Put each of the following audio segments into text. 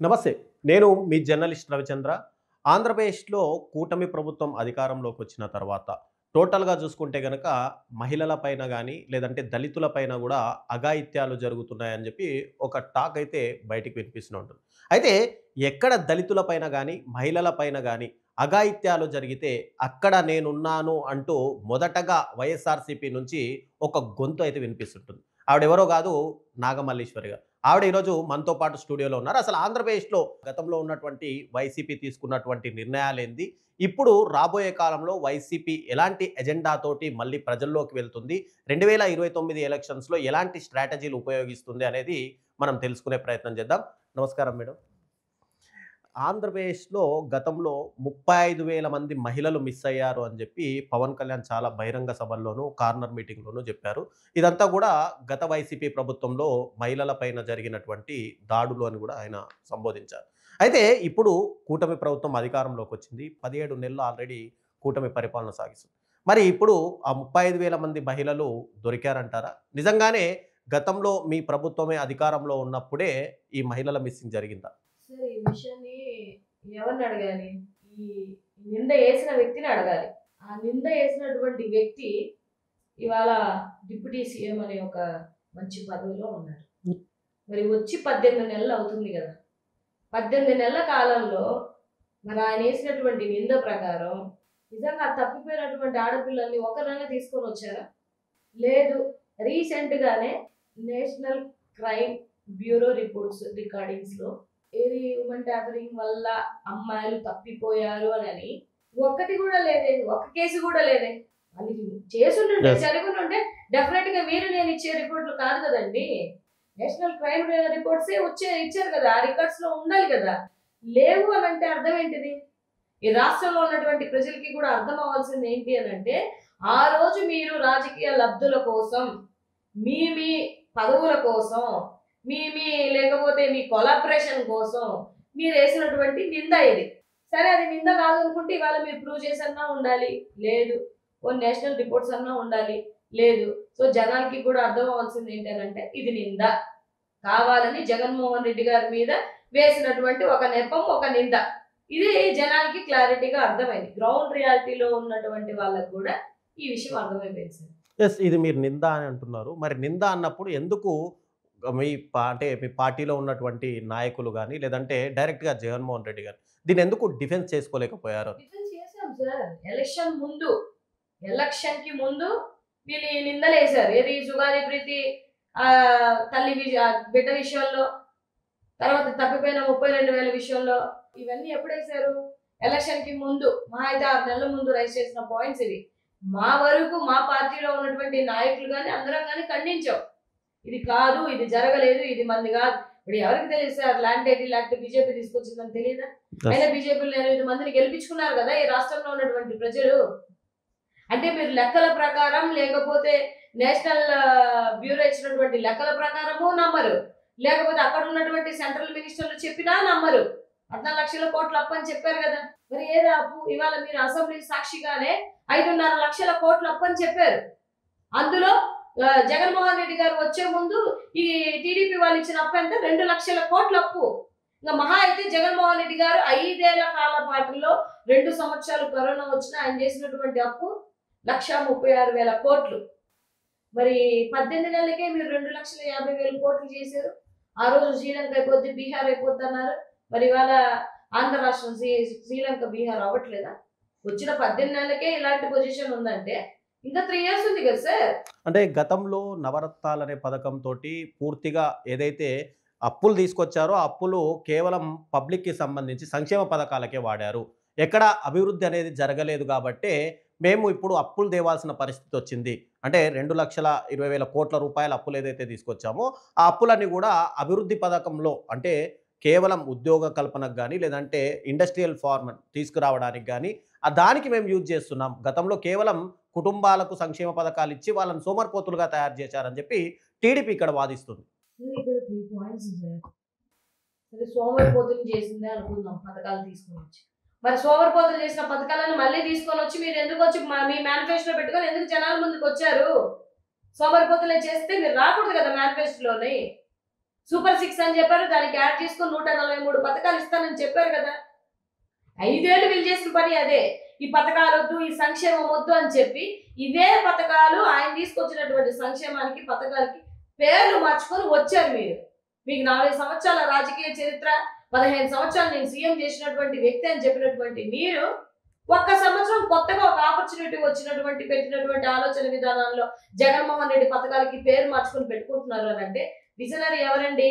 నమస్తే. నేను మీ జర్నలిస్ట్ రవిచంద్ర. ఆంధ్రప్రదేశ్‌లో కూటమి ప్రభుత్వం అధికారంలోకి వచ్చిన తర్వాత టోటల్‌గా చూసుకుంటే గనక మహిళల పైన గాని, లేదంటే దళితుల పైన గూడా అఘాయిత్యాలు జరుగుతున్నాయని జెప్పి ఒక టాక్ అయితే బయటికి వినిపిస్తూనే ఉంటుంది. అయితే ఎక్కడ దళితుల పైన గాని, మహిళల పైన గాని అఘాయిత్యాలు జరిగితే అక్కడ నేనున్నాను అంటూ మొదటగా వైఎస్ఆర్‌సీపీ నుంచి ఒక గొంతు అయితే వినిపిస్తుంటుంది. ఆవిడెవరో గాదు, నాగమల్లీశ్వరి గారు. ఆవిడ ఈరోజు మనతో పాటు స్టూడియోలో ఉన్నారు. అసలు ఆంధ్రప్రదేశ్‌లో గతంలో ఉన్నటువంటి వైసీపీ తీసుకున్నటువంటి నిర్ణయాలేంది? ఇప్పుడు రాబోయే కాలంలో వైసీపీ ఎలాంటి ఎజెండాతోటి మళ్ళీ ప్రజల్లోకి వెళ్తుంది? 2029 ఎలక్షన్స్‌లో ఎలాంటి స్ట్రాటజీలు ఉపయోగిస్తుంది అనేది మనం తెలుసుకునే ప్రయత్నం చేద్దాం. నమస్కారం మేడం. ఆంధ్రప్రదేశ్‌లో గతంలో 35,000 మంది మహిళలు మిస్ అయ్యారు అని చెప్పి పవన్ కళ్యాణ్ చాలా బహిరంగ సభల్లోనూ, కార్నర్ మీటింగ్‌లోనూ చెప్పారు. ఇదంతా కూడా గత వైసీపీ ప్రభుత్వంలో మహిళల పైన జరిగినటువంటి దాడులు అని కూడా ఆయన సంబోధించారు. అయితే ఇప్పుడు కూటమి ప్రభుత్వం అధికారంలోకి వచ్చింది. 17 నెలలు ఆల్రెడీ కూటమి పరిపాలన సాగిస్తుంది. మరి ఇప్పుడు ఆ 35,000 మంది మహిళలు దొరికారంటారా? నిజంగానే గతంలో మీ ప్రభుత్వమే అధికారంలో ఉన్నప్పుడే ఈ మహిళల మిస్సింగ్ జరిగిందా? సరే ఈ విషయాన్ని ఎవరిని అడగాలి? ఈ నింద ఏసిన వ్యక్తిని అడగాలి. ఆ నింద ఏసినటువంటి వ్యక్తి ఇవాళ డిప్యూటీ సీఎం అనే ఒక మంచి పదవిలో ఉన్నారు. మరి వచ్చి 18 నెలలు అవుతుంది గదా! 18 నెలల కాలంలో మరి ఆయన ఏసినటువంటి నింద ప్రకారం నిజంగా తప్పిపోయినటువంటి ఆడపిల్లల్ని ఒకరినైనా తీసుకొనొచ్చారా? లేదు. రీసెంట్‌గానే నేషనల్ క్రైమ్ బ్యూరో రికార్డింగ్స్‌లో ఏది ఉమెన్ ట్యాపరింగ్ వల్ల అమ్మాయిలు తప్పిపోయారు అని ఒక్కటి కూడా లేదే, ఒక్క కేసు కూడా లేదే. అది చేసుంటుంటే Yes. జరుగుతుంటే డెఫినెట్ గా మీరు నేను ఇచ్చే రిపోర్ట్లు కాదు కదండి. నేషనల్ క్రైమ్ రిపోర్ట్సే ఇచ్చారు కదా, ఆ రికార్డ్స్ లో ఉండాలి కదా. లేవు అని అంటే అర్థం ఏంటిది? ఈ రాష్ట్రంలో ఉన్నటువంటి ప్రజలకి కూడా అర్థం అవ్వాల్సింది ఏంటి అని అంటే, ఆ రోజు మీరు రాజకీయ లబ్ధుల కోసం, మీ మీ పదవుల కోసం, మీ లేకపోతే మీ కొలాబరేషన్ కోసం మీరు వేసినటువంటి నింద ఇది. సరే అది నింద కాదనుకుంటే ఇవాళ మీరు ప్రూవ్ చేసన్నా ఉండాలి. లేదు. ఓ నేషనల్ రిపోర్ట్స్ అన్నా ఉండాలి. లేదు. సో జనాలకి కూడా అర్థం అవ్వాల్సింది ఏంటంటే ఇది నింద. కావాలని జగన్మోహన్ రెడ్డి గారి మీద వేసినటువంటి ఒక నెపం, ఒక నింద. ఇది జనాలకి క్లారిటీగా అర్థమైంది. గ్రౌండ్ రియాలిటీలో ఉన్నటువంటి వాళ్ళకు కూడా ఈ విషయం అర్థమైపోయింది సార్. యెస్. ఇది మీరు నింద అని అంటున్నారు. మరి నింద అన్నప్పుడు ఎందుకు అంటే మీ పార్టీలో ఉన్నటువంటి నాయకులు గాని, లేదంటే డైరెక్ట్‌గా జగన్మోహన్ రెడ్డి గారు దీన్నెందుకు డిఫెన్స్ చేసుకోలేకపోయారు? డిఫెన్స్ చేసాం సార్. ఎలక్షన్‌కి ముందు వీళ్ళు ఈ నిందలేశారు. ఏది సుగాలి ప్రీతి బిడ్డ విషయంలో, తర్వాత తప్పిపోయిన 32,000 విషయంలో ఇవన్నీ ఎప్పుడేశారు? ఎలక్షన్‌కి ముందు. మహా అయితే 6 నెలల ముందు రైజ్ చేసిన పాయింట్స్ ఇవి. మా వరకు మా పార్టీలో ఉన్నటువంటి నాయకులు గాని, అందరం గాని ఖండించాం. ఇది కాదు, ఇది జరగలేదు, ఇది మంది కాదు. ఇప్పుడు ఎవరికి తెలుసు sir, land title act BJP తీసుకొచ్చిందని తెలీదా? అయినా బీజేపీలో 8 మందిని గెలిపించుకున్నారు కదా ఈ రాష్ట్రంలో ఉన్నటువంటి ప్రజలు. అంటే మీరు లెక్కల ప్రకారం, లేకపోతే నేషనల్ బ్యూరో ఇచ్చినటువంటి లెక్కల ప్రకారము నమ్మరు. లేకపోతే అక్కడ ఉన్నటువంటి సెంట్రల్ మినిస్టర్లు చెప్పినా నమ్మరు. 14 లక్షల కోట్ల అప్పు అని చెప్పారు కదా. మరి ఏది అప్పు? ఇవాళ మీరు అసెంబ్లీ సాక్షిగానే 5.5 లక్షల కోట్ల అప్పు అని చెప్పారు. అందులో జగన్మోహన్ రెడ్డి గారు వచ్చే ముందు ఈ టీడీపీ వాళ్ళు ఇచ్చిన అప్పు ఎంత? 2 లక్షల కోట్ల అప్పు. ఇంకా మహా అయితే జగన్మోహన్ రెడ్డి గారు 5 ఏళ్ల కాల పాటులో 2 సంవత్సరాలు కరోనా వచ్చినా ఆయన చేసినటువంటి అప్పు 1,36,000 కోట్లు. మరి 18 నెలలకే మీరు 2,50,000 కోట్లు చేశారు. ఆ రోజు శ్రీలంక అయిపోద్ది, బీహార్ అయిపోద్ది అన్నారు. మరి ఇవాళ ఆంధ్ర రాష్ట్రం శ్రీలంక, బీహార్ అవ్వట్లేదా? వచ్చిన 18 నెలలకే ఇలాంటి పొజిషన్ ఉందంటే ఇంకా 3 ఇయర్స్ ఉంది కదా సార్. అంటే గతంలో నవరత్నాలనే పథకంతోటి పూర్తిగా ఏదైతే అప్పులు తీసుకొచ్చారో, ఆ అప్పులు కేవలం పబ్లిక్‌కి సంబంధించి సంక్షేమ పథకాలకే వాడారు. ఎక్కడ అభివృద్ధి అనేది జరగలేదు గాబట్టే, మేము ఇప్పుడు అప్పులు తేవాల్సిన పరిస్థితొచ్చింది. అంటే 2,20,000 కోట్ల రూపాయల అప్పులేదైతే తీసుకొచ్చామో, ఆ అప్పులన్నీ గూడా అభివృద్ధి పథకంలో అంటే కేవలం ఉద్యోగ కల్పనకు గాని, లేదంటే ఇండస్ట్రియల్ ఫార్మ్ తీసుకురావడానికి గాని, దానికి మేము యూజ్ చేస్తున్నాం. గతంలో కేవలం కుటుంబాలకు సంక్షేమ పథకాలిచ్చి వాళ్ళని సోమరిపోతులుగా తయారు చేశారని చెప్పి టీడీపీ ఇక్కడ వాదిస్తుంది. ఇక్కడ 3 పాయింట్స్ సార్. సరే సోమరిపోతులు చేసిందే అనుకుందాం పథకాలు తీసుకొని వచ్చి. మరి సోమరిపోతులు చేసిన పథకాలను మళ్ళీ తీసుకొని వచ్చి మీరు ఎందుకు వచ్చి మీ మేనిఫెస్టోలో పెట్టుకొని ఎందుకు జనాల ముందుకు వచ్చారు? సోమరిపోతులే చేస్తే మీరు రాకూడదు కదా మేనిఫెస్టోలోని. సూపర్ 6 అని చెప్పారు, దానికి యాడ్ చేసుకొని 143 పథకాలు ఇస్తానని చెప్పారు కదా. 5 ఏళ్ళు వీళ్ళు చేసిన పని అదే. ఈ పథకాలు వద్దు, ఈ సంక్షేమం వద్దు అని చెప్పి ఇవే పథకాలు ఆయన తీసుకొచ్చినటువంటి సంక్షేమానికి పథకాలకి పేర్లు మార్చుకొని వచ్చారు మీరు. మీకు 40 సంవత్సరాల రాజకీయ చరిత్ర, 15 సంవత్సరాలు నేను సీఎం చేసినటువంటి వ్యక్తి అని చెప్పినటువంటి మీరు ఒక్క సంవత్సరం కొత్తగా ఒక ఆపర్చునిటీ వచ్చినటువంటి పెట్టినటువంటి ఆలోచన విధానంలో జగన్మోహన్ రెడ్డి పథకాలకి పేరు మార్చుకొని పెట్టుకుంటున్నారు అని అంటే విజనరీ ఎవరండి?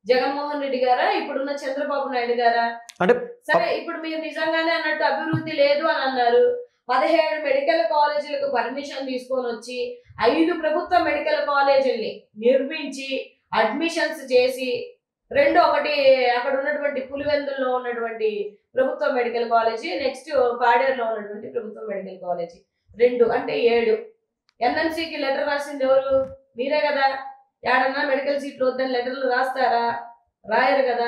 జగన్మోహన్ రెడ్డి గారా, ఇప్పుడున్న చంద్రబాబు నాయుడు గారా? అంటే సరే, ఇప్పుడు మీరు నిజంగానే అన్నట్టు అభివృద్ధి లేదు అని అన్నారు. 17 మెడికల్ కాలేజీలకు పర్మిషన్ తీసుకొని వచ్చి 5 ప్రభుత్వ మెడికల్ కాలేజీల్ని నిర్మించి అడ్మిషన్స్ చేసి ఒకటి అక్కడ ఉన్నటువంటి పులివెందుల్లో ఉన్నటువంటి ప్రభుత్వ మెడికల్ కాలేజీ, నెక్స్ట్ పాడేరులో ఉన్నటువంటి ప్రభుత్వ మెడికల్ కాలేజీ 2 అంటే 7. ఎన్ఎంసీకి లెటర్ రాసింది ఎవరు? మీరే కదా. ఏడన్నా మెడికల్ సీట్లు వద్దని లెటర్లు రాస్తారా? రాయరు కదా.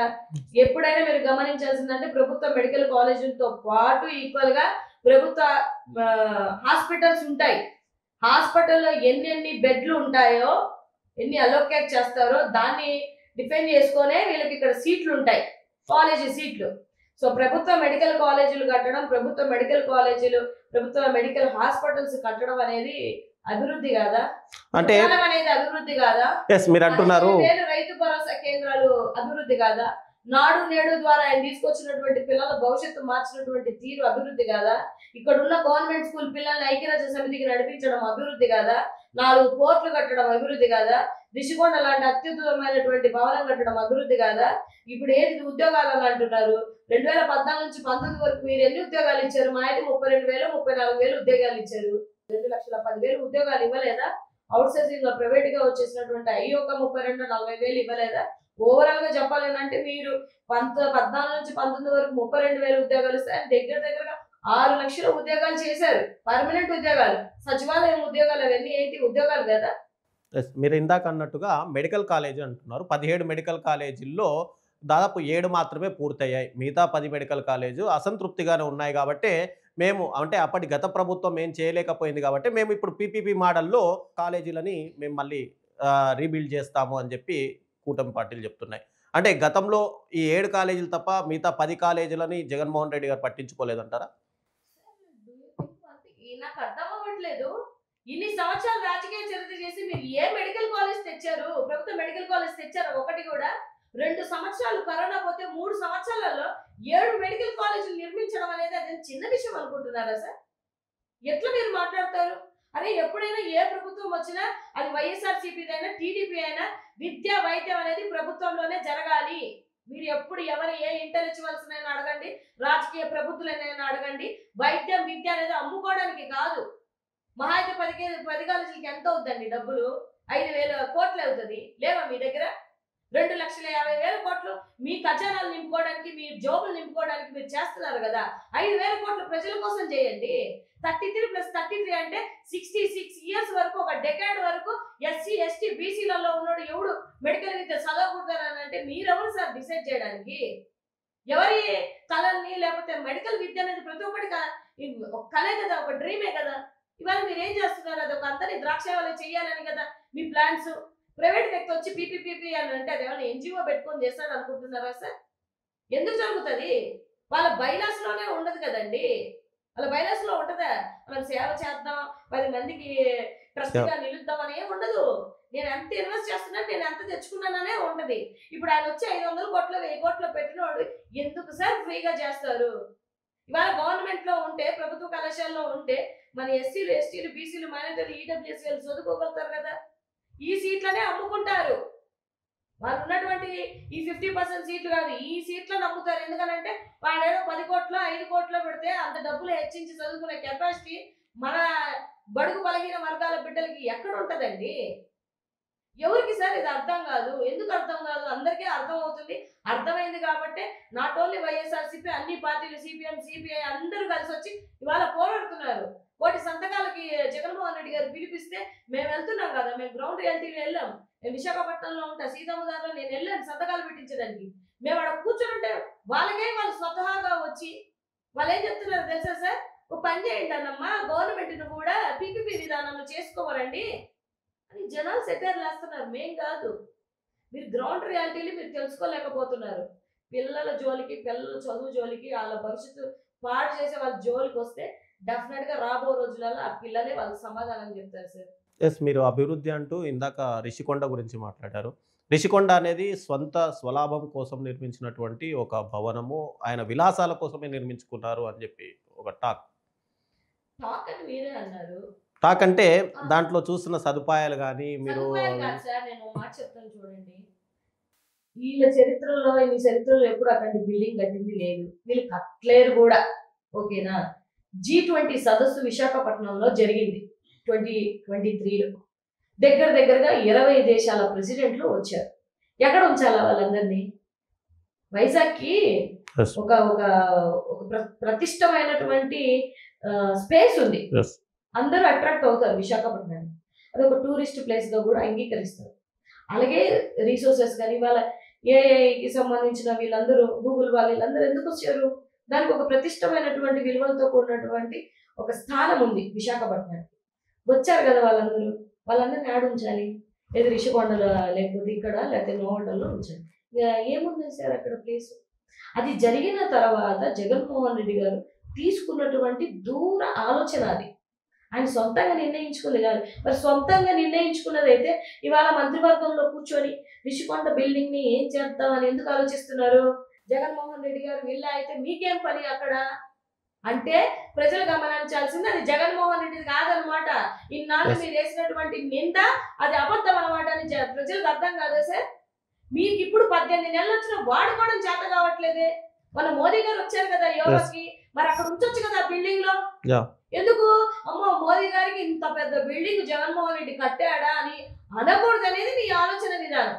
ఎప్పుడైనా మీరు గమనించాల్సిందంటే ప్రభుత్వ మెడికల్ కాలేజీలతో పాటు ఈక్వల్ గా ప్రభుత్వ హాస్పిటల్స్ ఉంటాయి. హాస్పిటల్లో ఎన్ని బెడ్లు ఉంటాయో, ఎన్ని అలోకేట్ చేస్తారో దాన్ని డిపెండ్ చేసుకునే వీళ్ళకి ఇక్కడ సీట్లు ఉంటాయి, కాలేజీ సీట్లు. సో ప్రభుత్వ మెడికల్ కాలేజీలు కట్టడం, ప్రభుత్వ మెడికల్ కాలేజీలు, ప్రభుత్వ మెడికల్ హాస్పిటల్స్ కట్టడం అనేది అభివృద్ధి కాదా? అంటే అనేది అభివృద్ధి కాదా? మీరు అంటున్నారు రైతు భరోసా కేంద్రాలు అభివృద్ధి కాదా? నాడు నేడు ద్వారా ఆయన తీసుకొచ్చినటువంటి పిల్లల భవిష్యత్తు మార్చినటువంటి తీరు అభివృద్ధి కాదా? ఇక్కడ ఉన్న గవర్నమెంట్ స్కూల్ పిల్లల్ని ఐక్యరాజ్య సమితికి నడిపించడం అభివృద్ధి కాదా? 4 పోర్ట్లు కట్టడం అభివృద్ధి కాదా? దిశకొండ లాంటి అత్యుత్తమైనటువంటి భవనం కట్టడం అభివృద్ధి కాదా? ఇప్పుడు ఏది ఉద్యోగాలు అని అంటున్నారు. 2014 నుంచి 19 వరకు మీరు ఎన్ని ఉద్యోగాలు ఇచ్చారు? మా అయితే 32,000 34,000 ఉద్యోగాలు ఇచ్చారు. 2,10,000 ఉద్యోగాలు ఇవ్వలేదా? అవుట్ సోర్సింగ్ లో ప్రైవేట్ గా వచ్చేసినటువంటి ఒక 32,000-40,000 ఇవ్వలేదా? ఓవరాల్ గా చెప్పాలంటే మీరు 14 నుంచి 19 వరకు 32,000 ఉద్యోగాలు ఇస్తే దగ్గరగా 6 లక్షల ఉద్యోగాలు చేశారు, పర్మనెంట్ ఉద్యోగాలు. సచివాలయం ఉద్యోగాలు అవన్నీ ఏంటి? ఉద్యోగాలు కదా. మీరు ఇందాక అన్నట్టుగా మెడికల్ కాలేజీ అంటున్నారు. 17 మెడికల్ కాలేజీల్లో దాదాపు 7 మాత్రమే పూర్తయ్యాయి. మిగతా 10 మెడికల్ కాలేజు అసంతృప్తిగానే ఉన్నాయి కాబట్టి మేము అంటే అప్పటి గత ప్రభుత్వం ఏం చేయలేకపోయింది కాబట్టి మేము ఇప్పుడు పీపీపీ మోడల్లో కాలేజీలని మేము మళ్ళీ రీబిల్డ్ చేస్తాము అని చెప్పి కూటమి పార్టీలు చెప్తున్నాయి. అంటే గతంలో ఈ 7 కాలేజీలు తప్ప మిగతా 10 కాలేజీలని జగన్మోహన్ రెడ్డి గారు పట్టించుకోలేదంటారా? నాకు అర్థం అవ్వట్లేదు. ఇన్ని సంవత్సరాలు రాజకీయ చరిత్ర చేసి మీరు ఏ మెడికల్ కాలేజ్ తెచ్చారు? ప్రభుత్వ మెడికల్ కాలేజ్ తెచ్చారు ఒకటి కూడా? 2 సంవత్సరాలు కరోనా పోతే 3 సంవత్సరాలలో 7 మెడికల్ కాలేజీలు నిర్మించడం అనేది అది చిన్న విషయం అనుకుంటున్నారా సార్? ఎట్లా మీరు మాట్లాడతారు? అరే, ఎప్పుడైనా ఏ ప్రభుత్వం వచ్చినా అది వైఎస్ఆర్సీపీ అయినా టీడీపీ అయినా విద్య వైద్యం అనేది ప్రభుత్వంలోనే జరగాలి. మీరు ఎప్పుడు ఎవరు ఏ ఇంటెలెక్చువల్స్ అయినా అడగండి, రాజకీయ ప్రభుత్వాలైనా అడగండి, వైద్యం విద్య అనేది అమ్ముకోవడానికి కాదు. మహా అయితే 10 కాలేజీలకి ఎంత అవుతుందండి డబ్బులు? 5,000 కోట్లు అవుతుంది. లేవా మీ దగ్గర? 2,50,000 కోట్లు మీ ఖజానాలు నింపుకోవడానికి, మీ జోబులు నింపుకోవడానికి మీరు చేస్తున్నారు కదా. 5,000 కోట్లు ప్రజల కోసం చేయండి. 33+33 అంటే 66 ఇయర్స్ వరకు, ఒక డెకేడ్ వరకు ఎస్సీ ఎస్టీ బీసీలలో ఉన్నాడు ఎవడు మెడికల్ విద్య చదవకూడదని అంటే మీరెవరు సార్ డిసైడ్ చేయడానికి? ఎవరి కళల్ని, లేకపోతే మెడికల్ విద్య అనేది ప్రతి ఒక్కటి ఒక కళే కదా, ఒక డ్రీమే కదా. ఇవాళ మీరు ఏం చేస్తున్నారు? అది ఒక అంతని ద్రాక్షావళి చేయాలని కదా మీ ప్లాన్స్. ప్రైవేట్ వ్యక్తి వచ్చి పీపీపీ అని అంటే అది ఏమైనా ఎన్జిఓ పెట్టుకొని చేస్తాడు అనుకుంటున్నారా సార్? ఎందుకు జరుగుతుంది? వాళ్ళ బైలాస్ లోనే ఉండదు కదండి. వాళ్ళ బైలాస్ లో ఉంటదా మనం సేవ చేద్దాం, 10 మందికి ట్రస్ట్ గా నిలుద్దాం అనే ఉండదు. నేను ఎంత ఇన్వెస్ట్ చేస్తున్నాను, నేను ఎంత తెచ్చుకున్నాననే ఉంటది. ఇప్పుడు ఆయన వచ్చి 500 కోట్లు 1000 కోట్లు పెట్టినోడు ఎందుకు సార్ ఫ్రీగా చేస్తారు? ఇవాళ గవర్నమెంట్ లో ఉంటే, ప్రభుత్వ కళాశాలలో ఉంటే మన ఎస్సీలు ఎస్టీలు బీసీలు మైనారిటీలు ఈడబ్ల్యూఎస్సీ చదువుకోగలుగుతారు కదా. ఈ సీట్లనే అమ్ముకుంటారు. వాళ్ళు ఉన్నటువంటి ఈ 50% సీట్లు కాదు, ఈ సీట్లను అమ్ముతారు. ఎందుకనంటే వాడేదో 10 కోట్లు 5 కోట్లు పెడితే అంత డబ్బులు హెచ్చించి చదువుకునే కెపాసిటీ మన బడుగు బలహీన వర్గాల బిడ్డలకి ఎక్కడ ఉంటదండి? ఎవరికి సార్ ఇది అర్థం కాదు? ఎందుకు అర్థం కాదు? అందరికీ అర్థం అవుతుంది. అర్థమైంది కాబట్టి నాట్ ఓన్లీ వైఎస్ఆర్సీపీ, అన్ని పార్టీలు, సిపిఎం సిపిఐ అందరూ కలిసి వచ్చి ఇవాళ పోరాడుతున్నారు. కోటి సంతకాలకి జగన్మోహన్ రెడ్డి గారు పిలిపిస్తే మేము వెళ్తున్నాం కదా. మేము గ్రౌండ్ రియాలిటీలో వెళ్ళాం. నేను విశాఖపట్నంలో ఉంటా, సీతమ్మదారిలో నేను వెళ్ళాను సంతకాలు పెట్టించడానికి. మేము అక్కడ కూర్చొని వాళ్ళకే వాళ్ళు స్వతహాగా వచ్చి వాళ్ళు ఏం చెప్తున్నారు తెలుసా సార్? ఒక పని చేయండి అన్నమ్మా, గవర్నమెంట్ను కూడా పీపీపీ విధానంలో చేసుకోవాలండి అని జనాలు సెటైర్లు వేస్తున్నారు. మేం కాదు. మీరు గ్రౌండ్ రియాలిటీని మీరు తెలుసుకోలేకపోతున్నారు. పిల్లల జోలికి, పిల్లల చదువు జోలికి, వాళ్ళ భవిష్యత్తు పాడు చేసే వాళ్ళ జోలికి వస్తే డెఫినెట్‌గా రాబో రోజులలో ఆ పిల్లలే వాళ్ళకి సమాధానం చెప్తారు సార్. యెస్. మీరు అభివృద్ధి అంటూ ఇందాక రిషికొండ గురించి మాట్లాడారు. రిషికొండ అనేది స్వలాభం కోసం నిర్మించినటువంటి ఒక భవనము. ఆయన విలాసాల కోసమే నిర్మించుకున్నారు అని జెప్పి ఒక టాక్. టాక్ అని మీరే అన్నారు. టాక్ అంటే ఆ! దాంట్లో చూసిన సదుపాయాలు గాని మీరు సదుపాయాలు కాదు సార్. నేను ఓ మాట చెప్తాను చూడండి. వీళ్ళ చరిత్రలో ఇన్ని చరిత్రలో ఎప్పుడు అట్లాంటి బిల్డింగ్ కట్టింది లేదు. వీళ్ళు కట్టలేరు కూడా. ఓకేనా? G20 సదస్సు విశాఖపట్నంలో జరిగింది. 2023లో. దగ్గరగా 20 దేశాల ప్రెసిడెంట్లు వచ్చారు. ఎక్కడ ఉంచాలా వాళ్ళందరినీ? వైజాగ్‌కి యెస్. ఒక ఒక ఒక ప్రతిష్టమైనటువంటి స్పేస్ ఉంది. యెస్. అందరూ అట్రాక్ట్ అవుతారు విశాఖపట్నానికి. అదొక టూరిస్ట్ ప్లేస్‌గా కూడా అంగీకరిస్తారు. అలాగే రిసోర్సెస్ కానీ ఇవాళ ఏఐకి సంబంధించిన వీళ్ళందరూ గూగుల్ వీళ్ళందరూ ఎందుకు వచ్చారు? దానికి ఒక ప్రతిష్టమైనటువంటి విలువలతో కూడినటువంటి ఒక స్థానం ఉంది విశాఖపట్నానికి. వచ్చారు కదా వాళ్ళందరూ. వాళ్ళందరిని యాడ ఉంచాలి? ఏది రిషికొండలో లేకపోతే ఇక్కడ లేకపోతే నోవోటల్లో ఉంచాలి. ఇక ఏముంది సార్ అక్కడ ప్లేసు? అది జరిగిన తర్వాత జగన్మోహన్ రెడ్డి గారు తీసుకున్నటువంటి దూర ఆలోచన అది. ఆయన సొంతంగా నిర్ణయించుకుంది కాదు. మరి సొంతంగా నిర్ణయించుకున్నదైతే ఇవాళ మంత్రివర్గంలో కూర్చొని రిషికొండ బిల్డింగ్ ని ఏం చేద్దామని ఎందుకు ఆలోచిస్తున్నారు? జగన్మోహన్ రెడ్డి గారు వీళ్ళ అయితే మీకేం పని అక్కడ? అంటే ప్రజలు గమనించాల్సింది అది జగన్మోహన్ రెడ్డి కాదనమాట. ఇన్నాళ్ళు యెస్. మీరు వేసినటువంటి నింద అది అబద్ధం అనమాట అని ప్రజలకు అర్థం కాదా సార్? మీకు ఇప్పుడు 18 నెలలు వచ్చిన వాడుకోవడం చేత కావట్లేదే. మన మోదీ గారు వచ్చారు కదా యోగాకి. మరి అక్కడ ఉంచొచ్చు కదా బిల్డింగ్ లో. యాహ్! ఎందుకు అమ్మో మోదీ గారికి ఇంత పెద్ద బిల్డింగ్ జగన్మోహన్ రెడ్డి కట్టాడా అని అనకూడదు అనేది మీ ఆలోచన విధానం.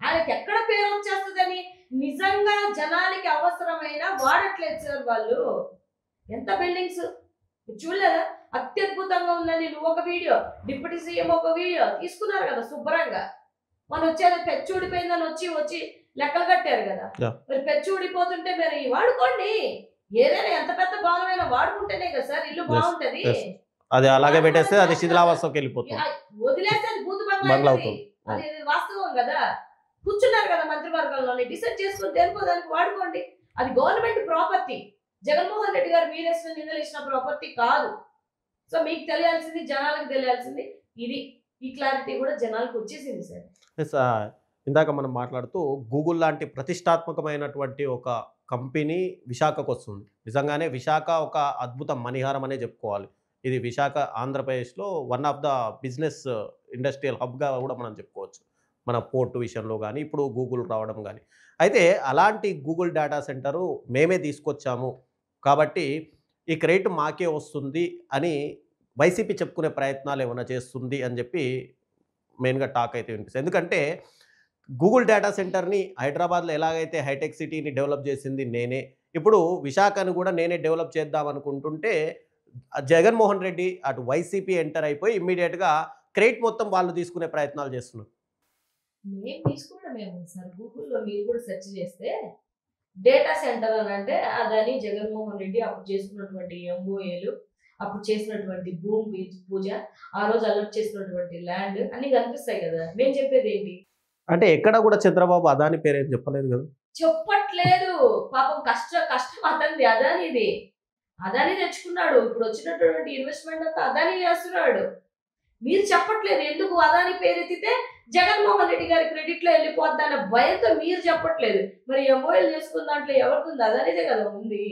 ఆయనకి ఎక్కడ పేరు వచ్చేస్తుందని నిజంగా జనాలకి అవసరమైన వాడట్లేదు సార్ వాళ్ళు. ఎంత బిల్డింగ్స్ చూడలేదా? అత్యద్భుతంగా ఉందని నువ్వు ఒక వీడియో, డిప్యూటీ సీఎం ఒక వీడియో తీసుకున్నారు కదా శుభ్రంగా. మన వచ్చేది పెచ్చు ఊడిపోయిందని వచ్చి లెక్కలు కట్టారు కదా. Yeah. మరి పెచ్చు ఊడిపోతుంటే మరి వాడుకోండి. ఏదైనా ఎంత పెద్ద భవనమైనా వాడుకుంటేనే కదా సార్ ఇల్లు Yes. బాగుంటది. Yes. అది అలాగే పెట్టేస్తే అది శిథిలావస్థకి వెళ్ళిపోతుంది. వదిలేస్తే అది బూతు బంగ్లా బంగ్లా అవుతుంది. అవుతుంది. అది వాస్తవం కదా. కూర్చున్నారు కదా మంత్రివర్గంలోని డిసైడ్ చేసుకుని దేనికోదానికి వాడుకోండి. అది గవర్నమెంట్ ప్రాపర్టీ. జగన్మోహన్ రెడ్డి గారు మీరేసిన నిందలేసిన ప్రాపర్టీ కాదు. సో మీకు తెలియాల్సింది జనాలకు తెలియాల్సింది ఇది. ఈ క్లారిటీ కూడా జనాలకు వచ్చేసింది సార్. ఎస్. ఇందాక మనం మాట్లాడుతూ గూగుల్ లాంటి ప్రతిష్టాత్మకమైనటువంటి ఒక కంపెనీ విశాఖకు వస్తుంది. నిజంగానే విశాఖ ఒక అద్భుత మణిహారం అనే చెప్పుకోవాలి. ఇది విశాఖ ఆంధ్రప్రదేశ్‌లో one of the business industrial హబ్‌గా కూడా మనం చెప్పుకోవచ్చు. మన పోర్ట్ విషయంలో గానీ, ఇప్పుడు గూగుల్ రావడం గానీ. అయితే అలాంటి గూగుల్ డేటా సెంటరు మేమే తీసుకొచ్చాము. కాబట్టి ఈ క్రెడిట్ మాకే వస్తుంది అని వైసీపీ చెప్పుకునే ప్రయత్నాలు ఏమైనా చేస్తుంది అని చెప్పి మెయిన్‌గా టాక్ అయితే వినిపిస్తుంది. ఎందుకంటే గూగుల్ డేటా సెంటర్‌ని హైదరాబాద్‌లో ఎలాగైతే హైటెక్ సిటీని డెవలప్ చేసింది నేనే. ఇప్పుడు విశాఖను కూడా నేనే డెవలప్ చేద్దాం అనుకుంటుంటే జగన్మోహన్ రెడ్డి అటు వైసీపీ ఎంటర్ అయిపోయి ఇమ్మీడియేట్‌గా క్రెడిట్ మొత్తం వాళ్ళు తీసుకునే ప్రయత్నాలు చేస్తున్నారు. మేము తీసుకోవడమేమో సార్. గూగుల్‌లో మీరు కూడా సెర్చ్ చేస్తే డేటా సెంటర్ అని అంటే అదని జగన్మోహన్ రెడ్డి అప్పుడు చేసుకున్నటువంటి ఎంఓఏలు, అప్పుడు చేసినటువంటి భూమి పూజ, ఆ రోజు అలర్ట్ చేసినటువంటి ల్యాండ్ అన్ని కనిపిస్తాయి కదా. మేము చెప్పేది ఏంటి? అంటే ఎక్కడ కూడా చంద్రబాబు అదాని పేరేం చెప్పలేదు కదా. చెప్పట్లేదు. పాపం కష్టం అతనిది అదానిది. అదాని తెచ్చుకున్నాడు. ఇప్పుడు వచ్చినటువంటి ఇన్వెస్ట్మెంట్ అంతా అదాని చేస్తున్నాడు. మీరు చెప్పట్లేదు. ఎందుకు అదాని పేరెత్తితే జగన్మోహన్ రెడ్డి గారి క్రెడిట్ లో వెళ్ళిపోద్దన్న భయంతో మీరు చెప్పట్లేదు. మరి ఎంఓఎల్ చేసుకున్న దాంట్లో ఎవరిది? అదానిదే కదా ఉంది.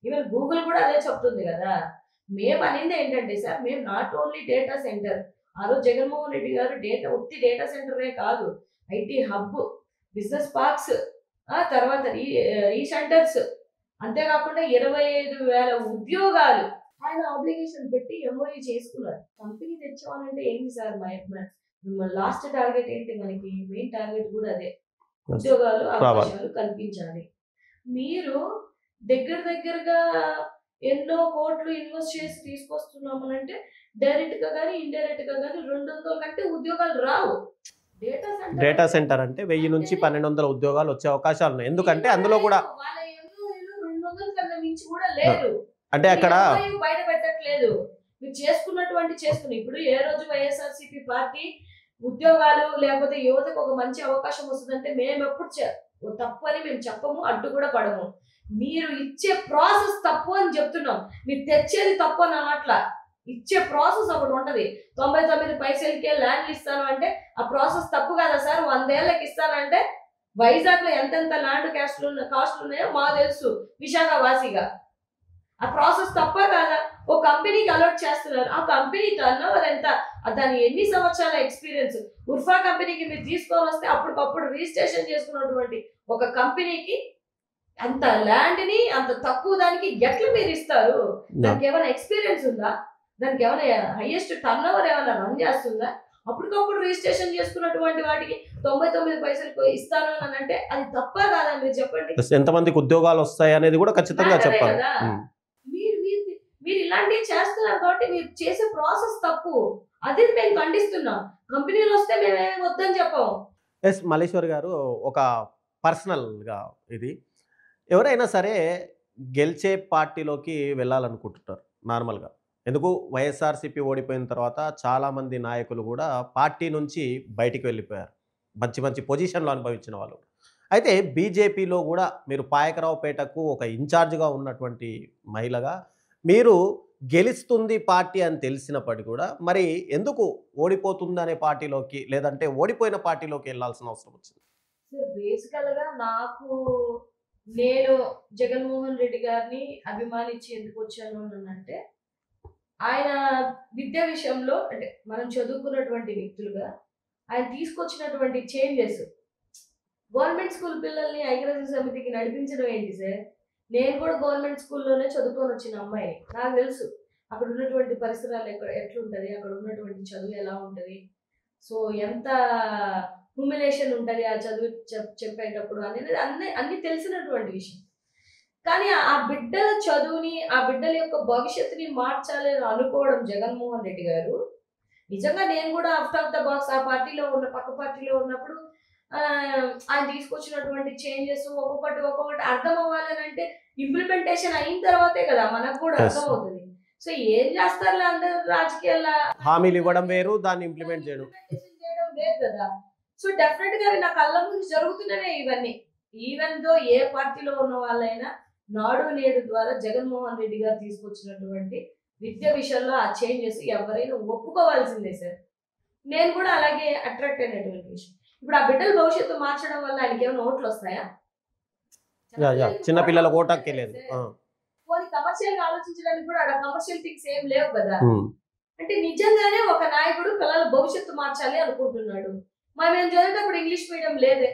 ఈవెన్ గూగుల్ కూడా అదే చెప్తుంది కదా. మేము అనేది ఏంటంటే సార్, మేము నాట్ ఓన్లీ డేటా సెంటర్. ఆ రోజు జగన్మోహన్ రెడ్డి గారు ఉత్తి డేటా సెంటరే కాదు, ఐటీ హబ్, బిజినెస్ పార్క్స్, తర్వాత ఈ సెంటర్స్, అంతేకాకుండా 25,000 ఉద్యోగాలు ఆయన అప్లికేషన్ పెట్టి ఎంఓఈ చేసుకున్నారు. కంపెనీ తెచ్చామనంటే ఏంటి సార్? లాస్ట్ టార్గెట్ ఏంటి? మనకి మెయిన్ టార్గెట్ కూడా అదే, ఉద్యోగాలు అవకాశాలు కల్పించాలి. మీరు దగ్గరగా ఎన్నో కోట్లు ఇన్వెస్ట్ చేసి తీసుకొస్తున్నామనంటే డైరెక్ట్ గా కానీ ఇండైరెక్ట్ గా కానీ 200 కంటే ఉద్యోగాలు రావు. డేటా సెంటర్ అంటే 1000 నుంచి 1200 ఉద్యోగాలు వచ్చే అవకాశాలు ఉన్నాయి. ఎందుకంటే అందులో కూడా వాళ్ళ ఎంఓఏలు 200 కన్నా మించి కూడా లేదు. అంటే అక్కడ బయట పెట్టట్లేదు. మీరు చేసుకుని ఇప్పుడు ఏ రోజు వైఎస్ఆర్సీపీ పార్టీ ఉద్యోగాలు లేకపోతే యువతకు ఒక మంచి అవకాశం వస్తుందంటే మేము ఎప్పుడు తప్పు అని మేము చెప్పము, అడ్డు కూడా పడము. మీరు ఇచ్చే ప్రాసెస్ తప్పు అని చెప్తున్నాం. మీరు తెచ్చేది తప్పు అని అనట్లా. ఇచ్చే ప్రాసెస్ ఒకటి ఉంటది. 99 పైసలకే ల్యాండ్లు ఇస్తాను అంటే ఆ ప్రాసెస్ తప్పు కదా సార్. 100 ఏళ్ళకి ఇస్తానంటే వైజాగ్ లో ఎంతెంత ల్యాండ్ కాస్ట్లు ఉన్నాయో మాకు తెలుసు విశాఖ వాసిగా. ఆ ప్రాసెస్ తప్ప కాదా? ఓ కంపెనీకి అలాట్ చేస్తున్నారు. ఆ కంపెనీ టర్న్ ఓవర్ ఎంత, దాని ఎన్ని సంవత్సరాల ఎక్స్పీరియన్స్. ఉర్ఫా కంపెనీకి మీరు తీసుకొని వస్తే అప్పటికప్పుడు రిజిస్ట్రేషన్ చేసుకున్నటువంటి ఒక కంపెనీకి అంత ల్యాండ్ ని అంత తక్కువ దానికి ఎట్లా మీరు ఇస్తారు? దానికి ఏమైనా ఎక్స్పీరియన్స్ ఉందా? దానికి ఏమైనా హైయెస్ట్ టర్న్ ఓవర్ ఏమైనా రన్ చేస్తుందా? అప్పటికప్పుడు రిజిస్ట్రేషన్ చేసుకున్నటువంటి వాటికి 99 పైసలకు ఇస్తాను అని అంటే అది తప్ప కాదా? మీరు చెప్పండి. ఎంతమందికి ఉద్యోగాలు వస్తాయి అనేది కూడా ఖచ్చితంగా చెప్పాలి. మీరు ఇలాంటివి చేస్తున్నారు కాబట్టి మీరు చేసే ప్రాసెస్ తప్పు. అది మేము ఖండిస్తున్నాం. కంపెనీలు వస్తే మేమేమి వద్దని చెప్పాము. ఎస్ మల్లేశ్వర్ గారు, ఒక పర్సనల్గా ఇది ఎవరైనా సరే గెలిచే పార్టీలోకి వెళ్ళాలనుకుంటుంటారు నార్మల్గా. ఎందుకు వైఎస్ఆర్సీపీ ఓడిపోయిన తర్వాత చాలామంది నాయకులు కూడా పార్టీ నుంచి బయటికి వెళ్ళిపోయారు, మంచి మంచి పొజిషన్లు అనుభవించిన వాళ్ళు. అయితే బీజేపీలో కూడా మీరు పాయకరావుపేటకు ఒక ఇన్ఛార్జ్గా ఉన్నటువంటి మహిళగా మీరు గెలుస్తుంది పార్టీ అని తెలిసినప్పటికీ కూడా మరి ఎందుకు ఓడిపోతుందనే పార్టీలోకి లేదంటే ఓడిపోయిన పార్టీలోకి వెళ్ళాల్సిన అవసరం వచ్చింది? బేసికల్ గా నేను జగన్మోహన్ రెడ్డి గారిని అభిమానించి ఎందుకు వచ్చాను అంటే ఆయన విద్య విషయంలో అంటే మనం చదువుకున్నటువంటి వ్యక్తులుగా ఆయన తీసుకొచ్చినటువంటి చేంజెస్. గవర్నమెంట్ స్కూల్ పిల్లల్ని ఐక్యరాజ్య సమితికి నడిపించడం ఏంటి సార్? నేను కూడా గవర్నమెంట్ స్కూల్లోనే చదువుకొని వచ్చిన అమ్మాయిని. నాకు తెలుసు అక్కడ ఉన్నటువంటి పరిసరాలు ఎట్లుంటది, అక్కడ ఉన్నటువంటి చదువు ఎలా ఉంటది, సో ఎంత హ్యూమిలేషన్ ఉంటుంది ఆ చదువు చెప్పేటప్పుడు అనేది అన్ని తెలిసినటువంటి విషయం. కానీ ఆ బిడ్డల చదువుని, ఆ బిడ్డల యొక్క భవిష్యత్తుని మార్చాలి అని అనుకోవడం జగన్మోహన్ రెడ్డి గారు. నిజంగా నేను కూడా అవుట్ ఆఫ్ ద బాక్స్ ఆ పార్టీలో పక్క పార్టీలో ఉన్నప్పుడు ఆయన తీసుకొచ్చినటువంటి చేంజెస్ ఒక్కొక్కటి అర్థం అవ్వాలని అంటే ఇంప్లిమెంటేషన్ అయిన తర్వాతే కదా మనకు కూడా అర్థం అవుతుంది. సో ఏం చేస్తారు అందరూ రాజకీయాల హామీలు ఇవ్వడం వేరు, దాన్ని ఇంప్లిమెంట్ చేయడం వేరు కదా. సో డెఫినెట్ గా నా కళ్ళ ముందు జరుగుతున్నవే ఇవన్నీ. ఈవెన్ దో ఏ పార్టీలో ఉన్న వాళ్ళైనా నాడు నేడు ద్వారా జగన్మోహన్ రెడ్డి గారు తీసుకొచ్చినటువంటి విద్య విషయంలో ఆ చేంజెస్ ఎవరైనా ఒప్పుకోవాల్సిందే సార్. నేను కూడా అలాగే అట్రాక్ట్ అయినటువంటి విషయం. ఇప్పుడు ఆ బిడ్డల భవిష్యత్తు మార్చడం వల్ల ఆయనకి ఏమైనా ఓట్లు వస్తాయా? చిన్న పిల్లల ఓటాకే లేదు. పోనీ కమర్షియల్ గా ఆలోచించడానికి కూడా అక్కడ కమర్షియల్ థింగ్స్ ఏం లేవు కదా. అంటే నిజంగానే ఒక నాయకుడు పిల్లల భవిష్యత్తు మార్చాలి అనుకుంటున్నాడు. మేము చదివేటప్పుడు ఇంగ్లీష్ మీడియం లేదే.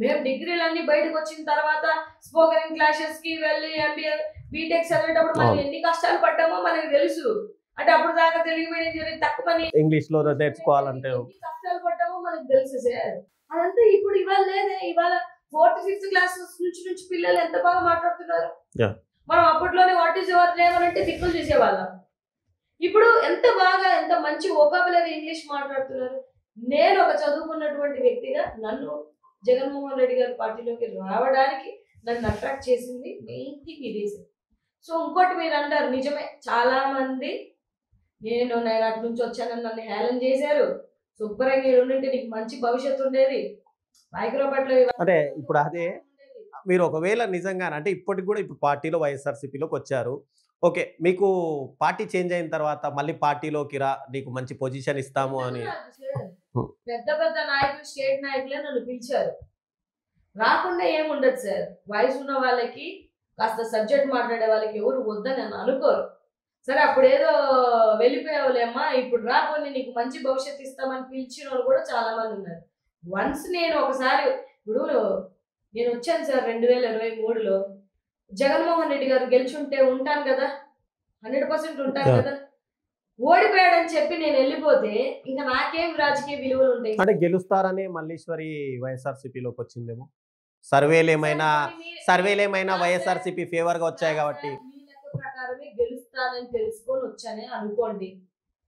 మేము డిగ్రీలన్నీ బయటకు వచ్చిన తర్వాత స్పోకెన్ క్లాసెస్ కి వెళ్ళి ఎంబీఏ బీటెక్ చదివేటప్పుడు మనం ఎన్ని కష్టాలు పడ్డామో మనకు తెలుసు. అంటే అప్పుడు దాకా తెలుగు మీడియం జరిగి తక్కువ పని ఇంగ్లీష్ లో నేర్చుకోవాలంటే కష్టాలు పడ్డామో మనకు తెలుసు సార్. అదంతా ఇప్పుడు ఇవాళ లేదే. ఇవాళ 4th 5th క్లాస్ నుంచి పిల్లలు ఎంత బాగా మాట్లాడుతున్నారు. మనం అప్పట్లోనే వాట్ ఈస్ యువర్ నేమ్ అని అంటే దిక్కులు చూసేవాళ్ళం. ఇప్పుడు ఎంత బాగా ఎంత మంచి వొకాబులరీ ఇంగ్లీష్ మాట్లాడుతున్నారు. నేను ఒక చదువుకున్నటువంటి వ్యక్తిగా నన్ను జగన్మోహన్ రెడ్డి గారి పార్టీలోకి రావడానికి నన్ను అట్రాక్ట్ చేసింది మెయిన్ థింగ్ ఇదే సార్. సో ఇంకోటి మీరు అంటారు నిజమే, చాలా మంది నేను అటు నుంచి వచ్చానని నన్ను హేళన చేశారు. శుభ్రంగా ఉండింటే నీకు మంచి భవిష్యత్తు ఉండేది మైక్రోపట్లో. అంటే ఇప్పుడు అదే మీరు ఒకవేళ నిజంగా అంటే ఇప్పటికి కూడా ఇప్పుడు పార్టీలో వైఎస్ఆర్సీపీలోకి వచ్చారు, ఓకే, మీకు పార్టీ చేంజ్ అయిన తర్వాత మళ్ళీ పార్టీలోకి రా, నీకు మంచి పొజిషన్ ఇస్తాము అని పెద్ద పెద్ద నాయకులు స్టేట్ నాయకులే నన్ను పిలిచారు. రాకుండా ఏముండదు సార్. వయసు ఉన్న వాళ్ళకి కాస్త సబ్జెక్ట్ మాట్లాడే వాళ్ళకి ఎవరు వద్దని నన్ను అనుకోరు. సరే అప్పుడేదో వెళ్ళిపోయావులేమ్మా, ఇప్పుడు రాకపోతే నీకు మంచి భవిష్యత్తు ఇస్తామని పిలిచిన వాళ్ళు కూడా చాలా మంది ఉన్నారు. వన్స్ నేను ఒకసారి ఇప్పుడు నేను వచ్చాను సార్ 2023లో జగన్మోహన్ రెడ్డి గారు గెలిచుంటే ఉంటాను కదా, 100% ఉంటాను కదా. ఓడిపోయాడని చెప్పి నేను వెళ్ళిపోతే ఇంకా నాకేం రాజకీయ విలువలు ఉంటాయి? అంటే గెలుస్తారని మల్లేశ్వరి వైఎస్ఆర్సీపీలోకి వచ్చిందేమో. సర్వేలేమైనా వైఎస్ఆర్సీపీ ఫేవర్ గా వచ్చాయి కాబట్టి ప్రకారమే గెలుస్తానని తెలుసుకొని వచ్చానే అనుకోండి.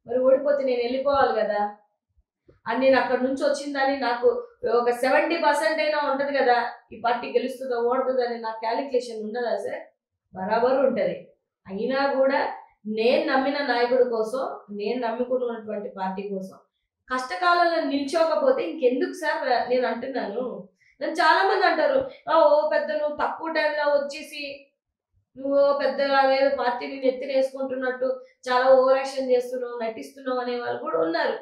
మరి ఓడిపోతే నేను వెళ్ళిపోవాలి కదా. అని నేను అక్కడ నుంచి వచ్చిందని నాకు ఒక 70% అయినా ఉంటది కదా, ఈ పార్టీ గెలుస్తుందా ఓడుతుందా అని నాకు క్యాలిక్యులేషన్ ఉండదా సార్? బరాబర్ ఉంటది. అయినా కూడా నేను నమ్మిన నాయకుడి కోసం, నేను నమ్ముకున్నటువంటి పార్టీ కోసం కష్టకాలంలో నిల్చోకపోతే ఇంకెందుకు సార్ నేను అంటున్నాను. నన్ను చాలా మంది అంటారు, ఓ పెద్ద నువ్వు తక్కువ టైంలో వచ్చేసి నువ్వు పెద్దలాగేదో పార్టీని నెత్తినేసుకుంటున్నట్టు చాలా ఓవర్ యాక్షన్ చేస్తున్నావు, నటిస్తున్నావు అనే వాళ్ళు కూడా ఉన్నారు.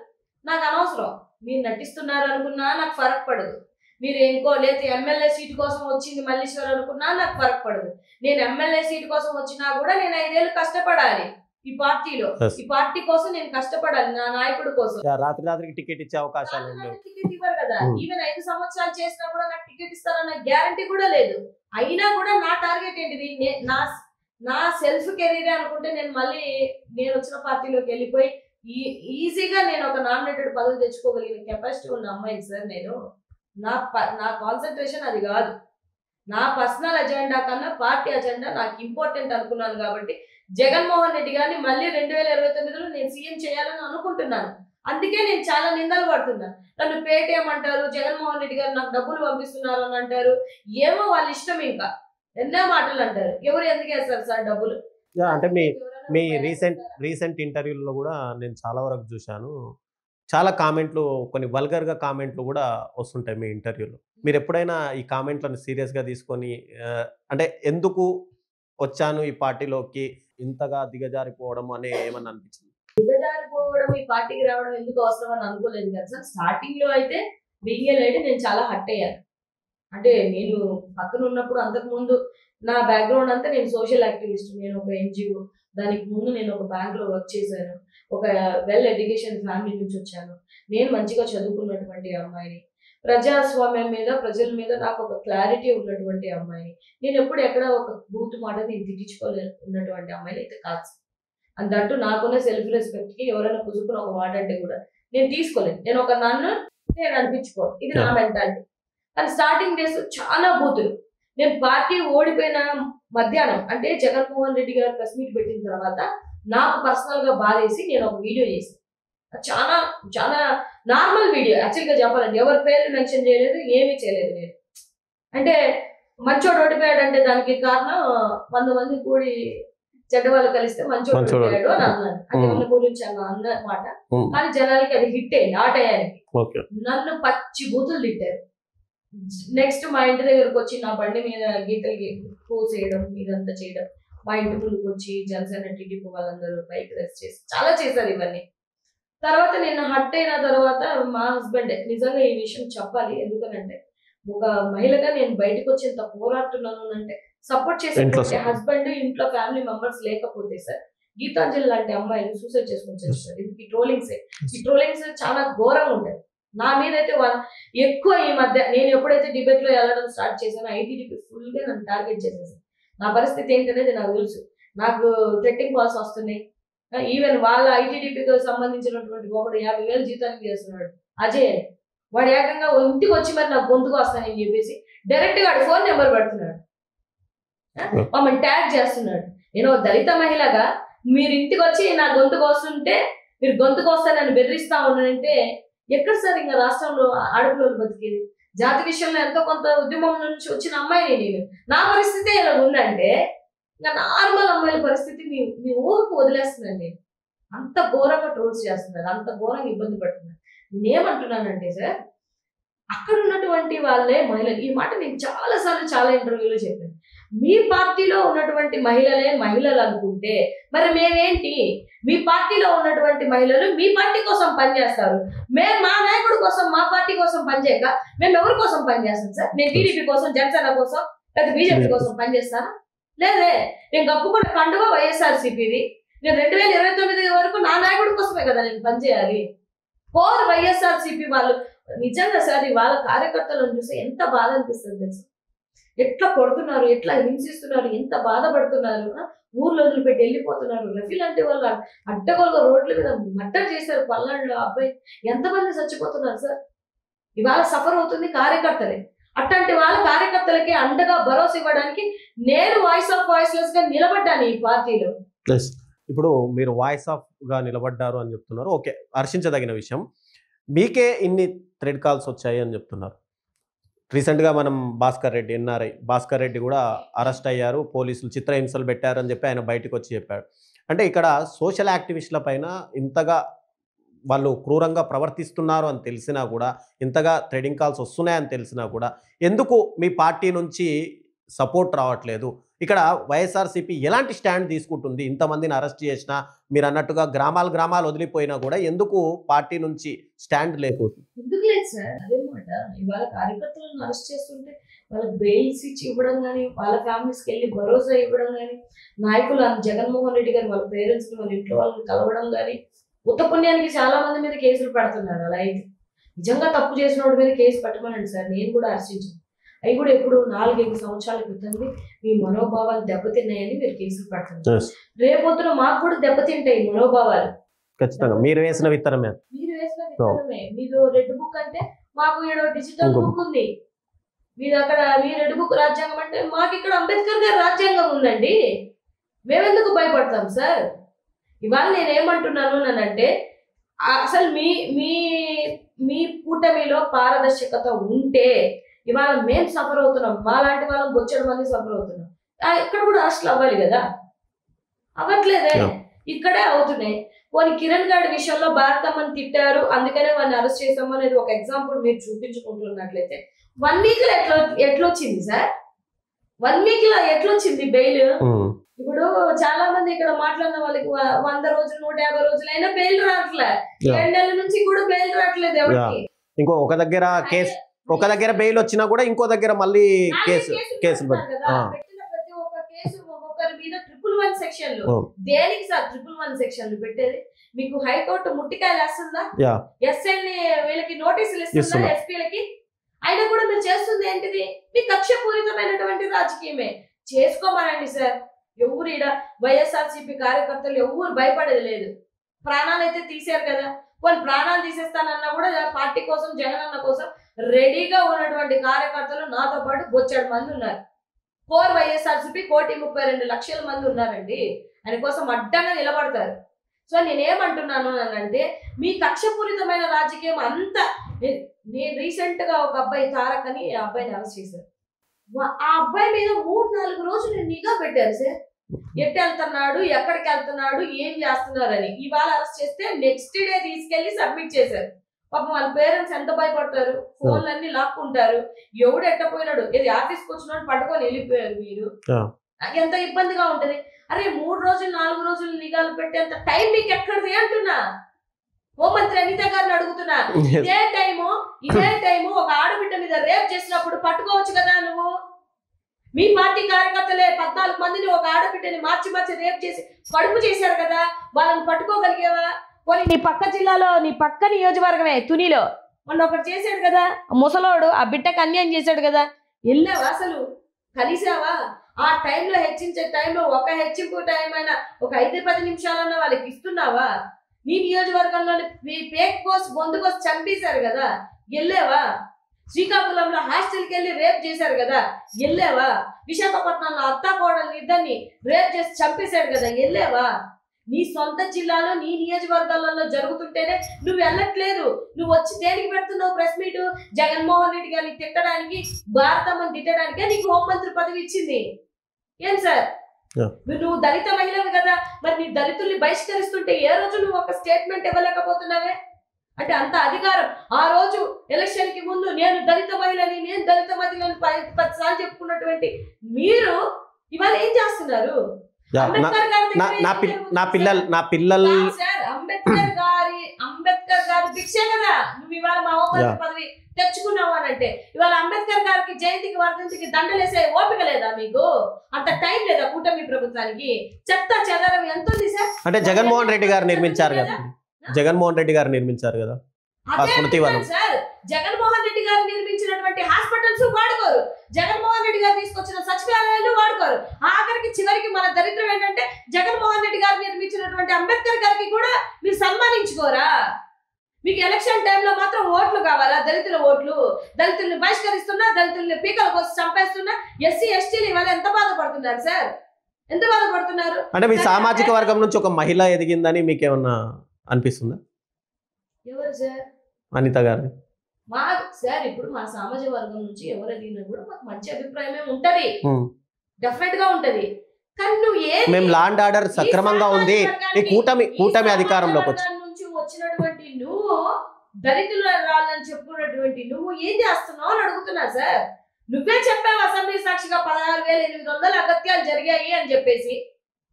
నాకు అనవసరం. మీరు నటిస్తున్నారు అనుకున్నా నాకు ఫరక్ పడదు. మీరు ఇంకో లేతే ఎమ్మెల్యే సీటు కోసం వచ్చింది మల్లీశ్వర్ అనుకున్నా నాకు ఫరక్ పడదు. నేను ఎమ్మెల్యే సీటు కోసం వచ్చినా కూడా నేను 5 ఏళ్ళు కష్టపడాలి ఈ పార్టీలో. Yes. ఈ పార్టీ కోసం నేను కష్టపడాలి, నా నాయకుడి కోసం. రాత్రికి టికెట్ ఇచ్చే అవకాశాలు నాకు లేవు. టికెట్ ఇవ్వరు కదా. Hmm. ఈవెన్ 5 సంవత్సరాలు చేసినా కూడా నాకు టికెట్ ఇస్తారన్న గ్యారంటీ కూడా లేదు. అయినా కూడా నా టార్గెట్ ఏంటిది, నా సెల్ఫ్ కెరీర్ అనుకుంటే నేను మళ్ళీ నేను వచ్చిన పార్టీలోకి వెళ్ళిపోయి ఈజీగా నేను ఒక నామినేటెడ్ పదవి తెచ్చుకోగలిగిన కెపాసిటీ ఉన్న అమ్మాయిని సార్ నేను. నా కాన్సన్ట్రేషన్ అది కాదు. నా పర్సనల్ అజెండా కన్నా పార్టీ అజెండా నాకు ఇంపార్టెంట్ అనుకున్నాను కాబట్టి జగన్మోహన్ రెడ్డి గారిని మళ్ళీ 2029లో నేను సీఎం చేయాలని అనుకుంటున్నాను. అందుకే నేను చాలా నిందలు పడుతున్నాను. నన్ను పేటీఎం అంటారు, జగన్మోహన్ రెడ్డి గారు నాకు డబ్బులు పంపిస్తున్నారు అని అంటారు. ఏమో వాళ్ళ ఇష్టం, ఇంకా ఎన్నో మాటలు అంటారు. ఎవరు ఎందుకు వేస్తారు సార్ డబ్బులు? అంటే మీ రీసెంట్ ఇంటర్వ్యూలో కూడా నేను చాలా వరకు చూశాను. చాలా కామెంట్లు, కొన్ని వల్గర్‌గా కామెంట్లు కూడా వస్తుంటాయి మీ ఇంటర్వ్యూలో. మీరు ఎప్పుడైనా ఈ కామెంట్లను సీరియస్‌గా తీసుకొని అంటే ఎందుకు వచ్చాను ఈ పార్టీలోకి, ఇంతగా దిగజారిపోవడం అనే ఏమన్నా అనిపించింది? దిగజారిపోవడం, ఈ పార్టీకి రావడం ఎందుకు అవసరం అని అనుకోలేదు కదా సార్. స్టార్టింగ్ లో అయితే బీయింగ్ ఏ లేడీ నేను చాలా హర్ట్ అయ్యాను. అంటే నేను పక్కన ఉన్నప్పుడు అంతకుముందు నా బ్యాక్గ్రౌండ్ అంతా నేను సోషల్ యాక్టివిస్ట్. నేను ఒక ఎన్జిఓ, దానికి ముందు నేను ఒక బ్యాంక్ లో వర్క్ చేశాను. ఒక వెల్ ఎడ్యుకేషన్ ఫ్యామిలీ నుంచి వచ్చాను. నేను మంచిగా చదువుకున్నటువంటి అమ్మాయిని, ప్రజాస్వామ్యం మీద, ప్రజల మీద నాకు ఒక క్లారిటీ ఉన్నటువంటి అమ్మాయిని. నేను ఎప్పుడు ఎక్కడ ఒక బూత్ మాట నేను తిట్టించుకోలేదు ఉన్నటువంటి అమ్మాయిని అయితే కాదు. అంతట్టు నాకున్న సెల్ఫ్ రెస్పెక్ట్ కి ఎవరైనా పుసుకున్న ఒక మాట అంటే కూడా నేను తీసుకోలేదు. నేను ఒక నన్ను నేను అనిపించుకోను, ఇది నా మెంటాలిటీ. కానీ స్టార్టింగ్ డేస్ చాలా బూతులు. నేను పార్టీ ఓడిపోయిన మధ్యాహ్నం అంటే జగన్మోహన్ రెడ్డి గారు ప్రెస్ మీట్ పెట్టిన తర్వాత నాకు పర్సనల్ గా బాధేసి నేను ఒక వీడియో చేశాను. చాలా చాలా నార్మల్ వీడియో యాక్చువల్గా చెప్పాలంటే, ఎవరి పేరు మెన్షన్ చేయలేదు, ఏమీ చేయలేదు నేను. అంటే మంచోడు ఓడిపోయాడు అంటే దానికి కారణం 100 మంది కూడి చెడ్డవాళ్ళు కలిస్తే మంచోడు ఓడిపోయాడు అని అన్నాను. అంటే మన గురించి అన్నమాట. కానీ జనాలకి అది హిట్ అయింది ఆ టయానికి. నన్ను పచ్చి బూతులు తిట్టారు. నెక్స్ట్ మా ఇంటి దగ్గరకు వచ్చి నా బండి మీద గీతలు పూసేయడం, ఇదంతా చేయడం, మా ఇంటి ముందుకు వచ్చి జనసేన టీడీపీ వాళ్ళందరూ బైక్ రేస్ చేసి చాలా చేశారు ఇవన్నీ. తర్వాత నేను హట్ అయిన తర్వాత మా హస్బెండ్, నిజంగా ఈ విషయం చెప్పాలి, ఎందుకనంటే ఒక మహిళగా నేను బయటకు వచ్చి ఎంత పోరాడుతున్నాను అంటే సపోర్ట్ చేసే హస్బెండ్, ఇంట్లో ఫ్యామిలీ మెంబర్స్ లేకపోతే సార్ గీతాంజలి లాంటి అమ్మాయిలు సూసైడ్ చేసుకొని చేస్తారు. ఈ ట్రోలింగ్స్ చాలా ఘోరంగా ఉంటాయి. నా మీద అయితే ఎక్కువ ఈ మధ్య నేను ఎప్పుడైతే డిబేట్ లో వెళ్ళడం స్టార్ట్ చేశానో ఐటీడీపీ ఫుల్ గా నన్ను టార్గెట్ చేసేసాను. నా పరిస్థితి ఏంటనేది నాకు తెలుసు. నాకు థ్రెట్టింగ్ కాల్స్ వస్తున్నాయి. ఈవెన్ వాళ్ళ ఐటీడీపీకి సంబంధించినటువంటి ఒకడు 50,000 జీతానికి చేస్తున్నాడు అజయ్. వాడు ఏకంగా ఇంటికి వచ్చి మరి నాకు గొంతుకు వస్తానని చెప్పేసి డైరెక్ట్ గా వాడు ఫోన్ నెంబర్ పెడుతున్నాడు, మమ్మల్ని ట్యాగ్ చేస్తున్నాడు. నేను దళిత మహిళగా మీరు ఇంటికి వచ్చి నా గొంతుకు వస్తుంటే, మీరు గొంతుకు వస్తానని బెదిరిస్తా ఉన్నానంటే ఎక్కడ సార్ ఇంకా రాష్ట్రంలో ఆడపిల్లలు బతికేది? జాతి విషయంలో ఎంతో కొంత ఉద్యమం నుంచి వచ్చిన అమ్మాయిని నేను. నా పరిస్థితి ఇలా ఉందంటే ఇంకా నార్మల్ అమ్మాయిల పరిస్థితి మీ ఊహకు వదిలేస్తున్నాను నేను. అంత ఘోరంగా ట్రోల్స్ చేస్తున్నారు, అంత ఘోరంగా ఇబ్బంది పడుతున్నారు. నేనేమంటున్నానంటే సార్, అక్కడ ఉన్నటువంటి వాళ్ళే మహిళలు. ఈ మాట నేను చాలాసార్లు చాలా ఇంటర్వ్యూలో చెప్పాను. మీ పార్టీలో ఉన్నటువంటి మహిళలు అనుకుంటే మరి మేమేంటి? మీ పార్టీలో ఉన్నటువంటి మహిళలు మీ పార్టీ కోసం పనిచేస్తారు. మేము మా నాయకుడి కోసం, మా పార్టీ కోసం పనిచేయక మేము ఎవరి కోసం పనిచేస్తాం సార్? నేను టీడీపీ కోసం, జనసేన కోసం, లేదా బీజేపీ కోసం పనిచేస్తానా? లేదే. నేను కప్పుకున్న కండువా వైఎస్ఆర్సీపీది. నేను 2029 వరకు నా నాయకుడి కోసమే కదా నేను పనిచేయాలి. వైఎస్ఆర్సీపీ వాళ్ళు నిజంగా సార్ ఇవాళ కార్యకర్తలను చూసి ఎంత బాధ అనిపిస్తుంది తెలుసు. ఎట్లా కొడుతున్నారు, ఎట్లా హింసిస్తున్నారు, ఎంత బాధపడుతున్నారు. ఊర్లో వదిలిపెట్టి వెళ్ళిపోతున్నారు. రఫీ లాంటి వాళ్ళు అడ్డగోలుగా రోడ్ల మీద మర్డర్ చేశారు. పల్నాడులో అబ్బాయి ఎంతమంది చచ్చిపోతున్నారు సార్. ఇవాళ సఫర్ అవుతుంది కార్యకర్తలే. అట్లాంటి వాళ్ళ కార్యకర్తలకి అండగా భరోసా ఇవ్వడానికి నేను వాయిస్ ఆఫ్ వాయిస్లెస్ గా నిలబడ్డాను ఈ పార్టీలో. ఇప్పుడు మీరు వాయిస్ ఆఫ్ గా నిలబడ్డారు అని చెప్తున్నారు. ఓకే, హర్షించదగిన విషయం. మీకే ఇన్ని థ్రెడ్ కాల్స్ వచ్చాయి అని చెప్తున్నారు. రీసెంట్గా మనం ఎన్ఆర్ఐ భాస్కర్ రెడ్డి కూడా అరెస్ట్ అయ్యారు, పోలీసులు చిత్రహింసలు పెట్టారని చెప్పి ఆయన బయటకు వచ్చి చెప్పాడు. అంటే ఇక్కడ సోషల్ యాక్టివిస్టుల పైన ఇంతగా వాళ్ళు క్రూరంగా ప్రవర్తిస్తున్నారు అని తెలిసినా కూడా, ఇంతగా థ్రెడింగ్ కాల్స్ వస్తున్నాయని తెలిసినా కూడా ఎందుకు మీ పార్టీ నుంచి సపోర్ట్ రావట్లేదు? ఇక్కడ వైఎస్ఆర్సీపీ ఎలాంటి స్టాండ్ తీసుకుంటుంది? ఇంతమందిని అరెస్ట్ చేసినా, మీరు అన్నట్టుగా గ్రామాలు వదిలిపోయినా కూడా ఎందుకు పార్టీ నుంచి స్టాండ్ లేకపోతుంది? ఎందుకు లేదు సార్, అదేమాట ఇవాళ కార్యకర్తలను అరెస్ట్ చేస్తుంటే వాళ్ళకి బెయిల్స్ ఇచ్చి ఇవ్వడం కానీ, వాళ్ళ ఫ్యామిలీస్కి వెళ్ళి భరోసా ఇవ్వడం కానీ, నాయకులు జగన్మోహన్ రెడ్డి గారు వాళ్ళ పేరెంట్స్ని వాళ్ళ ఇంట్లో వాళ్ళని కలవడం కానీ, ఉత్త పుణ్యానికి చాలా మంది మీద కేసులు పెడుతున్నారు. అలా అయితే నిజంగా తప్పు చేసిన వాడి మీద కేసు పెట్టమనండి సార్, నేను కూడా హర్షించాను. అవి కూడా ఎప్పుడు 4-5 సంవత్సరాల క్రితం మీ మనోభావాలు దెబ్బతిన్నాయని మీరు కేసులు పెడుతున్నారు. రేపొద్దున మాకు కూడా దెబ్బతింటాయి మనోభావాలు. ఖచ్చితంగా మీరు వేసిన విత్తనమే. మీరు రెడ్ బుక్ అంటే మాకు ఇక్కడ డిజిటల్ బుక్ ఉంది, మీరు అక్కడ మీ రెడ్ బుక్ రాజ్యాంగం అంటే మాకు ఇక్కడ అంబేద్కర్ గారి రాజ్యాంగం ఉందండి. మేమెందుకు భయపడతాం సార్? ఇవాళ నేనేమంటున్నాను అంటే అసలు మీ మీ మీ కూటమిలో పారదర్శకత ఉంటే ఇవాళ మేము సఫర్ అవుతున్నాం, మాలాంటి వాళ్ళం బొచ్చడం మంది సఫర్ అవుతున్నాం. ఇక్కడ కూడా అరెస్టులు అవ్వాలి కదా, అవ్వట్లేదే, ఇక్కడే అవుతున్నాయి. పోనీ కిరణ్ గారి విషయంలో భారతమ్మని తిట్టారు అందుకనే వాడిని అరెస్ట్ చేసాము అనేది ఒక ఎగ్జాంపుల్ మీరు చూపించుకుంటున్నట్లయితే 1 వీక్ లో ఎట్లొచ్చింది సార్? 1 వీక్ లో ఎట్లొచ్చింది బెయిల్? ఇప్పుడు చాలా మంది ఇక్కడ మాట్లాడిన వాళ్ళకి 100 రోజులు 150 రోజులు అయినా బెయిల్ రావట్లే. 2 నెలల నుంచి కూడా బెయిల్ రావట్లేదు ఎవరికి. ఇంకో ఒక దగ్గర బెయిల్ వచ్చినా కూడా ఇంకో దగ్గర మళ్ళీ కేసులు పెట్టిన ప్రతి ఒక్క కేసు ఒక్కొక్కరి మీద 111 సెక్షన్లు. దేనికి సార్ 111 సెక్షన్లు పెట్టేది? మీకు హైకోర్టు ముట్టికాయలు వేస్తుందా? ఎస్ఎల్ ని వీళ్ళకి నోటీసులు ఇస్తుందా ఎస్పీలకి? అయినా కూడా మీరు చేస్తుంది ఏంటిది? మీ కక్షపూరితమైనటువంటి రాజకీయమే. చేసుకోమనండి సార్. ఎవరు ఈడ వైఎస్ఆర్సీపీ కార్యకర్తలు ఎవరు భయపడేది లేదు. ప్రాణాలు అయితే తీశారు కదా, వాళ్ళు ప్రాణాలు తీసేస్తానన్నా కూడా పార్టీ కోసం జగన్ అన్న కోసం రెడీగా ఉన్నటువంటి కార్యకర్తలు నాతో పాటు బొచ్చాడు మంది ఉన్నారు. కోర్ వైఎస్ఆర్సీపీ 1,32,00,000 మంది ఉన్నారండి. ఆయన కోసం అడ్డంగా నిలబడతారు. సో నేనేమంటున్నాను అంటే మీ కక్షపూరితమైన రాజకీయం అంతా. నేను రీసెంట్ గా ఒక అబ్బాయి తారక్ అని ఆ అబ్బాయిని అరెస్ట్ చేశారు. ఆ అబ్బాయి మీద 3-4 రోజులు నిఘా పెట్టారు సార్. ఎట్టు వెళ్తున్నాడు, ఎక్కడికి వెళ్తున్నాడు, ఏం చేస్తున్నారని. ఇవాళ అరెస్ట్ చేస్తే నెక్స్ట్ డే తీసుకెళ్లి సబ్మిట్ చేశారు. పాపం వాళ్ళ పేరెంట్స్ ఎంత భయపడతారు, ఫోన్లన్నీ లాక్కుంటారు. ఎవడు ఎట్టపోయినాడు, ఇది ఆఫీస్కి వచ్చినాడు పట్టుకొని వెళ్ళిపోయారు. మీరు ఎంత ఇబ్బందిగా ఉంటది. అరే 3 రోజులు 4 రోజులు నిఘాలు పెట్టేంత టైం మీకు ఎక్కడిది అంటున్నా. హోంమంత్రి అనిత గారిని అడుగుతున్నా. ఇదే టైము ఒక ఆడబిడ్డ మీద రేప్ చేసినప్పుడు పట్టుకోవచ్చు కదా నువ్వు. మీ పార్టీ కార్యకర్తలే 14 మందిని ఒక ఆడబిడ్డని మార్చి రేప్ చేసి కడుపు చేశారు కదా, వాళ్ళని పట్టుకోగలిగేవా? పోనీ నీ పక్క జిల్లాలో నీ పక్క నియోజకవర్గమే తునిలో మొన్న ఒకటి చేశాడు కదా ముసలోడు, ఆ బిడ్డకు అన్యాయం చేశాడు కదా, వెళ్ళావా అసలు? కలిసావా? ఆ టైంలో హెచ్చించే టైంలో ఒక హెచ్చింపు టైం అయినా ఒక 5-10 నిమిషాలన్నా వాళ్ళకి ఇస్తున్నావా? మీ నియోజకవర్గంలోని మీ పేక్ కోస్ బొందుకోసి చంపేశారు కదా, వెళ్ళావా? శ్రీకాకుళంలో హాస్టల్కి వెళ్ళి రేప్ చేశారు కదా, వెళ్ళావా? విశాఖపట్నంలో అత్తా కోడల్ని ఇద్దరిని రేప్ చేసి చంపేశాడు కదా, వెళ్ళావా? నీ సొంత జిల్లాలో నీ నియోజకవర్గాలలో జరుగుతుంటేనే నువ్వు వెళ్ళట్లేదు. నువ్వు వచ్చి దేనికి పెడుతున్నావు ప్రెస్ మీట్? జగన్మోహన్ రెడ్డి గారిని తిట్టడానికి, భారతమ్మని తిట్టడానికే నీకు హోంమంత్రి పదవి ఇచ్చింది. ఏం సార్ నువ్వు దళిత మహిళవి కదా, మరి నీ దళితుల్ని బహిష్కరిస్తుంటే ఏ రోజు నువ్వు ఒక స్టేట్మెంట్ ఇవ్వలేకపోతున్నావే? అంటే అంత అధికారం. ఆ రోజు ఎలక్షన్ కి ముందు నేను దళిత మహిళని 10 సార్లు చెప్పుకున్నటువంటి మీరు ఇవాళ ఏం చేస్తున్నారు? అంబేద్కర్ గారి భిక్షే కదా నువ్వు ఇవాళ మా హోంమంత్రి పదవి తెచ్చుకున్నావు అని అంటే. ఇవాళ అంబేద్కర్ గారికి జయంతికి వర్ధంతికి దండలేసే ఓపిక లేదా మీకు? అంత టైం లేదా కూటమి ప్రభుత్వానికి? చెత్త చెదరం ఎంత ఉంది సార్? అంటే జగన్మోహన్ రెడ్డి గారు నిర్మించారు కదా, సార్ జగన్మోహన్ రెడ్డి గారు నిర్మించినటువంటి హాస్పిటల్స్ వాడుకోరు, జగన్మోహన్ రెడ్డి గారు తీసుకొచ్చిన సచివాలయాలు వాడుకోరు. ఆఖరికి చివరికి మన దరిద్రం ఏంటంటే జగన్మోహన్ రెడ్డి గారు నిర్మించినటువంటి అంబేద్కర్ గారికి కూడా మీరు సన్మానించుకోరా? మీకు ఎలక్షన్ టైంలో మాత్రం ఓట్లు కావాలా? దళితుల ఓట్లు. దళితుల్ని బహిష్కరిస్తున్నా, దళితుల్ని పీకల కోసం చంపేస్తున్నా. ఎస్సీ ఎస్టీలు ఇవాళ ఎంత బాధపడుతున్నారు సార్, ఎంత బాధపడుతున్నారు? అంటే మీ సామాజిక వర్గం నుంచి ఒక మహిళ ఎదిగిందని మీకేమన్నా అనిపిస్తుందా? ఎవరు సార్? అనిత గారు. మా సార్ ఇప్పుడు మా సామాజిక వర్గం నుంచి ఎవరు ఎదిగినా కూడా మాకు మంచి అభిప్రాయమే ఉంటది, డెఫినెట్ గా ఉంటది. కానీ నువ్వు మేము లా అండ్ ఆర్డర్ సక్రమంగా ఉంది ఈ కూటమి అధికారంలోకి నుంచి వచ్చినటువంటి దళితుల రాళ్ళని చెప్పుకున్నటువంటి నువ్వు ఏం చేస్తున్నావు అని అడుగుతున్నా సార్. నువ్వే చెప్పావు అసెంబ్లీ సాక్షిగా 16,800 అగత్యాలు జరిగాయి అని చెప్పేసి.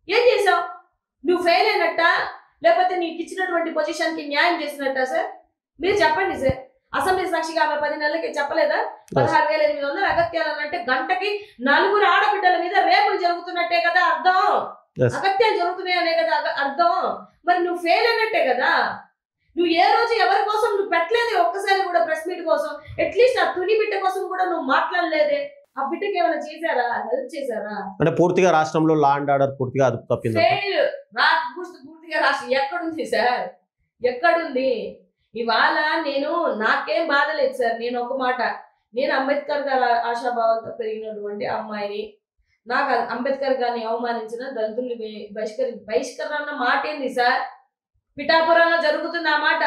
ఏం చేసావు? నువ్వు ఫెయిల్ అయినట్ట లేకపోతే నీకు ఇచ్చినటువంటి పొజిషన్ కి న్యాయం చేసినట్ట సార్? మీరు చెప్పండి సార్. అసెంబ్లీ సాక్షిగా ఆమె 10 నెలలకి చెప్పలేదా 16,800 అగత్యాలు అంటే గంటకి 4 ఆడబిడ్డల మీద రేపులు జరుగుతున్నట్టే కదా అర్థం. అగత్యాలు జరుగుతున్నాయి అనే కదా అర్థం. మరి నువ్వు ఫెయిల్ అయినట్టే కదా. నువ్వు ఏ రోజు ఎవరి కోసం నువ్వు పెట్టలేదు ఒక్కసారి కూడా ప్రెస్ మీట్ కోసం. అట్లీస్ట్ ఆ తుని బిడ్డ కోసం కూడా నువ్వు మాట్లాడలేదే. ఆ బిడ్డకి ఏమైనా చేశారా? హెల్ప్ చేశారా? అంటే పూర్తిగా రాష్ట్రంలో లా అండ్ ఆర్డర్ పూర్తిగా అదుపు తప్పింది. ఫెయిల్. పూర్తిగా రాష్ట్రం ఎక్కడుంది సార్? ఎక్కడుంది? ఇవాళ నాకేం బాధ లేదు సార్. నేను ఒక మాట, నేను అంబేద్కర్ గారి ఆశాభావాలతో పెరిగినటువంటి అమ్మాయిని. నాకు అంబేద్కర్ గారిని అవమానించిన దళితుల్ని బహిష్కరణ మాట ఏంది సార్? పిఠాపురంలో జరుగుతుంది ఆ మాట.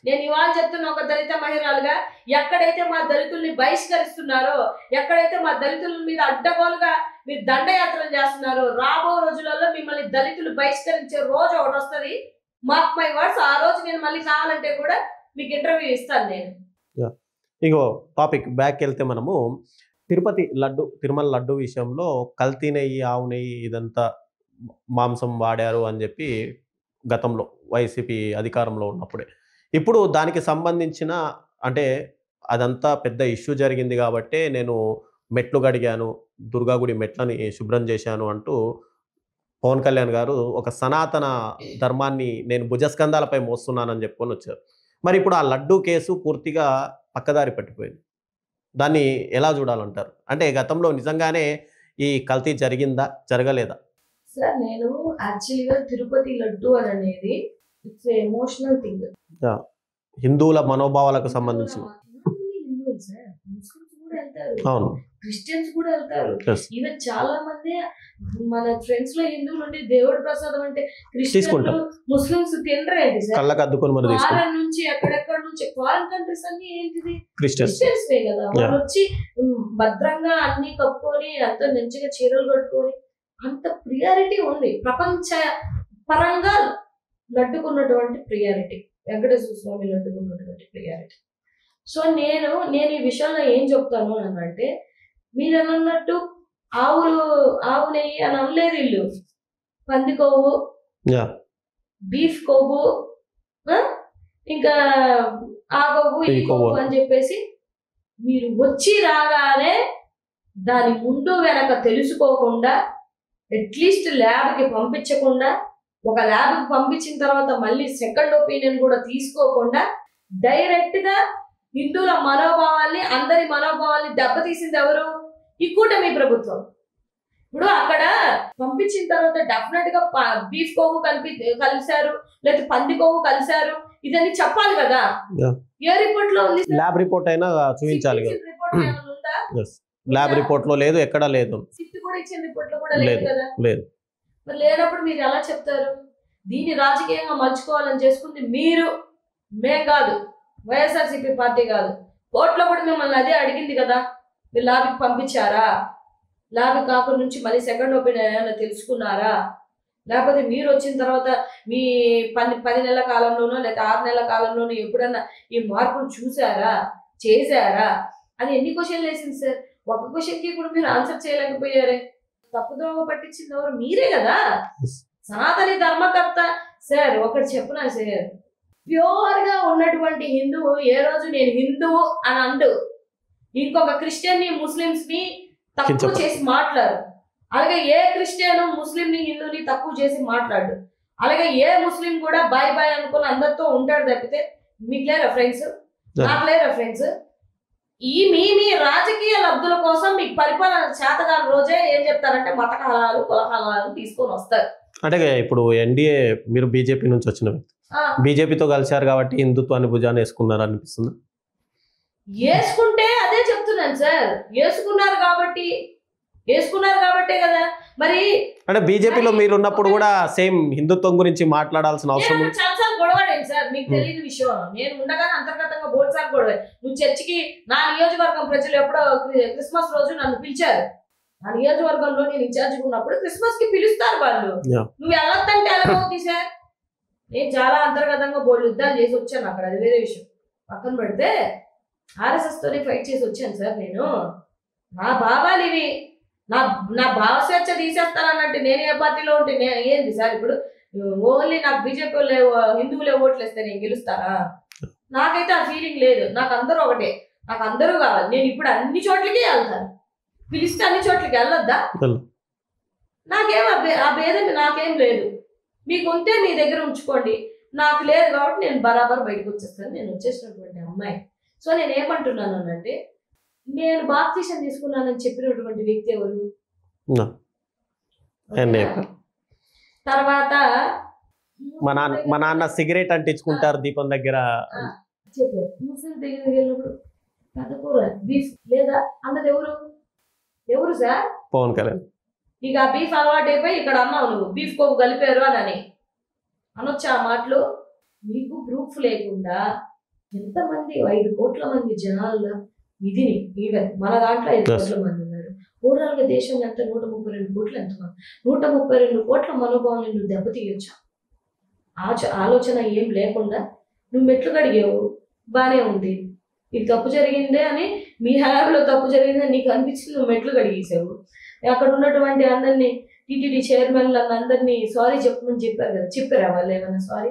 నేను ఇవాళ చెప్తున్న ఒక దళిత మహిళలుగా, ఎక్కడైతే మా దళితుల్ని బహిష్కరిస్తున్నారో, ఎక్కడైతే మా దళితుల మీద అడ్డగోలుగా మీరు దండయాత్రలు చేస్తున్నారో, రాబో రోజులలో మిమ్మల్ని దళితులు బహిష్కరించే రోజు ఒకటి వస్తుంది. Mark my words. ఆ రోజు నేను మళ్ళీ కావాలంటే కూడా మీకు ఇంటర్వ్యూ ఇస్తాను నేను. ఇంకో టాపిక్ బ్యాక్ వెళ్తే మనము తిరుమల లడ్డు విషయంలో కల్తీ నెయ్యి, ఆవు నెయ్యి ఇదంతా మాంసం వాడారు అని చెప్పి గతంలో వైసీపీ అధికారంలో ఉన్నప్పుడే. ఇప్పుడు దానికి సంబంధించిన అంటే అదంతా పెద్ద ఇష్యూ జరిగింది కాబట్టే నేను మెట్లు గడిగాను, దుర్గాగుడి మెట్లని శుభ్రం చేశాను అంటూ పవన్ కళ్యాణ్ గారు ఒక సనాతన ధర్మాన్ని నేను భుజస్కంధాలపై మోస్తున్నానని చెప్పుకొని వచ్చారు. మరి ఇప్పుడు ఆ లడ్డు కేసు పూర్తిగా పక్కదారి పట్టిపోయింది. దాన్ని ఎలా చూడాలంటారు? అంటే గతంలో నిజంగానే ఈ కల్తీ జరిగిందా, జరగలేదా? సార్ నేను యాక్చువల్గా తిరుపతి లడ్డు అని అనేది ఇట్స్ ఎమోషనల్ థింగ్. హిందువుల మనోభావాలకు సంబంధించిన. హిందువులు సార్, ముస్లిమ్స్ కూడా వెళ్తారు, అవును, క్రిస్టియన్స్ కూడా వెళ్తారు. ఈవెన్ చాలా మంది మన ఫ్రెండ్స్ లో హిందువులు ఉండి దేవుడి ప్రసాదం అంటే క్రిస్టియన్స్ ముస్లిమ్స్ తినరేంటి సార్? కళ్ళకు అద్దుకొని మరి ఫారెన్ నుంచి ఎక్కడెక్కడ నుంచి ఫారెన్ కంట్రీస్ అన్ని ఏంటిది క్రిస్టియన్స్ కదా. వాళ్ళు వచ్చి భద్రంగా అన్ని కప్పుకొని అంత మంచిగా చీరలు కట్టుకొని అంత ప్రియారిటీ ఉంది. ప్రపంచ పరంగా లడ్డుకున్నటువంటి ప్రియారిటీ, వెంకటేశ్వర స్వామి లడ్డుకున్నటువంటి ప్రియారిటీ. సో నేను ఈ విషయంలో ఏం చెప్తాను అని అంటే, మీరు అన్నట్టు ఆవు నెయ్యి అని అనలేదు ఇల్లు. పంది కొవ్వు, బీఫ్ కొవ్వు, ఇంకా ఆ కొవ్వు ఈ కొవ్వు అని చెప్పేసి మీరు వచ్చి రాగానే దాని ముందు వెనక తెలుసుకోకుండా, అట్లీస్ట్ ల్యాబ్కి పంపించకుండా, ఒక ల్యాబ్కి పంపించిన తర్వాత మళ్ళీ సెకండ్ ఒపీనియన్ కూడా తీసుకోకుండా డైరెక్ట్ గా హిందువుల మనోభావాల్ని, అందరి మనోభావాల్ని దెబ్బతీసింది ఎవరు? ఈ కూటమి ప్రభుత్వం. ఇప్పుడు అక్కడ పంపించిన తర్వాత డెఫినెట్ గా బీఫ్ కొవ్వు కలిశారు, లేదా పంది కొవ్వు కలిశారు, ఇదని చెప్పాలి కదా. ఏ రిపోర్ట్ లో ఉంది? ల్యాబ్ రిపోర్ట్ అయినా చూపించాలి కదా. ల్యాబ్ రిపోర్ట్ లో లేదు, ఎక్కడా లేదు. సిట్ కూడా ఇచ్చిన రిపోర్ట్ లో కూడా లేదు కదా. లేదు. మరి లేనప్పుడు మీరు ఎలా చెప్తారు? దీన్ని రాజకీయంగా మలుచుకోవాలని చేసుకుంది మీరు, మేం కాదు, వైఎస్ఆర్సీపీ పార్టీ కాదు. కోర్టులో కూడా మిమ్మల్ని అదే అడిగింది కదా. మీరు ల్యాబ్కి పంపించారా? ల్యాబ్ కాకుండా నుంచి మళ్ళీ సెకండ్ ఒపీనియన్ ఏమైనా తెలుసుకున్నారా? లేకపోతే మీరు వచ్చిన తర్వాత మీ 10 నెలల కాలంలోనో లేదా 6 నెలల కాలంలోనో ఎప్పుడన్నా ఈ మార్పులు చూసారా, చేశారా అని ఎన్ని క్వశ్చన్లు వేసింది సార్. ఒక క్వశ్చన్కి కూడా మీరు ఆన్సర్ చేయలేకపోయారే. తప్పుదోవ పట్టించింది ఎవరు? మీరే కదా, సనాతని ధర్మకర్త. సార్ ఒకటి చెప్పునా సార్, ప్యూర్ గా ఉన్నటువంటి హిందువు ఏ రోజు నేను హిందువు అని అంటూ ఇంకొక క్రిస్టియన్ ని, ముస్లిమ్స్ ని తక్కువ చేసి మాట్లాడు. అలాగే ఏ క్రిస్టియన్ ముస్లిం ని, హిందువుని తక్కువ చేసి మాట్లాడు. అలాగే ఏ ముస్లిం కూడా బాయ్ బాయ్ అనుకుని అందరితో ఉంటాడు తప్పితే మీకు లేరా ఫ్రెండ్స్? నాకు లేరా ఫ్రెండ్స్? మీ రాజకీయ లబ్ధుల కోసం మీకు పరిపాలన చేతగాని రోజే ఏం చెప్తారంటే మత కలహాలు, కులకలహాలు తీసుకొని వస్తారు. అంటే ఇప్పుడు ఎన్డీఏ, మీరు బీజేపీ నుంచి వచ్చిన వ్యక్తి, బీజేపీతో కలిశారు కాబట్టి హిందుత్వాన్ని భుజాన్ని వేసుకున్నారు అనిపిస్తుంది. వేసుకుంటే అదే చెప్తున్నాను సార్, వేసుకున్నారు కాబట్టే కదా. మరి అంటే బీజేపీలో మీరు ఉన్నప్పుడు కూడా సేమ్ హిందుత్వం గురించి మాట్లాడాల్సిన అవసరం చాలాసార్లు గొడవడేంటి సార్? మీకు తెలియని విషయం, నేను ఉండగానే అంతర్గతంగా బోల్సార్లు గొడవ. నువ్వు చర్చికి, నా నియోజకవర్గం ప్రజలు ఎప్పుడో క్రిస్మస్ రోజు నన్ను పిలిచారు. నా నియోజకవర్గంలో నేను ఇన్ఛార్జ్ ఉన్నప్పుడు క్రిస్మస్ కి పిలుస్తారు వాళ్ళు. నువ్వు వెళ్ళొద్దంటే ఎలా అవుతుంది సార్? నేను చాలా అంతర్గతంగా బోల్డ్ యుద్ధాలు చేసి వచ్చాను అక్కడ, అది వేరే విషయం. పక్కన పెడితే ఆర్ఎస్ఎస్ తోనే ఫైట్ చేసి వచ్చాను సార్ నేను. నా భావాలు ఇవి. నా నా భావ స్వేచ్ఛ తీసేస్తానన్నట్టు నేను ఏ పార్టీలో ఉంటే నేను ఏంది సార్ ఇప్పుడు ఓన్లీ నాకు బీజేపీ వాళ్ళే హిందువులే ఓట్లు వేస్తే నేను గెలుస్తానా? నాకైతే ఆ ఫీలింగ్ లేదు. నాకు అందరూ ఒకటే, నాకు అందరూ కావాలి. నేను ఇప్పుడు అన్ని చోట్లకి వెళ్తాను, పిలిస్తే అన్ని చోట్లకి వెళ్ళొద్దా? నాకేం ఆ భేదం నాకేం లేదు. మీకు ఉంటే మీ దగ్గర ఉంచుకోండి, నాకు లేదు కాబట్టి నేను బరాబర్ బయటకు వచ్చేస్తాను. నేను వచ్చేసినటువంటి అమ్మాయి. సో నేను ఏమంటున్నాను అంటే, నేను బాప్తీసం తీసుకున్నానని చెప్పినటువంటి వ్యక్తి ఎవరు? తర్వాత మా నాన్న సిగరెట్ అంటించుకుంటారు దీపం దగ్గర చెప్పారు. ముస్లిం దగ్గరికి వెళ్ళినప్పుడు పెద్దకూర బీఫ్ లేదా అన్నది ఎవరు సార్? పవన్ కళ్యాణ్. ఇక బీఫ్ అలవాటు అయిపోయి ఇక్కడ అన్నావు నువ్వు బీఫ్ కొవ్వు కలిపారు అని అనొచ్చా ఆ మాటలు? మీకు ప్రూఫ్ లేకుండా ఎంతమంది 5 కోట్ల మంది జనాల్లో ఇదిని ఈవెన్ మన దాంట్లో 5 కోట్ల మంది ఉన్నారు. ఓవరాల్ గా దేశంలో ఎంత 132 కోట్లు ఎంతమంది? 132 కోట్ల మనోభావాన్ని నువ్వు దెబ్బతీయొచ్చా? ఆలోచన ఏం లేకుండా నువ్వు మెట్లు కడిగావు, బానే ఉంది. ఇది తప్పు జరిగిందే అని మీ హయాంలో తప్పు జరిగిందని నీకు అనిపించింది, నువ్వు మెట్లు కడిగేసావు. అక్కడ ఉన్నటువంటి అందరినీ టీటీడీ చైర్మన్లు అందరినీ సారీ చెప్పమని చెప్పారు కదా, చెప్పారా వాళ్ళు ఏమన్నా సారీ?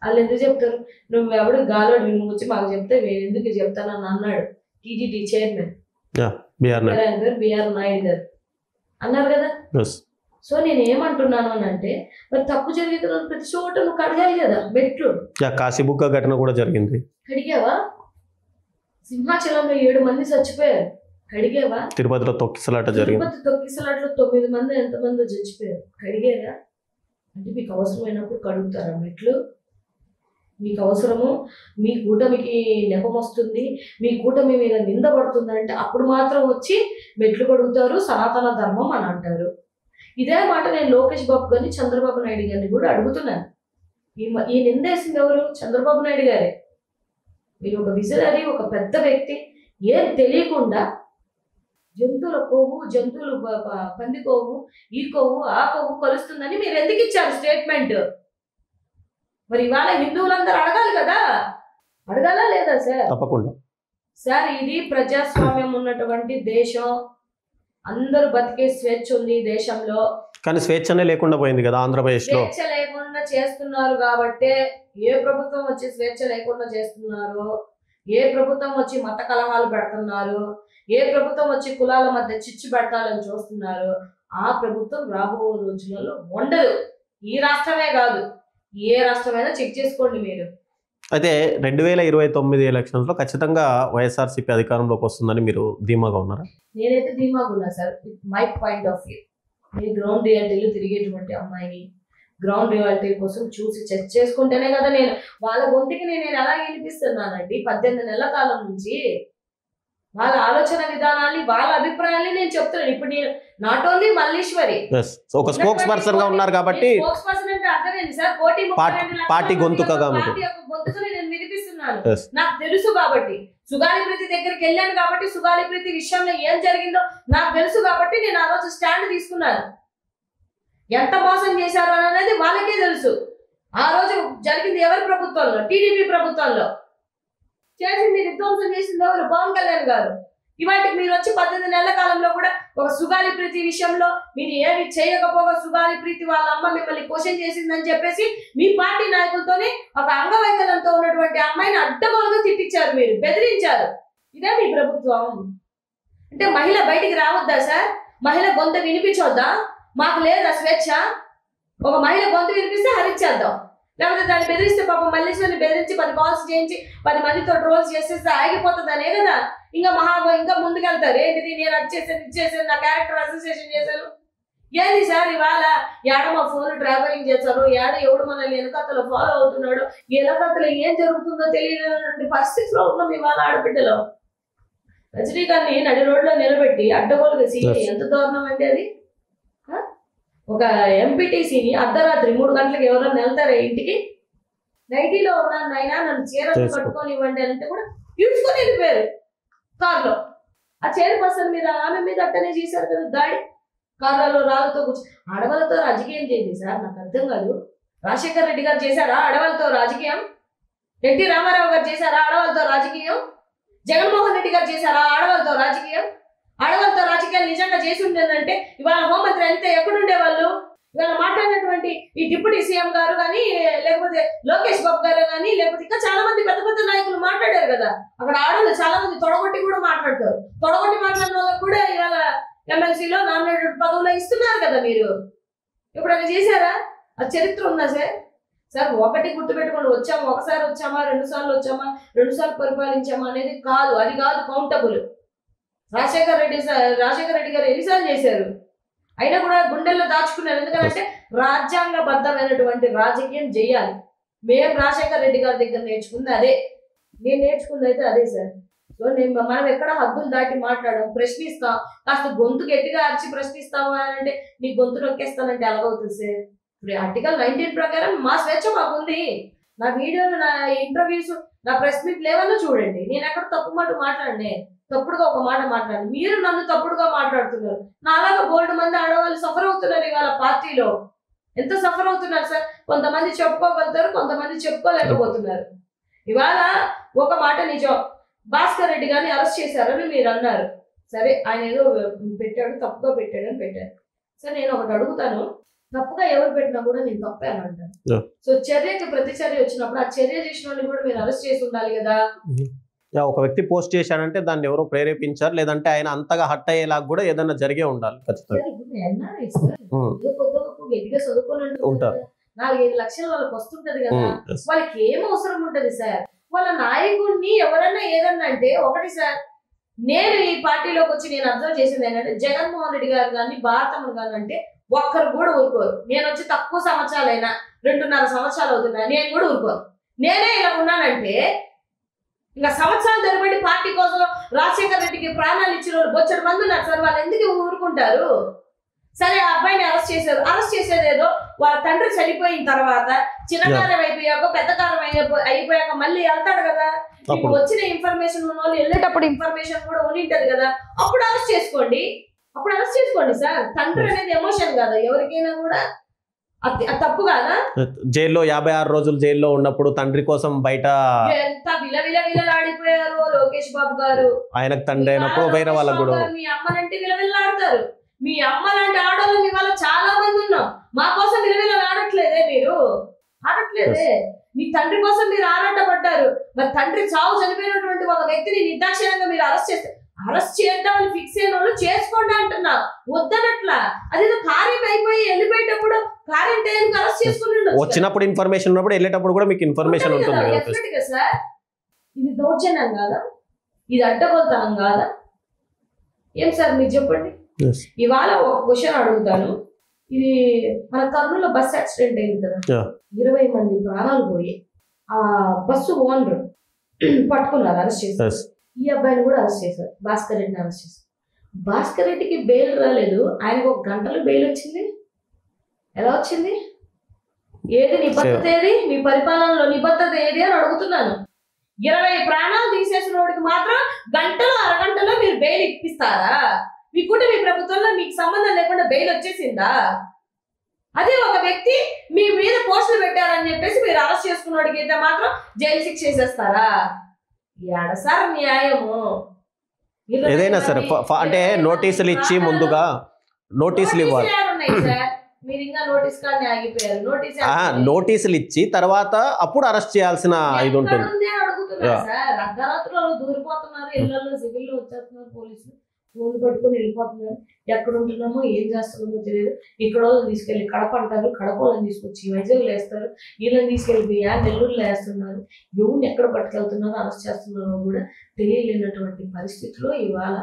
వాళ్ళు ఎందుకు చెప్తారు? నువ్వు ఎవడు గాలోడు, నువ్వు వచ్చి మాకు చెప్తే నేను ఎందుకు చెప్తానని అన్నాడు టీటీడీ చైర్మన్ బిఆర్ నాయుడు గారు అన్నారు కదా. సో నేను ఏమంటున్నాను అని అంటే, మరి తప్పు జరిగిన ప్రతి చోట నువ్వు కడగాలి కదా మెట్లు. కాశీబుగ్గ ఘటన కూడా జరిగింది, కడిగావా? సింహాచలంలో 7 మంది చచ్చిపోయారు, కడిగావా? తిరుపతిలో తొక్కిసలాట జరిగింది, తిరుపతి తొక్కిసలాటలో 9 మంది ఎంతమంది చచ్చిపోయారు, కడిగారా? అంటే మీకు అవసరమైనప్పుడు కడుగుతారా మెట్లు? మీకు అవసరము, మీ కూటమికి నెపం వస్తుంది, మీ కూటమి మీద నింద పడుతుందంటే అప్పుడు మాత్రం వచ్చి మెట్లు కడుగుతారు, సనాతన ధర్మం అని అంటారు. ఇదే మాట నేను లోకేష్ బాబు గారిని చంద్రబాబు నాయుడు గారిని కూడా అడుగుతున్నాను. ఈ నిందేసింది ఎవరు? చంద్రబాబు నాయుడు గారే. మీరు ఒక విజనరీ, ఒక పెద్ద వ్యక్తి, ఏం తెలియకుండా జంతువుల కొవ్వు, జంతువులు పంది కొవ్వు, ఈ కొవ్వు ఆ కొవ్వు కలుస్తుందని మీరు ఎందుకు ఇచ్చారు స్టేట్మెంట్? మరి ఇవాళ హిందువులందరూ అడగాలి కదా, అడగాలా లేదా సార్? తప్పకుండా సార్. ఇది ప్రజాస్వామ్యం ఉన్నటువంటి దేశం, అందరూ బతికే స్వేచ్ఛ ఉంది దేశంలో. కానీ స్వేచ్ఛనే లేకుండా పోయింది కదా ఆంధ్రప్రదేశ్ లో. స్వేచ్ఛ లేకుండా చేస్తున్నారు కాబట్టి, ఏ ప్రభుత్వం వచ్చి స్వేచ్ఛ లేకుండా చేస్తున్నారు, ఏ ప్రభుత్వం వచ్చి మత కలహాలు పెడుతున్నారు, ఏ ప్రభుత్వం వచ్చి కులాల మధ్య చిచ్చు పెడతాలని చూస్తున్నారు, ఆ ప్రభుత్వం రాబో రోజులలో ఉండదు. ఈ రాష్ట్రమే కాదు, ఏ రాష్ట్రమైనా చెక్ చేసుకోండి మీరు. అయితే 2029 ఎలక్షన్స్ లో ఖచ్చితంగా వైఎస్ఆర్సీపీ అధికారంలోకి వస్తుందని మీరు ధీమాగా ఉన్నారా? నేనైతే ధీమాగా ఉన్నా sir. My point of view, నేను గ్రౌండ్ రియాలిటీలో తిరిగేటువంటి అమ్మాయిని, గ్రౌండ్ రియాలిటీ కోసం చూసి చెక్ చేసుకుంటేనే కదా నేను వాళ్ళ గొంతుకి నేను ఎలా వినిపిస్తున్నానండి. 18 నెలల కాలం నుంచి వాళ్ళ ఆలోచన విధానాన్ని, వాళ్ళ అభిప్రాయాన్ని నేను చెప్తున్నాను. ఇప్పుడు నేను నాట్ ఓన్లీ మల్లీశ్వరి, ఒక స్పోక్స్ పర్సన్ గా ఉన్నారు కాబట్టి, స్పోక్స్ పర్సన్ అంటే అర్థమైంది సార్, పార్టీ గొంతుకగా గొంతుకని నేను వినిపిస్తున్నాను. నాకు తెలుసు కాబట్టి, సుగాలి ప్రీతి దగ్గరికి వెళ్ళాను కాబట్టి, సుగాలి ప్రీతి విషయంలో ఏం జరిగిందో నాకు తెలుసు కాబట్టి నేను ఆ రోజు స్టాండ్ తీసుకున్నాను. ఎంత మోసం చేశారు అనేది వాళ్ళకే తెలుసు. ఆ రోజు జరిగింది ఎవరి ప్రభుత్వంలో? టీడీపీ ప్రభుత్వంలో. చేసింది, విధ్వంసం చేసింది ఎవరు? పవన్ కళ్యాణ్ గారు. ఇవాటికి మీరు వచ్చి 18 నెలల కాలంలో కూడా ఒక సుగాలి ప్రీతి విషయంలో మీరు ఏమి చేయకపోగా, సుగాలి ప్రీతి వాళ్ళ అమ్మ మిమ్మల్ని క్వశ్చన్ చేసిందని చెప్పేసి మీ పార్టీ నాయకులతోనే ఒక అంగవైకల్యంతో ఉన్నటువంటి అమ్మాయిని అడ్డగోలుగా తిట్టించారు, మీరు బెదిరించారు. ఇదే మీ ప్రభుత్వం అంటే? మహిళ బయటికి రావద్దా సార్? మహిళ గొంతు వినిపించొద్దా? మాకు లేదా స్వేచ్ఛ? ఒక మహిళ గొంతు వినిపిస్తే హరించేద్దాం, లేకపోతే దాన్ని బెదిరిస్తే పాపం మల్లీశ్వరిని బెదిరించి 10 కాల్స్ చేయించి 10 మందితో ట్రోల్స్ చేసేస్తే ఆగిపోతుందనే కదా ఇంకా ముందుకెళ్తారు. ఏంటిది, నేను అది చేశాను, ఇది చేశాను, నా క్యారెక్టర్ అసోసియేషన్ చేశాను. ఏంది సార్ ఇవాళ ఏడ మా ఫోన్ ట్రావెలింగ్ చేశారు, ఏడ ఎవడు మనల్ని వెనకత్తలో ఫాలో అవుతున్నాడు, ఈ వెనకత్తలో ఏం జరుగుతుందో తెలియనటువంటి పరిస్థితిలో ఉన్నాం ఇవాళ ఆడబిడ్డలో. రజనీకాంత్ని నడి రోడ్లో నిలబెట్టి అడ్డగోలుగా సీఏ, ఎంత దారుణం అండి అది. ఒక ఎంపీటీసీని అర్ధరాత్రి 3 గంటలకు ఎవరన్నా వెళ్తారా ఇంటికి? నైటీలో ఉన్నాను అయినా నన్ను చీరలు కట్టుకొని ఇవ్వండి అంటే కూడా ఈడ్చుకొని వెళ్ళిపోయారు కారులో. ఆ చైర్పర్సన్ మీద, ఆమె మీద అట్టనే చేశారు కదా దాడి, కార్లలో రాళ్ళతో కూర్చొని. ఆడవాళ్ళతో రాజకీయం చేయండి సార్, నాకు అర్థం కాదు. రాజశేఖర్ రెడ్డి గారు చేశారా ఆడవాళ్ళతో రాజకీయం? ఎన్టీ రామారావు గారు చేశారా ఆడవాళ్ళతో రాజకీయం? జగన్మోహన్ రెడ్డి గారు చేశారా ఆడవాళ్ళతో రాజకీయం? ఆడవాళ్ళతో రాజకీయాలు నిజంగా చేసి ఉండేదంటే ఇవాళ హోంమంత్రి అంతే ఎక్కడుండే వాళ్ళు? ఇవాళ మాట్లాడినటువంటి ఈ డిప్యూటీ సీఎం గారు కానీ, లేకపోతే లోకేష్ బాబు గారు కానీ, లేకపోతే ఇంకా చాలా మంది పెద్ద పెద్ద నాయకులు మాట్లాడారు కదా. అక్కడ ఆడవాళ్ళు చాలా మంది తొడగొట్టి కూడా మాట్లాడతారు. తొడగొట్టి మాట్లాడిన వాళ్ళకి కూడా ఇవాళ ఎమ్మెల్సీలో నామినేటెడ్ పదవులు ఇస్తున్నారు కదా. మీరు ఎప్పుడైనా చేశారా? ఆ చరిత్ర ఉందా సార్? సార్ ఒకటి గుర్తుపెట్టుకోండి, వచ్చాము ఒకసారి వచ్చామా, 2 సార్లు వచ్చామా, 2 సార్లు పరిపాలించామా అనేది కాదు. అది కాదు కౌంటబుల్. రాజశేఖర రెడ్డి గారు ఎన్నిసార్లు చేశారు? అయినా కూడా గుండెల్లో దాచుకున్నారు. ఎందుకంటే రాజ్యాంగబద్ధమైనటువంటి రాజకీయం చేయాలి. మేము రాజశేఖర రెడ్డి గారి దగ్గర నేర్చుకుంది అదే. నేను నేర్చుకుంది అయితే అదే సార్. సో మనం ఎక్కడ హద్దులు దాటి మాట్లాడడం, ప్రశ్నిస్తాం. కాస్త గొంతు గట్టిగా అరిచి ప్రశ్నిస్తాము అని అంటే నీ గొంతు నొక్కేస్తానంటే ఎలాగవుతుంది సార్? ఇప్పుడు ఆర్టికల్ 19 ప్రకారం మా స్వేచ్ఛ మాకుంది. నా వీడియోలు, నా ఇంటర్వ్యూస్, నా ప్రెస్ మీట్ లేవన్నా చూడండి. నేను ఎక్కడ తప్పు మాట మాట్లాడనే, తప్పుడుగా ఒక మాట మాట్లాడి మీరు నన్ను తప్పుడుగా మాట్లాడుతున్నారు. నాలాగా బోల్డ్ మంది ఆడవాళ్ళు సఫర్ అవుతున్నారు ఇవాళ పార్టీలో. ఎంత సఫర్ అవుతున్నారు సార్? కొంతమంది చెప్పుకోగలుగుతారు, కొంతమంది చెప్పుకోలేకపోతున్నారు. ఇవాళ ఒక మాట నిజం, భాస్కర్ రెడ్డి గారిని అరెస్ట్ చేశారని మీరు అన్నారు. సరే, ఆయన ఏదో పెట్టాడు, తప్పుగా పెట్టాడు అని పెట్టారు. సరే, నేను ఒకటి అడుగుతాను, తప్పుగా ఎవరు పెట్టినా కూడా నేను తప్పే అని అంటాను. సో చర్యకి ప్రతిచర్య వచ్చినప్పుడు ఆ చర్య చేసిన వాళ్ళని కూడా మీరు అరెస్ట్ చేసి ఉండాలి కదా. ఒక వ్యక్తి పోస్ట్ చేశాడంటే దాన్ని ఎవరో ప్రేరేపించారు, లేదంటే ఆయన అంతగా హట్ అయ్యేలాగా కూడా ఏదైనా జరిగే ఉండాలి ఖచ్చితంగా. గట్టిగా చదువుకొని ఉంటారు, 4-5 లక్షలు వాళ్ళకి వస్తుంటది కదా. వాళ్ళకి ఏం అవసరం ఉంటది సార్? వాళ్ళ నాయకుడిని ఎవరన్నా ఏదన్నా అంటే ఒకటి సార్, నేను ఈ పార్టీలోకి వచ్చి నేను అబ్జర్వ్ చేసింది ఏంటంటే జగన్మోహన్ రెడ్డి గారు కానీ, భారతమ్మ గారు అంటే ఒక్కరు కూడా ఊరుకోరు. నేను వచ్చి తక్కువ సంవత్సరాలైనా 2.5 సంవత్సరాలు అవుతున్నా, నేను కూడా ఊరుకోను. నేనే ఇలా ఉన్నానంటే ఇంకా సంవత్సరాలు తరబడి పార్టీ కోసం రాజశేఖర రెడ్డికి ప్రాణాలు ఇచ్చిన వాళ్ళు బొచ్చడి మంది ఉన్నారు సార్. వాళ్ళు ఎందుకు ఊరుకుంటారు? సరే, ఆ అబ్బాయిని అరెస్ట్ చేశారు. అరెస్ట్ చేసేదేదో వాళ్ళ తండ్రి చనిపోయిన తర్వాత చిన్నకారం అయిపోయాక, పెద్ద కారం అయిపోయాక మళ్ళీ వెళ్తాడు కదా. ఇప్పుడు వచ్చిన ఇన్ఫర్మేషన్ ఉన్న వాళ్ళు వెళ్ళేటప్పుడు ఇన్ఫర్మేషన్ కూడా ఉంటది కదా, అప్పుడు అరెస్ట్ చేసుకోండి. అప్పుడు అరెస్ట్ చేసుకోండి సార్. తండ్రి అనేది ఎమోషన్ కాదా ఎవరికైనా కూడా? అది తప్పు కాదా? జైల్లో 56 రోజులు జైల్లో ఉన్నప్పుడు తండ్రి కోసం బయట ఎంత విలవిలాడిపోయారు లోకేష్ బాబు గారు. ఆయనకు తండ్రి అయినప్పుడు వేరే వాళ్ళకు కూడా మీ అమ్మనంటే విలవిల్లాడతారు. మీ అమ్మ లాంటి ఆడవాళ్ళు మీ వాళ్ళ చాలా మంది ఉన్నాం. మా కోసం విలవిలాడట్లేదే మీరు? ఆడట్లేదే. మీ తండ్రి కోసం మీరు ఆరాటపడ్డారు. మరి తండ్రి చావు చనిపోయినటువంటి ఒక వ్యక్తిని నిర్దాక్షిణ్యంగా మీరు అరెస్ట్ చేద్దామని ఫిక్స్ అయిన వాళ్ళు చేసుకోండి అంటున్నా, వద్దనట్లా. అదేదో కార్యం అయిపోయి వెళ్ళిపోయేటప్పుడు కార్యం టైంకి అరెస్ట్ చేసుకుని వచ్చినప్పుడు ఇన్ఫర్మేషన్ ఉన్నప్పుడు వెళ్ళేటప్పుడు కూడా మీకు ఇన్ఫర్మేషన్ ఉంటుంది సార్. ఇది దౌర్జన్యం కాదా? ఇది అడ్డగోలుతనం కాదా? ఏం సార్ మీరు చెప్పండి. ఇవాళ ఒక క్వశ్చన్ అడుగుతాను. ఇది మన కర్నూలులో బస్ యాక్సిడెంట్ అయింది కదా, 20 మంది ప్రాణాలు పోయి ఆ బస్సు ఓనర్ పట్టుకున్నారు, అరెస్ట్ చేశారు. ఈ అబ్బాయిని కూడా అరెస్ట్ చేశారు, భాస్కర్ రెడ్డిని అరెస్ట్ చేశారు. భాస్కర్ రెడ్డికి బెయిల్ రాలేదు, ఆయనకు 1 గంటలో బెయిల్ వచ్చింది. ఎలా వచ్చింది? ఏది నిబద్ధత? ఏది మీ పరిపాలనలో నిబద్ధత ఏది అని అడుగుతున్నాను. 20 ప్రాణాలు తీసేసిన వాడికి మాత్రం గంటలో, అరగంటలో మీరు బెయిల్ ఇప్పిస్తారా? మీ కూటమి ప్రభుత్వంలో మీకు సంబంధం లేకుండా బెయిల్ వచ్చేసిందా? అదే ఒక వ్యక్తి మీ మీద పోస్టులు పెట్టారని చెప్పేసి మీరు అరెస్ట్ చేసుకున్నవాడికి అయితే మాత్రం జైలు శిక్ష చేసేస్తారా? ఎడసారి న్యాయము ఏదైనా సరే అంటే నోటీసులు ఇచ్చి ముందుగా నోటీసులు ఇవ్వాలి. మీరు ఇంకా నోటీస్ కానీ ఆగిపోయారు. నోటీసులు ఇచ్చి తర్వాత అప్పుడు అరెస్ట్ చేయాల్సిన ఇది ఉంటుంది. అడుగుతున్నారు సార్, అర్ధరాత్రులు దూరిపోతున్నారు, ఇళ్లలో సివిల్లో వచ్చేస్తున్నారు పోలీసులు, ఫోన్ పట్టుకుని వెళ్ళిపోతున్నారు. ఎక్కడ ఉంటున్నామో ఏం చేస్తున్నామో తెలియదు. ఇక్కడ తీసుకెళ్లి కడప అంటారు, కడపలను తీసుకొచ్చి వైజాగ్లో వేస్తారు, వీళ్ళని తీసుకెళ్ళి నెల్లూరులో వేస్తున్నారు. ఎవరిని ఎక్కడ పట్టుకెళ్తున్నారో అరెస్ట్ చేస్తున్నారో కూడా తెలియలేనటువంటి పరిస్థితిలో ఇవాళ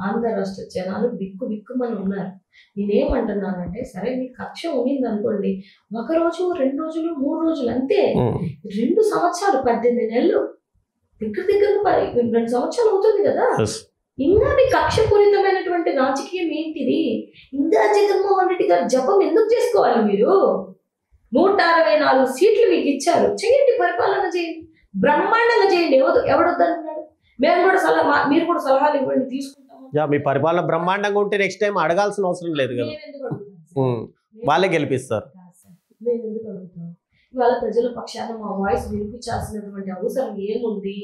ఆంధ్ర రాష్ట్ర జనాలు బిక్కుమని ఉన్నారు. నేనేమంటున్నానంటే, సరే మీకు కక్ష ఉండింది అనుకోండి, 1 రోజు 2 రోజులు 3 రోజులు అంతే. 2 సంవత్సరాలు 18 నెలలు దగ్గర 2 సంవత్సరాలు అవుతుంది కదా. ఇంకా మీ కక్షపూరితమైనటువంటి రాజకీయం ఏంటిది? ఇంకా జగన్మోహన్ రెడ్డి గారు జపం ఎందుకు చేసుకోవాలి? మీరు 164 సీట్లు మీకు ఇచ్చారు, చేయండి, పరిపాలన చేయండి, బ్రహ్మాండంగా చేయండి. ఎవడొద్దనుకున్నాడు? మేము కూడా మీరు కూడా సలహాలు ఇవ్వండి, తీసుకుంటాము. మీ పరిపాలన బ్రహ్మాండంగా ఉంటే నెక్స్ట్ టైం అడగాల్సిన అవసరం లేదు కదా, వాళ్ళే గెలిపిస్తారు. మేము ఎందుకు అడుగుతాం? ఇవాళ ప్రజల పక్షాన మా వాయిస్ వినిపించాల్సినటువంటి అవసరం ఏముంది?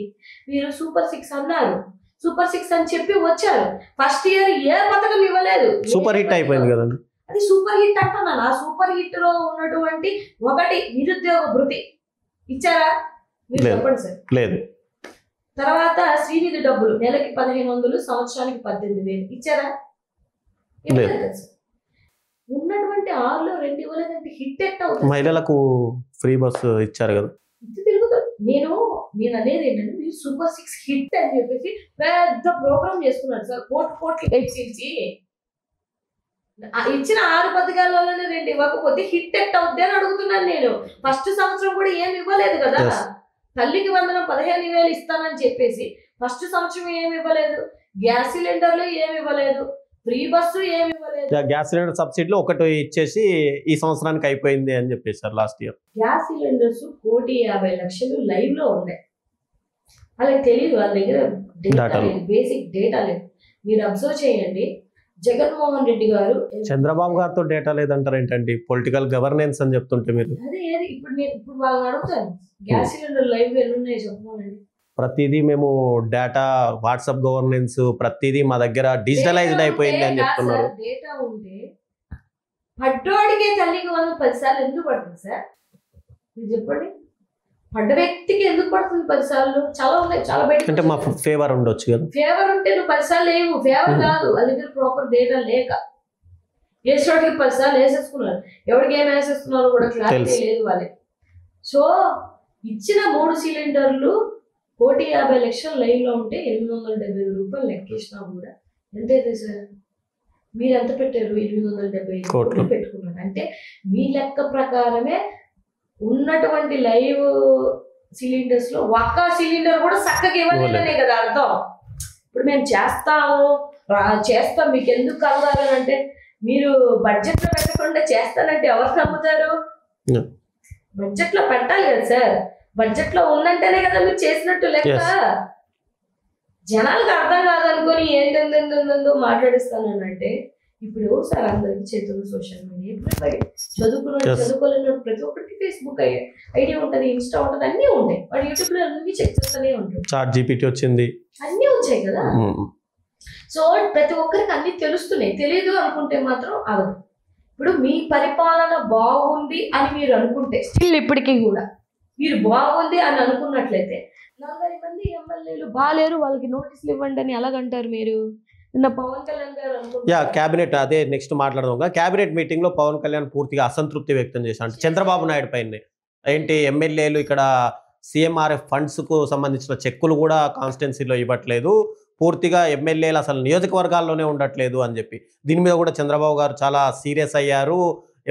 మీరు సూపర్ 6 అన్నారు, సూపర్ 6 అని చెప్పి వచ్చారు. ఫస్ట్ ఇయర్ ఏ పథకం ఇవ్వలేదు, సూపర్ హిట్ అయిపోయింది కదండి. అది సూపర్ హిట్ అంటున్నాను. ఆ సూపర్ హిట్ లో ఉన్నటువంటి ఒకటి నిరుద్యోగ భృతి ఇచ్చారా? మీరు లేదు. చెప్పండి సార్. లేదు. తర్వాత శ్రీనిధి డబ్బులు నెలకి 1500, సంవత్సరానికి 18,000 ఇచ్చారా? ఇవ్వలేదు కదా సార్. ఉన్నటువంటి 6లో 2 ఇవ్వలేదంటే హిట్ ఎట్ అవుతుంది. మహిళలకు ఫ్రీ బస్ ఇచ్చారు కదా. ఇది తిరుగుతుంది. నేను అనేది ఏంటంటే మీరు సూపర్ 6 హిట్ అని చెప్పేసి పెద్ద ప్రోగ్రామ్ చేసుకున్నారు సార్. కోట్లు హెచ్చించి ఇచ్చిన 6 పథకాలలోనే 2 ఇవ్వకపోతే హిట్ ఎట్ అవుద్ది అని అడుగుతున్నాను నేను. ఫస్ట్ సంవత్సరం కూడా ఏమి ఇవ్వలేదు కదా. తల్లికి వందనం 15,000 ఇస్తానని చెప్పేసి ఫస్ట్ సంవత్సరం ఏమి ఇవ్వలేదు. గ్యాస్ సిలిండర్లు ఏమి ఇవ్వలేదు, ఫ్రీ బస్సు ఏమి ఇవ్వలేదు. గ్యాస్ సిలిండర్ సబ్సిడీలో ఒకటి ఇచ్చేసి ఈ సంవత్సరానికి అయిపోయింది అని చెప్పేసారు last year. Gas cylinders 1,50,00,000 live లో ఉన్నాయి. వాళ్ళకి తెలియదు, వాళ్ళ దగ్గర డేటా లేదు, బేసిక్ డేటా లేదు. మీరు అబ్జర్వ్ చేయండి. జగన్మోహన్ రెడ్డి గారు చంద్రబాబు గారితో డేటా లేదంటారు ఏంటండి? పొలిటికల్ గవర్నెన్స్ అని చెప్తుంటే మీరు. అదే ఇప్పుడు వాళ్ళని అడుగుతాను, గ్యాస్ సిలిండర్ లైవ్ ఎన్ని ఉన్నాయో చెప్పమనండి. ప్రతిదీ మేము డేటా, వాట్సాప్ గవర్నెన్స్ ప్రతిదీ మా దగ్గర డిజిటలైజ్డ్ అయిపోయింది అని చెప్తున్నారు. డేటా ఉంటే పడ్డోడికే తల్లికి 10 సార్లు ఎందుకు పడుతుంది సార్? మీరు చెప్పండి. పడ్డ వ్యక్తికి ఎందుకు పడుతుంది 10 సార్లు? చాలా ఉన్నాయి, చాలా బయట. అంటే మా ఫేవర్ ఉండొచ్చు కదా. ఫేవర్ ఉంటే నువ్వు 10 సార్లు లేవు. ఫేవర్ కాదు, వాళ్ళ దగ్గర ప్రాపర్ డేటా లేక వేసేవాడికి 10 సార్లు వేసేసుకున్నారు. ఎవరికి ఏం వేసేసుకున్నారో కూడా క్లారిటీ లేదు వాళ్ళకి. సో ఇచ్చిన 3 సిలిండర్లు 1,50,00,000 లైవ్ లో ఉంటే 870 రూపాయలు లెక్కేసినా కూడా ఎంత అయితే సార్? మీరు ఎంత పెట్టారు? 870 కోట్లు పెట్టుకున్నారు. అంటే మీ లెక్క ప్రకారమే ఉన్నటువంటి లైవ్ సిలిండర్స్ లో ఒక్క సిలిండర్ కూడా చక్కగా ఇవ్వలేదనే కదా అర్థం. ఇప్పుడు మేము చేస్తాం మీకు ఎందుకు కలగాలని అంటే, మీరు బడ్జెట్ లో పెట్టకుండా చేస్తానంటే ఎవరు నమ్ముతారు? బడ్జెట్ లో పెట్టాలి కదా సార్. బడ్జెట్ లో ఉందంటేనే కదా మీరు చేసినట్టు లెక్క. జనాలకు అర్థం కాదనుకొని ఏంటో మాట్లాడిస్తానంటే, ఇప్పుడు సార్ అందరికి చేతులు సోషల్ మీడియా, చదువుకోలేని ప్రతి ఒక్కరికి ఫేస్బుక్ ఐడియా ఉంటుంది, ఇన్స్టా ఉంటుంది, అన్ని ఉంటాయి. వాడు యూట్యూబ్ లో అన్ని చెక్ చేస్తూనే ఉంటాడు. చాట్ జీపీటీ వచ్చింది, అన్ని వచ్చాయి కదా. సో ప్రతి ఒక్కరికి అన్ని తెలుస్తున్నాయి. తెలియదు అనుకుంటే మాత్రం అవదు. ఇప్పుడు మీ పరిపాలన బాగుంది అని మీరు అనుకుంటే, స్టిల్ ఇప్పటికీ కూడా మీరు బాగుంది అని అనుకున్నట్లయితే 40 మంది ఎమ్మెల్యేలు బాలేరు, వాళ్ళకి నోటీసులు ఇవ్వండి అని ఎలాగంటారు మీరు? నిన్న పవన్ కళ్యాణ్ గారు క్యాబినెట్, అదే నెక్స్ట్ మాట్లాడదాం. క్యాబినెట్ మీటింగ్ లో పవన్ కళ్యాణ్ పూర్తిగా అసంతృప్తి వ్యక్తం చేశారు. అంటే చంద్రబాబు నాయుడు పైన ఏంటి, ఎమ్మెల్యేలు ఇక్కడ CMRF ఫండ్స్ కు సంబంధించిన చెక్కులు కూడా కాన్స్టిట్యున్సీలో ఇవ్వట్లేదు, పూర్తిగా ఎమ్మెల్యేలు అసలు నియోజకవర్గాల్లోనే ఉండట్లేదు అని చెప్పి దీని మీద కూడా చంద్రబాబు గారు చాలా సీరియస్ అయ్యారు.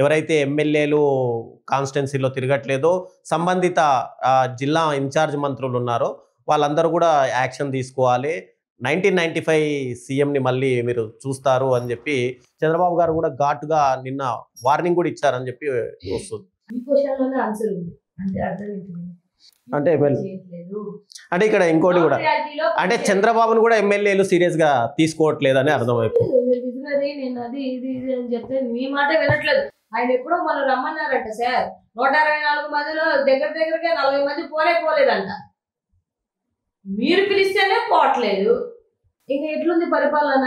ఎవరైతే ఎమ్మెల్యేలు కాన్స్టిట్యున్సీలో తిరగట్లేదో సంబంధిత జిల్లా ఇన్ఛార్జ్ మంత్రులు ఉన్నారో వాళ్ళందరూ కూడా యాక్షన్ తీసుకోవాలి, 1995 సీఎంని మళ్ళీ మీరు చూస్తారు అని చెప్పి చంద్రబాబు గారు కూడా ఘాటుగా నిన్న వార్నింగ్ కూడా ఇచ్చారని చెప్పి వస్తుంది. అంటే ఇక్కడ ఇంకోటి కూడా, అంటే చంద్రబాబును కూడా ఎమ్మెల్యేలు సీరియస్ గా తీసుకోవట్లేదు అని అర్థమైపోయింది. మీ మాట వినట్లేదు. ఆయన ఎప్పుడో మనం రమ్మన్నారంట సార్. 164 మందిలో దగ్గరగా 40 మంది పోలేదంట. మీరు పిలిస్తేనే పోవట్లేదు. ఇంకా ఎట్లుంది పరిపాలన?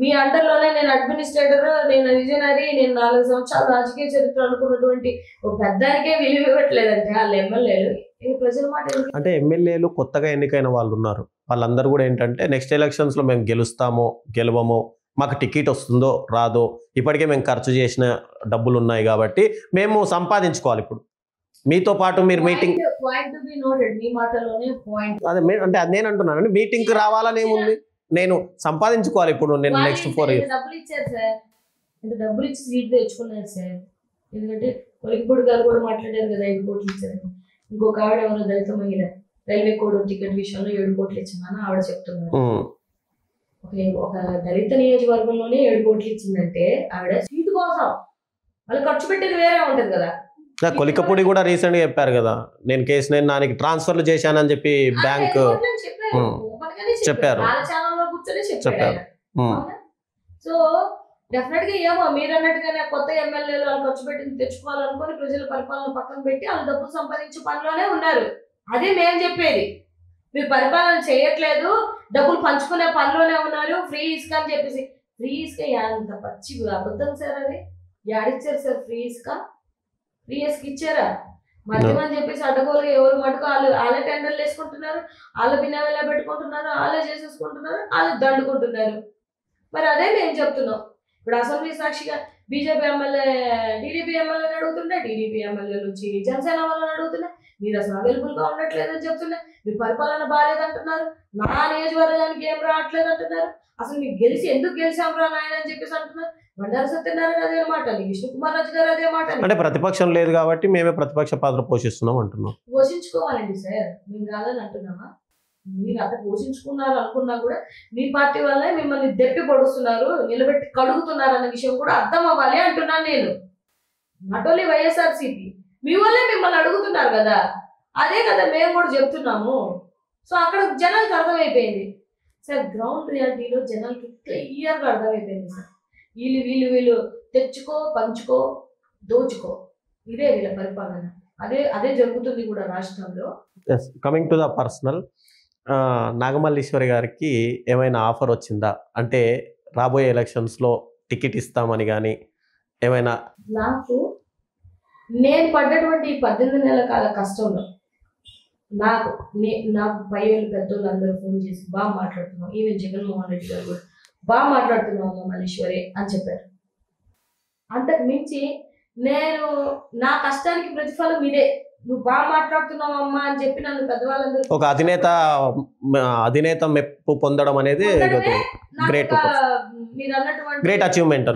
మీ అండర్లోనే నేను అడ్మినిస్ట్రేటర్, నేను విజనరీ, నేను 4 సంవత్సరాలు రాజకీయ చరిత్ర అనుకున్నటువంటి ఒక పెద్దానికే విలువ ఇవ్వట్లేదంటే వాళ్ళ ఎమ్మెల్యేలు. ఇంక ప్రజల మాట అంటే ఎమ్మెల్యేలు కొత్తగా ఎన్నికైన వాళ్ళు ఉన్నారు, వాళ్ళందరూ కూడా ఏంటంటే నెక్స్ట్ ఎలక్షన్స్ లో మేము గెలుస్తామో గెలవమో, మాకు టికెట్ వస్తుందో రాదో, ఇప్పటికే మేము ఖర్చు చేసిన డబ్బులు ఉన్నాయి కాబట్టి మేము సంపాదించుకోవాలి. ఇప్పుడు మీతో పాటు మీరు మీటింగ్ అదే అంటే నేను అంటున్నాను, మీటింగ్ కి రావాలని ఏముంది, నేను సంపాదించుకోవాలి. ఇప్పుడు నేను నెక్స్ట్ 4 years డబ్బులు ఇచ్చారు సార్, ఇంత డబ్బులు ఇచ్చి సీట్ తెచ్చుకున్నారు సార్. ఎందుకంటే కొలికిపూడి గారు కూడా మాట్లాడారు కదా 5 కోట్లు ఇచ్చారు. ఇంకొక ఆవిడ ఎవరో దళిత మహిళ రైల్వే కోడ్ టికెట్ విషయంలో 7 కోట్లు ఇచ్చిందని ఆవిడ చెప్తున్నారు. ఒక దళిత నియోజకవర్గంలోనే 7 కోట్లు ఇచ్చిందంటే ఆవిడ సీటు కోసం వాళ్ళు ఖర్చు పెట్టేది వేరే ఉంటది కదా. కొలికపూడి కూడా రీసెంట్ గా చెప్పారు కదా, నేను కేసీఆర్ నానికి ట్రాన్స్ఫర్లు చేశానని చెప్పి బ్యాంక్ చెప్పారు. కూర్చొని చెప్పారు. సో డెఫినెట్ గా ఏమో మీరు అన్నట్టుగానే కొత్త ఎమ్మెల్యేలు వాళ్ళు ఖర్చు పెట్టింది తెచ్చుకోవాలనుకుని ప్రజల పరిపాలన పక్కన పెట్టి వాళ్ళు డబ్బులు సంపాదించే పనిలోనే ఉన్నారు. అదే మేము చెప్పేది. మీరు పరిపాలన చేయట్లేదు, డబ్బులు పంచుకునే పనిలోనే ఉన్నారు, ఫ్రీ ఇసుక అని చెప్పేసి. ఫ్రీ ఇసుక అంత పచ్చి అబద్ధం సార్. అది యాడిచ్చారు సార్ ఫ్రీ ఇసుక? ఫ్రీ ఇసుక ఇచ్చారా? మధ్యమని చెప్పేసి అడ్డగోలుగా ఎవరు మటుకు వాళ్ళే టెండర్లు వేసుకుంటున్నారు, వాళ్ళ బిన్నెలా పెట్టుకుంటున్నారు, వాళ్ళే చేసేసుకుంటున్నారు, వాళ్ళు దండుకుంటున్నారు. మరి అదే మేము చెప్తున్నాం. ఇప్పుడు అసెంబ్లీ సాక్షిగా బీజేపీ ఎమ్మెల్యే టీడీపీ ఎమ్మెల్యేని అడుగుతుండే, టీడీపీ ఎమ్మెల్యే నుంచి జనసేన వాళ్ళని అడుగుతున్నా, మీరు అసలు అవైలబుల్ గా ఉండట్లేదని చెప్తున్నా, మీ పరిపాలన బాగాలేదంటున్నారు, నా నియోజకవర్గానికి ఏం రావట్లేదు అంటున్నారు, అసలు మీకు గెలిచి ఎందుకు గెలిచాం రా నాయన అని చెప్పేసి అంటున్నారు. బండారు సత్యనారాయణ అదే మాట, విష్ణుకుమార్ రాజు గారు అదే మాట. అంటే ప్రతిపక్షం లేదు కాబట్టి మేమే ప్రతిపక్ష పాత్ర పోషిస్తున్నాం అంటున్నాం. పోషించుకోవాలండి సార్, మేము కాదని అంటున్నామా? మీరు అట్లా పోషించుకున్నారు అనుకున్నా కూడా మీ పార్టీ వల్లే మిమ్మల్ని దెప్పి పొడుస్తున్నారు, నిలబెట్టి కడుగుతున్నారు అన్న విషయం కూడా అర్థం అవ్వాలి అంటున్నాను నేను. నాట్ ఓన్లీ వైఎస్ఆర్సీపీ, మీ వల్లే మిమ్మల్ని అడుగుతున్నారు కదా, అదే కదా మేము కూడా చెప్తున్నాము. సో అక్కడ జనాలకు అర్థమైపోయింది సార్, గ్రౌండ్ రియాలిటీలో జనాలకి క్లియర్గా అర్థమైపోయింది సార్. వీళ్ళు తెచ్చుకో, పంచుకో, దోచుకో, ఇదే వీళ్ళ పరిపాలన. అదే జరుగుతుంది కూడా రాష్ట్రంలో. Coming to the personal, Nagamalleswari గారికి ఏమైనా ఆఫర్ వచ్చిందా? అంటే రాబోయే ఎలక్షన్స్లో టికెట్ ఇస్తామని కానీ ఏమైనా? నేను పడ్డటువంటి 18 నెలల కాల కష్టంలో నాకు పై వాళ్ళు పెద్దోళ్ళు అందరూ ఫోన్ చేసి బాగా మాట్లాడుతున్నాం, ఈవెన్ జగన్మోహన్ రెడ్డి గారు కూడా బాగా మాట్లాడుతున్నావు మల్లీశ్వరి అని చెప్పారు. అంతకు మించి నేను నా కష్టానికి ప్రతిఫలం ఇదే, నువ్వు బాగా మాట్లాడుతున్నావు అమ్మా అని చెప్పి నన్ను పెద్దవాళ్ళందరూ ఒక అధినేత మెప్పు పొందడం అనేది గ్రేట్ మీరు అన్నటువంటి గ్రేట్ అచీవ్మెంట్.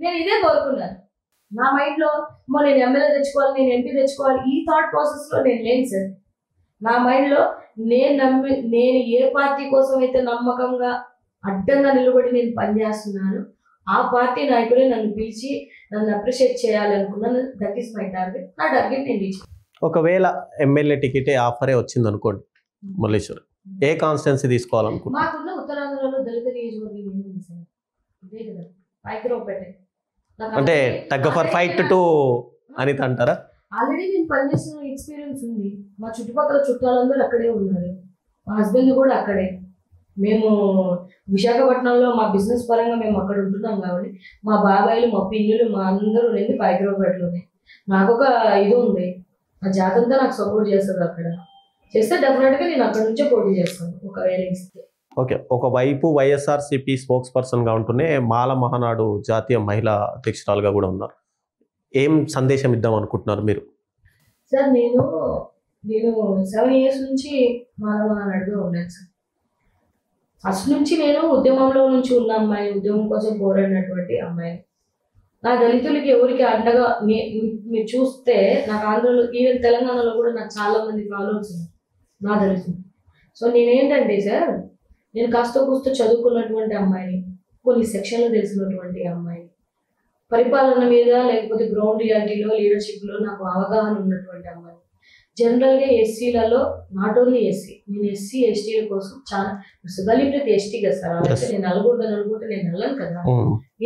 నేను ఇదే కోరుకున్నాను. నా మైండ్ లో నేను ఎమ్మెల్యే తెచ్చుకోవాలి, నేను ఎంపీ తెచ్చుకోవాలి, ఈ థాట్ ప్రాసెస్ లో నేను లేను సార్. నా మైండ్ లో నేను ఏ పార్టీ కోసం అయితే నమ్మకంగా అడ్డంగా నిలబడి నేను పనిచేస్తున్నాను, ఆ పార్టీ నాయకులే నన్ను పిలిచి నన్ను అప్రిషియేట్ చేయాలి అనుకున్నాను. That is my target. నా టార్గెట్ నేను రీచ్. ఒకవేళ ఎమ్మెల్యే టికెట్ ఆఫరే వచ్చింది అనుకోండి మల్లీశ్వరి, ఏ కాన్స్టిట్యున్సీ తీసుకోవాలనుకుంటున్నారు? మాకున్న ఉత్తరాంధ్రలో దళిత నియోజకవర్గం ఏముంది సార్? ఇదే కదా, పైకిరావుపేట. అంటే tug for fight to Anitha అంటారా? ఆల్రెడీ నేను పనిచేసిన ఎక్స్పీరియన్స్ ఉంది. మా చుట్టుపక్కల చుట్టాలందరూ అక్కడే ఉన్నారు, మా హస్బెండ్ కూడా అక్కడే. మేము విశాఖపట్నంలో మా బిజినెస్ పరంగా మేము అక్కడ ఉంటున్నాం కాబట్టి మా బాబాయిలు, మా పిన్నులు, మా అందరూ నేను పైకిరావుపేటలోనే. నాకు ఒక ఇది ఉంది, ఆ జాతంతా నాకు సపోర్ట్ చేస్తుంది. అక్కడ చేస్తే డెఫినెట్గా నేను అక్కడ నుంచే పోటీ చేస్తాను ఒకవేళ ఇస్తే. ఓకే, ఒకవైపు వైఎస్ఆర్సీపీ స్పోక్స్ పర్సన్గా ఉంటూనే మాల మహానాడు జాతీయ మహిళా అధ్యక్షురాలుగా కూడా ఉన్నారు. ఏం సందేశం ఇద్దాం అనుకుంటున్నారు మీరు? సార్ నేను 7 years నుంచి మాల మహానాడుగా ఉన్నాను సార్. ఫస్ట్ నుంచి నేను ఉద్యమంలో నుంచి ఉన్న అమ్మాయి, ఉద్యమం కోసం పోరాడినటువంటి అమ్మాయి. నా దళితులకి ఎవరికి అండగా మీరు చూస్తే నాకు ఆంధ్రలో, ఈవెన్ తెలంగాణలో కూడా నాకు చాలా మంది ఫాలోవర్స్ ఉన్నారు నా దళితులు. సో నేనేంటంటే సార్, నేను కాస్త కూస్త చదువుకున్నటువంటి అమ్మాయిని, కొన్ని సెక్షన్లు తెలిసినటువంటి అమ్మాయిని, పరిపాలన మీద లేకపోతే గ్రౌండ్ రియాలిటీలో, లీడర్షిప్లో నాకు అవగాహన ఉన్నటువంటి అమ్మాయి. జనరల్గా ఎస్సీలలో, నాట్ ఓన్లీ ఎస్సీ, నేను ఎస్సీ ఎస్టీల కోసం చాలా సుగలిప్రతి ఎస్టీ కదా సార్, అలాగే నేను నలుగురుదని అనుకుంటే నేను వెళ్ళను కదా.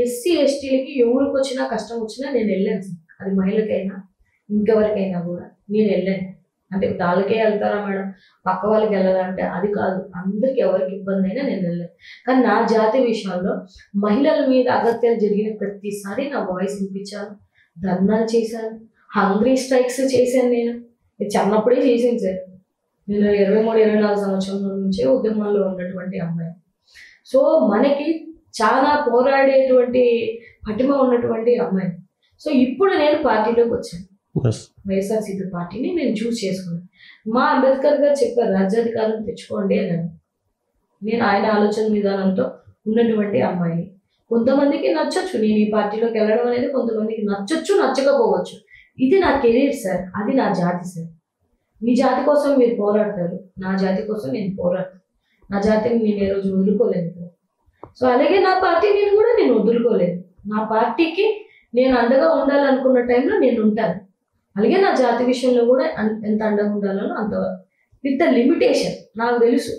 ఎస్సీ ఎస్టీలకి ఎవరికి వచ్చినా కష్టం వచ్చినా నేను వెళ్ళాను సార్. అది మహిళకైనా ఇంకెవరికైనా కూడా నేను వెళ్ళాను. అంటే వాళ్ళకే వెళ్తారా మేడం, పక్క వాళ్ళకి వెళ్ళాలా అంటే అది కాదు, అందరికి ఎవరికి ఇబ్బంది అయినా నేను వెళ్ళాను. కానీ నా జాతి విషయాల్లో మహిళల మీద అగత్యాలు జరిగిన ప్రతిసారి నా వాయిస్ వినిపించాను, ధర్నాలు చేశాను, హంగ్రీ స్ట్రైక్స్ చేశాను. నేను చిన్నప్పుడే చేసాను సార్. నేను 23-24 సంవత్సరాల నుంచే ఉద్యమాల్లో ఉన్నటువంటి అమ్మాయి. సో మనకి చాలా పోరాడేటువంటి పటిమ ఉన్నటువంటి అమ్మాయి. సో ఇప్పుడు నేను పార్టీలోకి వచ్చాను, వైఎస్ఆర్సీపీ పార్టీని నేను చూస్ చేసుకున్నాను. మా అంబేద్కర్ గారు చెప్పారు, రాజ్యాధికారం తెచ్చుకోండి అని. నేను ఆయన ఆలోచన విధానంతో ఉన్నటువంటి అమ్మాయిని. కొంతమందికి నచ్చొచ్చు నేను ఈ పార్టీలోకి వెళ్ళడం అనేది, కొంతమందికి నచ్చొచ్చు, నచ్చకపోవచ్చు. ఇది నా కెరీర్ సార్, అది నా జాతి సార్. మీ జాతి కోసం మీరు పోరాడతారు, నా జాతి కోసం నేను పోరాడతాను. నా జాతిని నేను ఏ రోజు వదులుకోలేదు. సో అలాగే నా పార్టీని కూడా నేను వదులుకోలేదు. నా పార్టీకి నేను అండగా ఉండాలనుకున్న టైంలో నేను ఉంటాను. అలాగే నా జాతి విషయంలో కూడా ఎంత అండగా ఉండాలో అంత, విత్ ద లిమిటేషన్. నాకు తెలుసు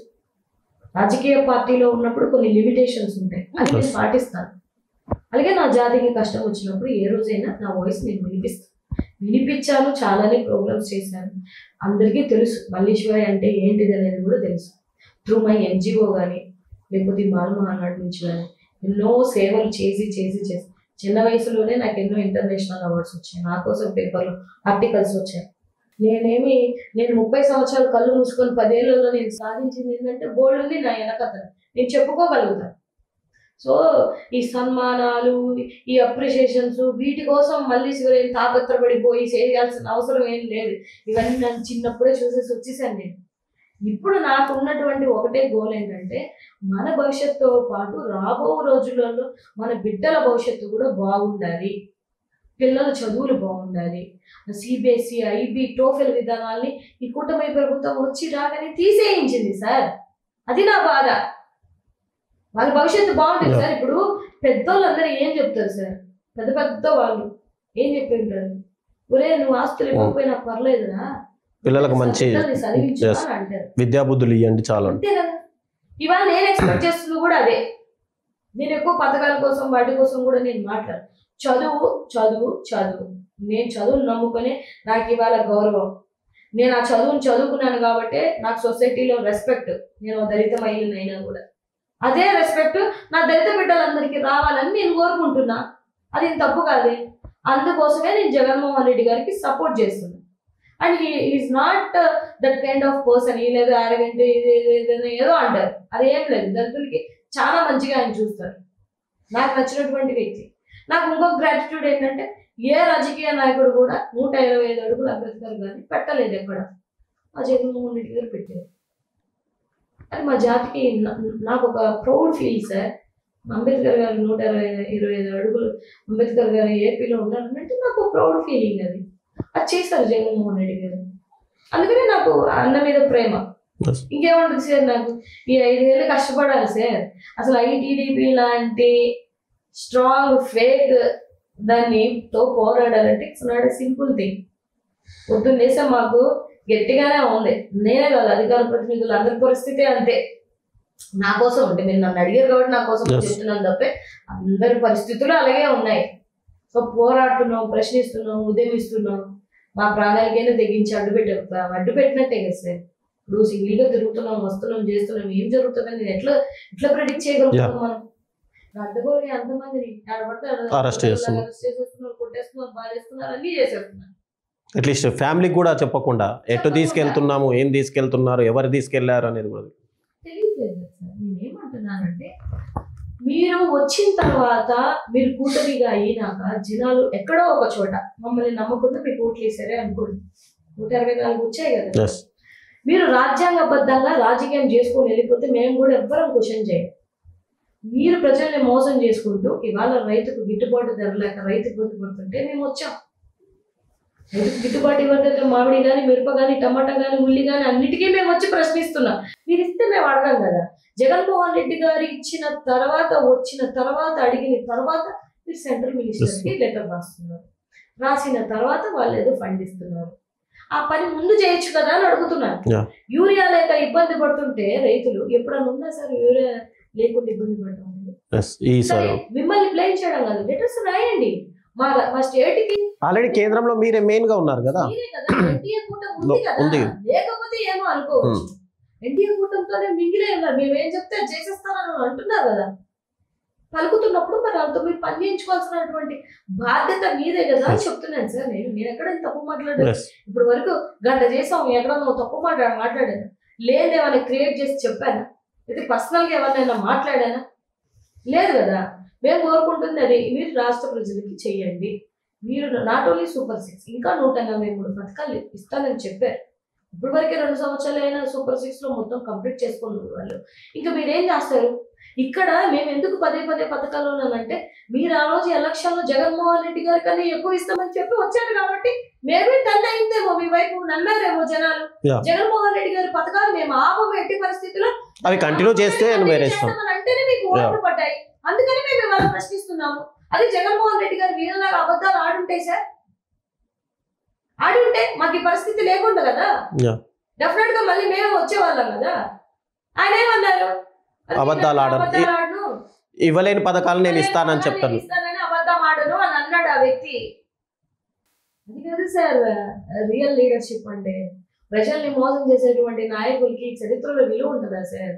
రాజకీయ పార్టీలో ఉన్నప్పుడు కొన్ని లిమిటేషన్స్ ఉంటాయి, అది నేను పాటిస్తాను. అలాగే నా జాతికి కష్టం వచ్చినప్పుడు ఏ రోజైనా నా వాయిస్ నేను వినిపించాను. చాలానే ప్రోగ్రామ్స్ చేశాను. అందరికీ తెలుసు మల్లీశ్వరి అంటే ఏంటిది అనేది కూడా తెలుసు. త్రూ మై ఎన్జిఓ కానీ లేకపోతే బాల మహానాడు నుంచి కానీ ఎన్నో సేవలు చేసి చిన్న వయసులోనే నాకు ఎన్నో ఇంటర్నేషనల్ అవార్డ్స్ వచ్చాయి. నా కోసం పేపర్లో ఆర్టికల్స్ వచ్చాయి. నేను 30 సంవత్సరాలు కళ్ళు మూసుకొని 10 ఏళ్లలో నేను సాధించింది ఏంటంటే బోల్డ్ ఉంది నా వెనకతను. నేను చెప్పుకోగలుగుతాను. సో ఈ సన్మానాలు, ఈ అప్రిషియేషన్స్ వీటి కోసం మళ్ళీ శివరేం తాపత్రపడిపోయి చేయాల్సిన అవసరం ఏం లేదు. ఇవన్నీ నన్ను చిన్నప్పుడే చూసేసి వచ్చేసాను నేను. ఇప్పుడు నాకు ఉన్నటువంటి ఒకటే గోల్ ఏంటంటే మన భవిష్యత్తుతో పాటు రాబో రోజులలో మన బిడ్డల భవిష్యత్తు కూడా బాగుండాలి. పిల్లల చదువులు బాగుండాలి. సిబిఎస్ఈ, ఐబీ, టోఫెల్ విధానాల్ని ఈ కూటమి ప్రభుత్వం వచ్చి రాగానే తీసేయించింది సార్. అది నా బాధ. వాళ్ళ భవిష్యత్తు బాగుంటుంది సార్. ఇప్పుడు పెద్దోళ్ళందరూ ఏం చెప్తారు సార్? పెద్ద వాళ్ళు ఏం చెప్పి ఉంటారు? ఒరే నువ్వు ఆస్తులు ఇవ్వకపోయినా పర్లేదురా, పిల్లలకు మంచి విద్యాబుద్ధులు ఇవ్వండి చాలు. అంతే కదా. ఇవాళ నేను ఎక్స్పెక్ట్ చేస్తుంది కూడా అదే. నేను ఎక్కువ పథకాల కోసం వాటి కోసం కూడా నేను మాట్లాడు. చదువు. నేను చదువును నమ్ముకొని నాకు ఇవాళ గౌరవం. నేను ఆ చదువును చదువుకున్నాను కాబట్టి నాకు సొసైటీలో రెస్పెక్ట్. నేను దళిత మహిళనైనా కూడా అదే రెస్పెక్ట్ నా దళిత బిడ్డలందరికీ రావాలని నేను కోరుకుంటున్నా. అది తప్పు కాదే. అందుకోసమే నేను జగన్మోహన్ రెడ్డి గారికి సపోర్ట్ చేస్తున్నాను. And he is not that kind of person. ఈ లేదు అరగంట ఏదో అంటారు. అదేం లేదు. దళితులకి చాలా మంచిగా ఆయన చూస్తారు. నాకు నచ్చినటువంటి వ్యక్తి. నాకు ఇంకో గ్రాటిట్యూడ్ ఏంటంటే ఏ రాజకీయ నాయకుడు కూడా 125 అడుగులు అంబేద్కర్ గారిని పెట్టలేదు ఎక్కడ. ఆ జగన్మోహన్ రెడ్డి గారు పెట్టారు. అది మా జాతికి నాకు ఒక ప్రౌడ్ ఫీల్ సార్. అంబేద్కర్ గారు 125 అడుగులు అంబేద్కర్ గారు ఏపీలో ఉన్నారంటే నాకు ప్రౌడ్ ఫీలింగ్. అది చేశారు జగన్మోహన్ రెడ్డి గారు. అందుకనే నాకు అన్న మీద ప్రేమ. ఇంకేముంటుంది సార్? నాకు ఈ 5 ఏళ్ళు కష్టపడాలి సార్. అసలు ఐటీడీపీ లాంటి స్ట్రాంగ్ ఫేక్ దానితో పోరాడాలంటే it's not a simple thing. పొద్దున్నేసే మాకు గట్టిగానే ఉంది. నేనే కాదు, అధికార ప్రతినిధులు అందరి పరిస్థితే అంతే. నా కోసం అంటే మీరు నన్ను అడిగారు కాబట్టి నా కోసం చెప్తున్నాను తప్పే అందరి పరిస్థితులు అలాగే ఉన్నాయి. సో పోరాడుతున్నాం, ప్రశ్నిస్తున్నాం, ఉద్యమిస్తున్నాం. మా ప్రాణాలకైనా తెగించి అడ్డు పెట్టినట్టే కదా సార్. ఇప్పుడు సింగిల్ గా తిరుగుతున్నాం, వస్తున్నాం, చేస్తున్నాం. ఏం జరుగుతుందని ఎట్లా ప్రెడిక్ట్ చేయగలుగుతాం మనం? అడ్డగోలుగా ఎంతమందిని అరెస్ట్ చేస్తున్నారు, కొట్టేస్తున్నారు, బాధేస్తున్నారు, అన్ని చేసేస్తున్నారు. అట్లీస్ట్ ఫ్యామిలీకి కూడా చెప్పకుండా ఎటు తీసుకెళ్తున్నాము, ఏం తీసుకెళ్తున్నారు, ఎవరు తీసుకెళ్లారు అనేది కూడా తెలియట్లేదు సార్. నేనేమంటున్నానంటే మీరు వచ్చిన తర్వాత మీరు కూటమిగా అయినాక జనాలు ఎక్కడో ఒక చోట మమ్మల్ని నమ్మకుండా మీకు ఓట్లు వేసారే అనుకోండి. 124 వచ్చాయి కదా. మీరు రాజ్యాంగబద్ధంగా రాజకీయం చేసుకొని వెళ్ళిపోతే మేము కూడా ఎవ్వరం క్వశ్చన్ చేయం. మీరు ప్రజల్ని మోసం చేసుకుంటూ ఇవాళ రైతుకు గిట్టుబాటు ధర లేక రైతు ఇబ్బంది పడుతుంటే మేము వచ్చాం. రైతుకు గిట్టుబాటు ఇవ్వదంటే మామిడి కానీ, మిరప కానీ, టమాటా కానీ, ఉల్లి కానీ అన్నిటికీ మేము వచ్చి ప్రశ్నిస్తున్నాం. మీరు ఇస్తే మేము అడగాం కదా. జగన్మోహన్ రెడ్డి గారు ఇచ్చిన తర్వాత, వచ్చిన తర్వాత, అడిగిన తర్వాత మీరు సెంట్రల్ మినిస్టర్కి లెటర్ రాస్తున్నారు. రాసిన తర్వాత వాళ్ళు ఏదో ఫండ్ ఇస్తున్నారు. ఆ పని ముందు చేయొచ్చు కదా అని అడుగుతున్నాను. యూరియా లేక ఇబ్బంది పడుతుంటే రైతులు ఎప్పుడన్నా ఉందా సార్ యూరియా లేకుండా ఇబ్బంది పడటం? మిమ్మల్ని బ్లేమ్ చేయడం కాదు, లెటర్స్ రాయండి. మా స్టేట్ కి ఆల్రెడీ కేంద్రంలో మీరే మెయిన్ గా ఉన్నారు కదా. ఎన్డీఏ కూటమి ఉంది కదా, లేకపోతే ఏమో అనుకోవచ్చు. ఎన్డీఏ కూటమితోనే మింగిలే ఉన్నారు. మేమేం చెప్తే చేసేస్తారని అంటున్నారు కదా. పలుకుతున్నప్పుడు మరి అంత మీరు పని చేయించుకోవాల్సినటువంటి బాధ్యత మీదే కదా అని చెప్తున్నాను సార్. నేను ఎక్కడ తప్పు మాట్లాడాను? ఇప్పుడు వరకు గంట చేసాం, ఎక్కడ నువ్వు తప్పు మాట్లాడాను? లేదేమైనా క్రియేట్ చేసి చెప్పానా? అయితే పర్సనల్గా ఎవరినైనా మాట్లాడానా? లేదు కదా. మేము కోరుకుంటుంది అది మీరు రాష్ట్ర ప్రజలకి చెయ్యండి. మీరు నాట్ ఓన్లీ సూపర్ 6 ఇంకా 183 పథకాలు ఇస్తానని చెప్పారు. ఇప్పుడు వరకే 2 సంవత్సరాలు అయినా సూపర్ 6 లో మొత్తం కంప్లీట్ చేసుకున్నారు వాళ్ళు. ఇంకా మీరేం చేస్తారు? ఇక్కడ మేము ఎందుకు పదే పథకాలు ఉన్నానంటే మీరు ఆ రోజు ఎలక్షన్ లో జగన్మోహన్ రెడ్డి గారి కన్నా ఎక్కువ ఇస్తామని చెప్పి వచ్చారు కాబట్టి మేమే టన్ అయిందేమో, మీ వైపు నమ్మారేమో జనాలు. జగన్మోహన్ రెడ్డి గారి పథకాలు మేము ఆపము ఎట్టి పరిస్థితుల్లో, అవి కంటిన్యూ చేస్తే అంటేనే మీకు ఓట్లు పడ్డాయి. అందుకని మేము ఇవాళ ప్రశ్నిస్తున్నాము. అది జగన్మోహన్ రెడ్డి గారు వీళ్ళలాగా అబద్ధాలు ఆడుంటే సార్, ఆడుంటే మాకు ఈ పరిస్థితి లేకుండా కదా. డెఫినెట్ గా మళ్ళీ మేము వచ్చేవాళ్ళం కదా. ఆయన ఏమన్నారు? అబద్ధాలు ఆడను, ఇవ్వలేని పథకాలు నేను ఇస్తానని చెప్తాను. ఇస్తానని అబద్ధం ఆడను అని అన్నాడు ఆ వ్యక్తి. అది కదా సార్ రియల్ లీడర్షిప్ అంటే. ప్రజల్ని మోసం చేసేటువంటి నాయకులకి చరిత్రలో విలువ ఉంటుందా సార్?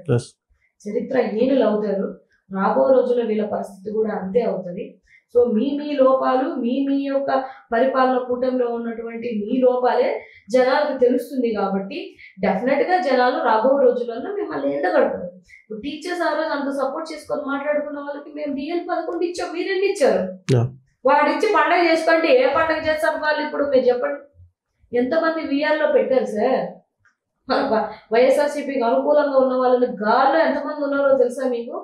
చరిత్ర హీనులు అవుతారు. రాబో రోజుల్లో వీళ్ళ పరిస్థితి కూడా అంతే అవుతుంది. సో మీ లోపాలు మీ యొక్క పరిపాలన కూటమిలో ఉన్నటువంటి మీ లోపాలే జనాలకు తెలుస్తుంది కాబట్టి డెఫినెట్ గా జనాలు రాబో రోజులలో మిమ్మల్ని ఎండగడతారు. టీచర్స్ ఆ రోజు అంత సపోర్ట్ చేసుకొని మాట్లాడుకున్న వాళ్ళకి మేము డిఎల్ 11 ఇచ్చాం, మీరెన్ని ఇచ్చారు? వాడిచ్చి పండగ చేసుకోండి. ఏ పండగ చేస్తారు వాళ్ళు? ఇప్పుడు మీరు చెప్పండి, ఎంతమంది విఆర్లో పెట్టారు సార్? వైఎస్ఆర్సీపీకి అనుకూలంగా ఉన్న వాళ్ళని గాల్లో ఎంతమంది ఉన్నారో తెలుసా మీకు?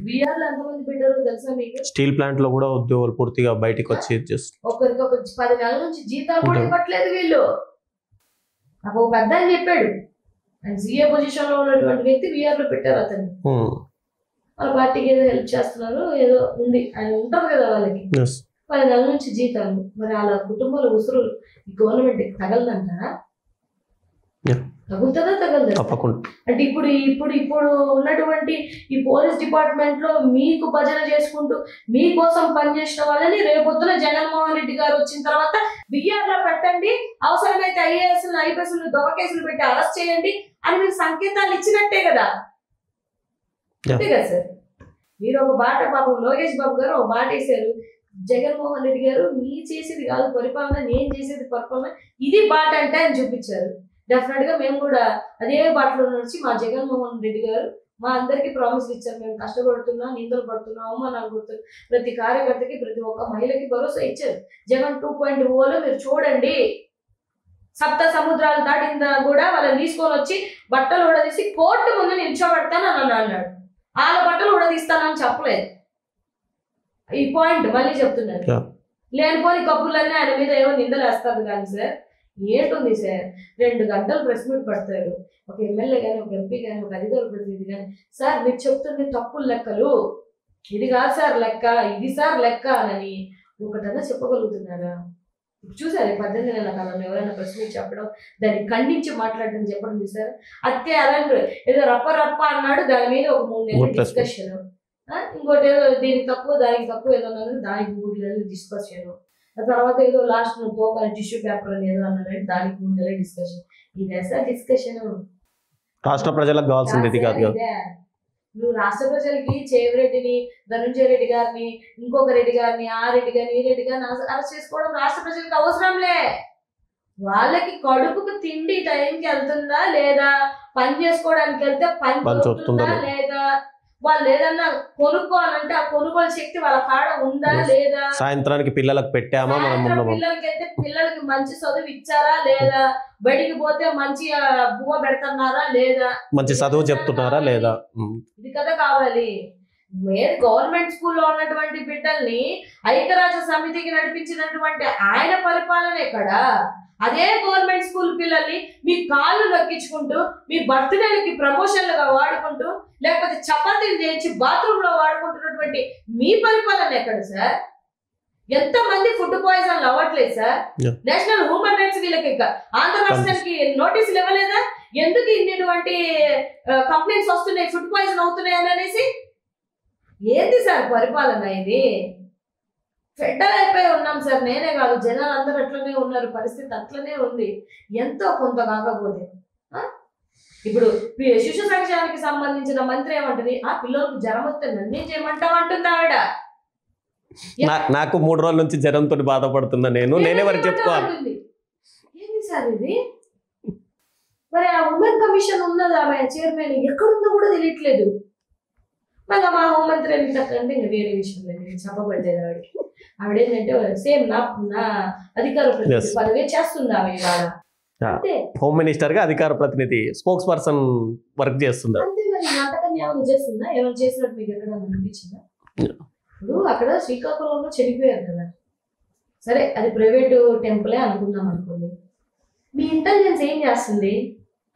విఆర్లో ఎంతమంది పెట్టారో తెలుసా మీకు? స్టీల్ ప్లాంట్ లో కూడా ఉద్యోగులు పూర్తిగా బయటకు వచ్చి ఒకరికి ఒక 10 నెలల నుంచి జీతాలు కూడా ఇవ్వట్లేదు వీళ్ళు. నాకు ఒక పెద్ద అని చెప్పాడు, ఆయన సీఏ పొజిషన్ లో ఉన్నటువంటి వ్యక్తి విఆర్ లో పెట్టారు అతన్ని. వాళ్ళ పార్టీకి ఏదో హెల్ప్ చేస్తున్నారు, ఏదో ఉంది, ఆయన ఉంటారు కదా వాళ్ళకి. 10 నెలల నుంచి జీతాలు. మరి వాళ్ళ కుటుంబాల ఉసురు ఈ గవర్నమెంట్ తగలదంటారా? తగులుతుందా తగలదా? అంటే ఇప్పుడు ఉన్నటువంటి ఈ పోలీస్ డిపార్ట్మెంట్ లో మీకు భజన చేసుకుంటూ మీకోసం పనిచేసిన వాళ్ళని రేపొద్దున జగన్మోహన్ రెడ్డి గారు వచ్చిన తర్వాత బిఆర్ లో పెట్టండి, అవసరమైతే ఐఏఎస్ ఐపీఎస్ దొంగ కేసులు పెట్టి అరెస్ట్ చేయండి అని మీరు సంకేతాలు ఇచ్చినట్టే కదా. అంతే కదా సార్? మీరు ఒక బాట, పాపం లోకేష్ బాబు గారు ఒక బాట వేశారు, జగన్మోహన్ రెడ్డి గారు మీ చేసేది కాదు పరిపాలన, నేను చేసేది పరిపాలన, ఇది బాట అంటే అని చూపించారు. డెఫినెట్ గా మేము కూడా అదే బాటలో నుంచి మా జగన్మోహన్ రెడ్డి గారు మా అందరికి ప్రామిస్లు ఇచ్చారు. మేము కష్టపడుతున్నా, నిందలు పడుతున్నా, అవమానాలు పడుతున్నా, ప్రతి కార్యకర్తకి ప్రతి ఒక్క మహిళకి భరోసా ఇచ్చారు. జగన్ 2.0లో మీరు చూడండి, సప్త సముద్రాలు దాటిందా కూడా వాళ్ళని తీసుకొని వచ్చి బట్టలు ఉడదీసి కోర్టు ముందు నిల్చోబెడతాను అని అన్నాడు. వాళ్ళ బట్టలు ఉడదీస్తానని చెప్పలేదు. ఈ పాయింట్ మళ్ళీ చెప్తున్నారు. లేనిపోని కబుర్లన్నీ ఆయన మీద ఏమో నిందలు వేస్తారు కానీ సార్ ఏంటుంది సార్? 2 గంటలు ప్రెస్ మీట్ పడతాడు ఒక ఎమ్మెల్యే కానీ, ఒక ఎంపీ కానీ, ఒక అధికార ప్రతినిధి కానీ. సార్ మీరు చెప్తుంది తప్పులు లెక్కలు, ఇది కాదు సార్ లెక్క, ఇది సార్ లెక్క అని ఒకటన్నా చెప్పగలుగుతున్నారా? చూసారు 18 నెలల కాలంలో ఎవరైనా ప్రెస్ మీట్ చెప్పడం, దాన్ని ఖండించి మాట్లాడడం చెప్పడం చూసారు? అత్తే అలాంటి ఏదో రప్ప అన్నాడు, దాని మీద ఒక 3 నెలలు డిస్కషన్. ఇంకోటి ఏదో దీనికి తక్కువ దానికి తక్కువ ఏదో దానికి 3 నెలలు డిస్కషన్. తర్వాత ఏదో లాస్ట్ తోకని టిష్యూ పేపర్ అని ఏదో అన్నారంటే దానికి 3 నెలలు డిస్కషన్. ఇదే సార్ డిస్కషన్? రాష్ట్ర ప్రజలకు కావాల్సింది ఇది కాదు కదా. నువ్వు రాష్ట్ర ప్రజలకి చేవిరెడ్డిని, ధనుంజయ రెడ్డి గారిని, ఇంకొక రెడ్డి గారిని, ఆ రెడ్డి గారిని, ఈ రెడ్డి గారిని అరెస్ట్ చేసుకోవడం రాష్ట్ర ప్రజలకు అవసరంలే. వాళ్ళకి కడుపుకు తిండి టైంకి వెళ్తుందా లేదా, పని చేసుకోవడానికి వెళ్తే పని దొరుకుతుందా లేదా, వాళ్ళు ఏదన్నా కొనుక్కోవాలంటే ఆ కొనుగోలు శక్తి వాళ్ళ కాడ ఉందా లేదా, సాయంత్రానికి పిల్లలకు పెట్టామా, పిల్లలకి అయితే పిల్లలకి మంచి చదువు ఇచ్చారా లేదా, బడికి పోతే మంచి బువ్వ పెడుతున్నారా లేదా, మంచి చదువు చెప్తున్నారా లేదా, ఇది కదా కావాలి. గవర్నమెంట్ స్కూల్లో ఉన్నటువంటి బిడ్డల్ని ఐక్యరాజ్య సమితికి నడిపించినటువంటి ఆయన పరిపాలన ఎక్కడ? అదే గవర్నమెంట్ స్కూల్ పిల్లల్ని మీ కాళ్ళు నొక్కించుకుంటూ, మీ బర్త్డేలకి ప్రమోషన్లుగా వాడుకుంటూ, లేకపోతే చపాతీలు చేయించి బాత్రూమ్ లో వాడుకుంటున్నటువంటి మీ పరిపాలన ఎక్కడ సార్? ఎంతమంది ఫుడ్ పాయిజన్లు అవ్వట్లేదు సార్? నేషనల్ హ్యూమన్ రైట్స్ వీళ్ళకి ఆంధ్ర రాష్ట్రానికి నోటీసులు ఇవ్వలేదా? ఎందుకు ఇన్నిటువంటి కంప్లైంట్స్ వస్తున్నాయి, ఫుడ్ పాయిజన్ అవుతున్నాయి అని అనేసి? ఏంటి సార్ పరిపాలన ఇది? ఫెడ్డల్ అయిపోయి ఉన్నాం సార్, నేనే కాదు జనాలు అందరూ అట్లనే ఉన్నారు, పరిస్థితి అట్లనే ఉంది. ఎంతో కొంత కాకపోతే ఇప్పుడు శిశు సంక్షేమానికి సంబంధించిన మంత్రి ఏమంటది, ఆ పిల్లలకు జ్వరం వస్తే నన్నేం చేయమంటావు అంటుంది ఆవిడ. నాకు 3 రోజుల నుంచి జ్వరంతో బాధపడుతున్నా, నేనే వారికి చెప్పుకోవాలి. ఏంటి సార్ ఇది? మరి ఆ ఉమెన్ కమిషన్ ఉన్నది, ఆమె చైర్మన్ ఎక్కడుందో కూడా తెలియట్లేదు. మళ్ళీ మా హోంమంత్రి అంటే ఇంకా వేరే విషయం లేదు, చెప్పబడ్డేది ఆవిడకి. ఆవిడేంటంటే సేమ్ నా అధికార ప్రతినిధి పదవి చేస్తుంది ఆమె ఇవాళ. హోమ్ మినిస్టర్ గా అధికార ప్రతినిధి, స్పోక్స్ పర్సన్ వర్క్ చేస్తున్నారు. అంతే మరి నాటకాన్ని ఏమైనా చేస్తుందా? ఏమైనా చేసినట్టు మీకు ఎక్కడ అనిపించిందా? ఇప్పుడు అక్కడ శ్రీకాకుళంలో చనిపోయారు కదా, సరే అది ప్రైవేటు టెంపులే అనుకుందాం అనుకోండి. మీ ఇంటెలిజెన్స్ ఏం చేస్తుంది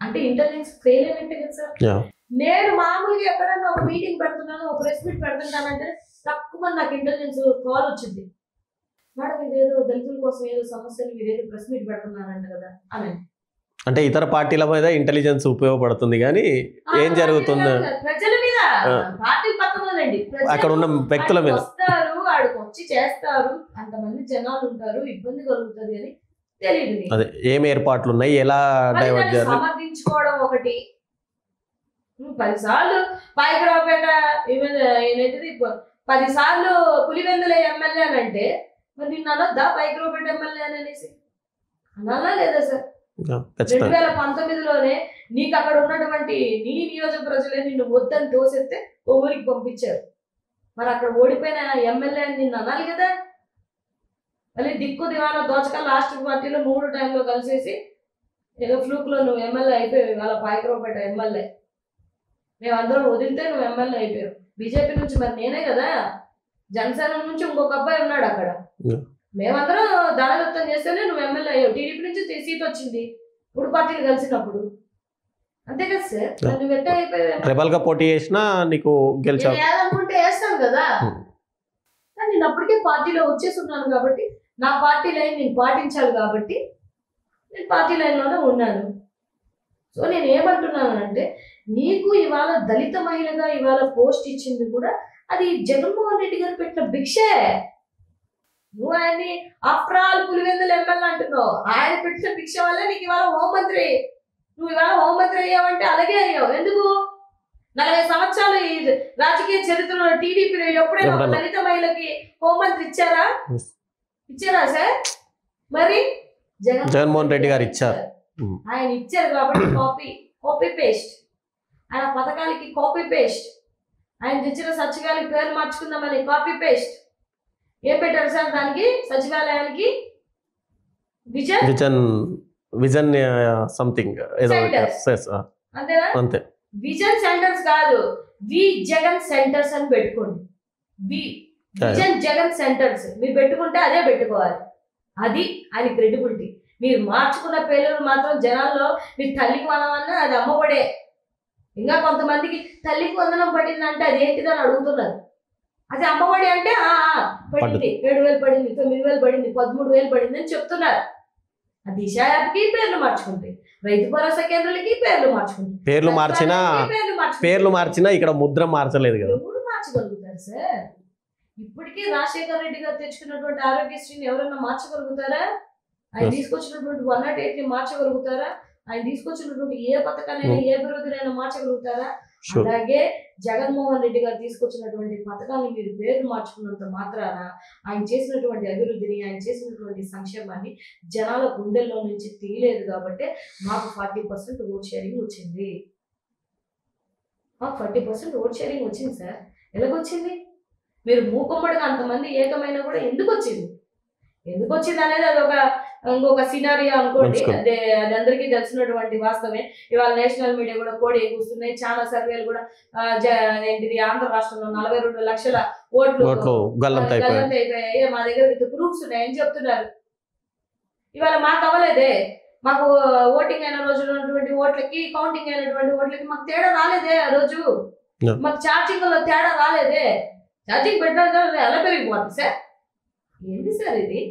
అంటే ఇంటెలిజెన్స్ ఫెయిల్ అయినట్టే కదా సార్. నేను మామూలుగా ఎక్కడన్నా ఒక మీటింగ్ పెడుతున్నాను, ఒక ప్రెస్ మీట్ పెడుతున్నానంటే తక్కువ నాకు ఇంటెలిజెన్స్ కాల్ వచ్చింది, మేడం ఇదేదో దళితుల కోసం ఏదో సమస్యలు మీరు ఏదో ప్రెస్ మీట్ పెడుతున్నారంట కదా అని. అంటే ఇతర పార్టీల మీద ఇంటెలిజెన్స్ ఉపయోగపడుతుంది కానీ ఏం జరుగుతుందో ప్రజల మీద, పార్టీ పక్కనండి, అక్కడ ఉన్న వ్యక్తుల మీద వస్తారు, ఆడికి వచ్చి చేస్తారు, అంతమంది జనాలు ఉంటారు, ఇబ్బంది కలుగుతుంది అని తెలియదు. అదే ఏం ఏర్పాట్లు ఉన్నాయి, ఎలా డైవర్ట్ చేయాలి, సమర్థించుకోవడం ఒకటి. 10 సార్లు పాయకరావుపేట ఏంటిది 10 సార్లు పులివెందుల ఎమ్మెల్యే అని అంటే మరి నిన్ను అనొద్దా పాయకరావుపేట ఎమ్మెల్యే అని అనేసి అనాలా లేదా సార్? 2019లోనే నీకు అక్కడ ఉన్నటువంటి నీ నియోజక ప్రజలే నిన్ను వద్దని తోసేస్తే ఓ ఊరికి పంపించారు. మరి అక్కడ ఓడిపోయిన ఎమ్మెల్యే అని నిన్ను అనాలి కదా. మళ్ళీ దిక్కు దివానా దోచక లాస్ట్ పార్టీలో 3 టైంలో కలిసేసి ఏదో ఫ్లూక్ లో నువ్వు ఎమ్మెల్యే అయిపోయావు. వాళ్ళ పాయకరావుపేట ఎమ్మెల్యే మేమందరం వదిలితే నువ్వు ఎమ్మెల్యే అయిపోయావు. బీజేపీ నుంచి మరి నేనే కదా, జనసేన నుంచి ఇంకొక అబ్బాయి ఉన్నాడు అక్కడ, మేమందరం దానదత్తం చేస్తేనే నువ్వు ఎమ్మెల్యే అయ్యావు. టీడీపీ నుంచి సీట్ వచ్చింది 3 పార్టీలు కలిసినప్పుడు, అంతే కదా సార్. నువ్వు ఎట్ట అయిపోయావు? రెబల్ గా పోటీ చేసినా నీకు గెలిచావు అనుకుంటే వేస్తాను కదా, కానీ నేను అప్పటికే పార్టీలో వచ్చేసి ఉన్నాను కాబట్టి నా పార్టీ లైన్ నేను పాటించాలి కాబట్టి నేను పార్టీ లైన్లోనే ఉన్నాను. సో నేను ఏమంటున్నాను అంటే, నీకు ఇవాళ దళిత మహిళగా ఇవాళ పోస్ట్ ఇచ్చింది కూడా అది జగన్మోహన్ రెడ్డి గారు పెట్టిన భిక్షే. నువ్వు ఆయన్ని ఆఫ్టర్ ఆల్ పులివెందుల ఎమ్మెల్యే అంటున్నావు, ఆయన పెట్టిన భిక్ష వల్ల నీకు ఇవాళ హోంమంత్రి, నువ్వు ఇవాళ హోంమంత్రి అయ్యావంటే అలాగే అయ్యావు. ఎందుకు? 40 సంవత్సరాలు ఈ రాజకీయ చరిత్రలో టీడీపీలో ఎప్పుడైనా దళిత మహిళకి హోంమంత్రి ఇచ్చారా? ఇచ్చారా సార్? మరి జగన్మోహన్ రెడ్డి గారు ఇచ్చారు, ఆయన ఇచ్చారు కాబట్టి కాపీ పేస్ట్, ఆయన పథకాలకి కాపీ పేస్ట్, ఆయన తెచ్చిన సచివాలయ పేరు మార్చుకుందామని కాపీ పేస్ట్. ఏం పెట్టారు సార్ దానికి? సచివాలయానికి విజన్ సంథింగ్ అంతేనా? అంతే. విజన్ సెంటర్స్ కాదు, వి జగన్ సెంటర్స్ అని పెట్టుకోండి. విజన్ జగన్ సెంటర్స్ మీరు పెట్టుకుంటే అదే పెట్టుకోవాలి. అది ఆయన క్రెడిబిలిటీ. మీరు మార్చుకున్న పేర్లు మాత్రం జనాల్లో మీరు తల్లికి వందనమన్నా అది అమ్మఒడే. ఇంకా కొంతమందికి తల్లికి వందనం పడిందంటే అది ఏంటిదని అడుగుతున్నారు. అది అమ్మఒడి అంటే పడింది, 7,000 పడింది, 9,000 పడింది, 13,000 పడింది అని చెప్తున్నారు. ఆ దిశ యాప్కి పేర్లు మార్చుకుంటాయి, రైతు భరోసా కేంద్రాలకి పేర్లు మార్చుకుంటాయి. పేర్లు మార్చినా ఇక్కడ ముద్ర మార్చలేదు కదా. ఎవరు మార్చగలుగుతారు సార్? ఇప్పటికీ రాజశేఖర రెడ్డి గారు తెచ్చుకున్నటువంటి ఆరోగ్యశ్రీని ఎవరైనా మార్చగలుగుతారా? ఆయన తీసుకొచ్చినటువంటి 108ని మార్చగలుగుతారా? ఆయన తీసుకొచ్చినటువంటి ఏ పథకాలైనా ఏ అభివృద్ధినైనా మార్చగలుగుతారా? అలాగే జగన్మోహన్ రెడ్డి గారు తీసుకొచ్చినటువంటి పథకాన్ని మీరు పేర్లు మార్చుకున్నంత మాత్రాన ఆయన చేసినటువంటి అభివృద్ధిని, ఆయన చేసినటువంటి సంక్షేమాన్ని జనాల గుండెల్లో నుంచి తీయలేదు. కాబట్టి మాకు 40% ఓట్ షేరింగ్ వచ్చింది. మాకు 40% ఓట్ షేరింగ్ వచ్చింది సార్. ఎలాగొచ్చింది? మీరు మూకుమ్మడిగా అంతమంది ఏకమైనా కూడా ఎందుకు వచ్చింది? ఎందుకు వచ్చింది అనేది అది ఇంకొక సినారియో అనుకోండి. అది అందరికీ తెలిసినటువంటి వాస్తవమే. ఇవాళ నేషనల్ మీడియా కూడా కోడి ఎగుస్తున్నాయి. చాలా సర్వేలు కూడా ఏంటిది ఆంధ్ర రాష్ట్రంలో 42 లక్షల ఓట్లు గల్లంతైపోయాయి, మా దగ్గర విత్ ప్రూఫ్స్ ఉన్నాయని చెప్తున్నారు. ఇవాళ మాకు అవ్వలేదే. మాకు ఓటింగ్ అయిన రోజు ఉన్నటువంటి ఓట్లకి, కౌంటింగ్ అయినటువంటి ఓట్లకి మాకు తేడా రాలేదే. ఆ రోజు మాకు ఛార్జింగ్ లో తేడా రాలేదే. ఛార్జింగ్ పెట్టడం ఎలా పెరిగిపోతుంది సార్? ఏంది సార్ ఇది?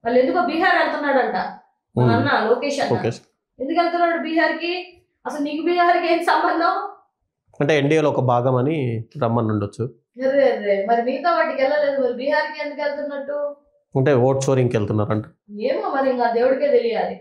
వాళ్ళు ఎందుకో బీహార్ వెళ్తున్నాడంట మన అన్న లోకేష్ అన్న. ఎందుకు వెళ్తున్నాడు బీహార్కి? అసలు నీకు బీహార్కి ఏం సంబంధం? అంటే ఎన్డీఏలో ఒక భాగం అని రమ్మని ఉండొచ్చు. మరి మిగతా వాటికి వెళ్ళలేదు, మరి బీహార్కి ఎందుకు వెళ్తున్నట్టు? అంటే ఓట్ షోరింగ్కి వెళ్తున్నారంట. ఏమో మరి ఇంకా దేవుడికే తెలియాలి.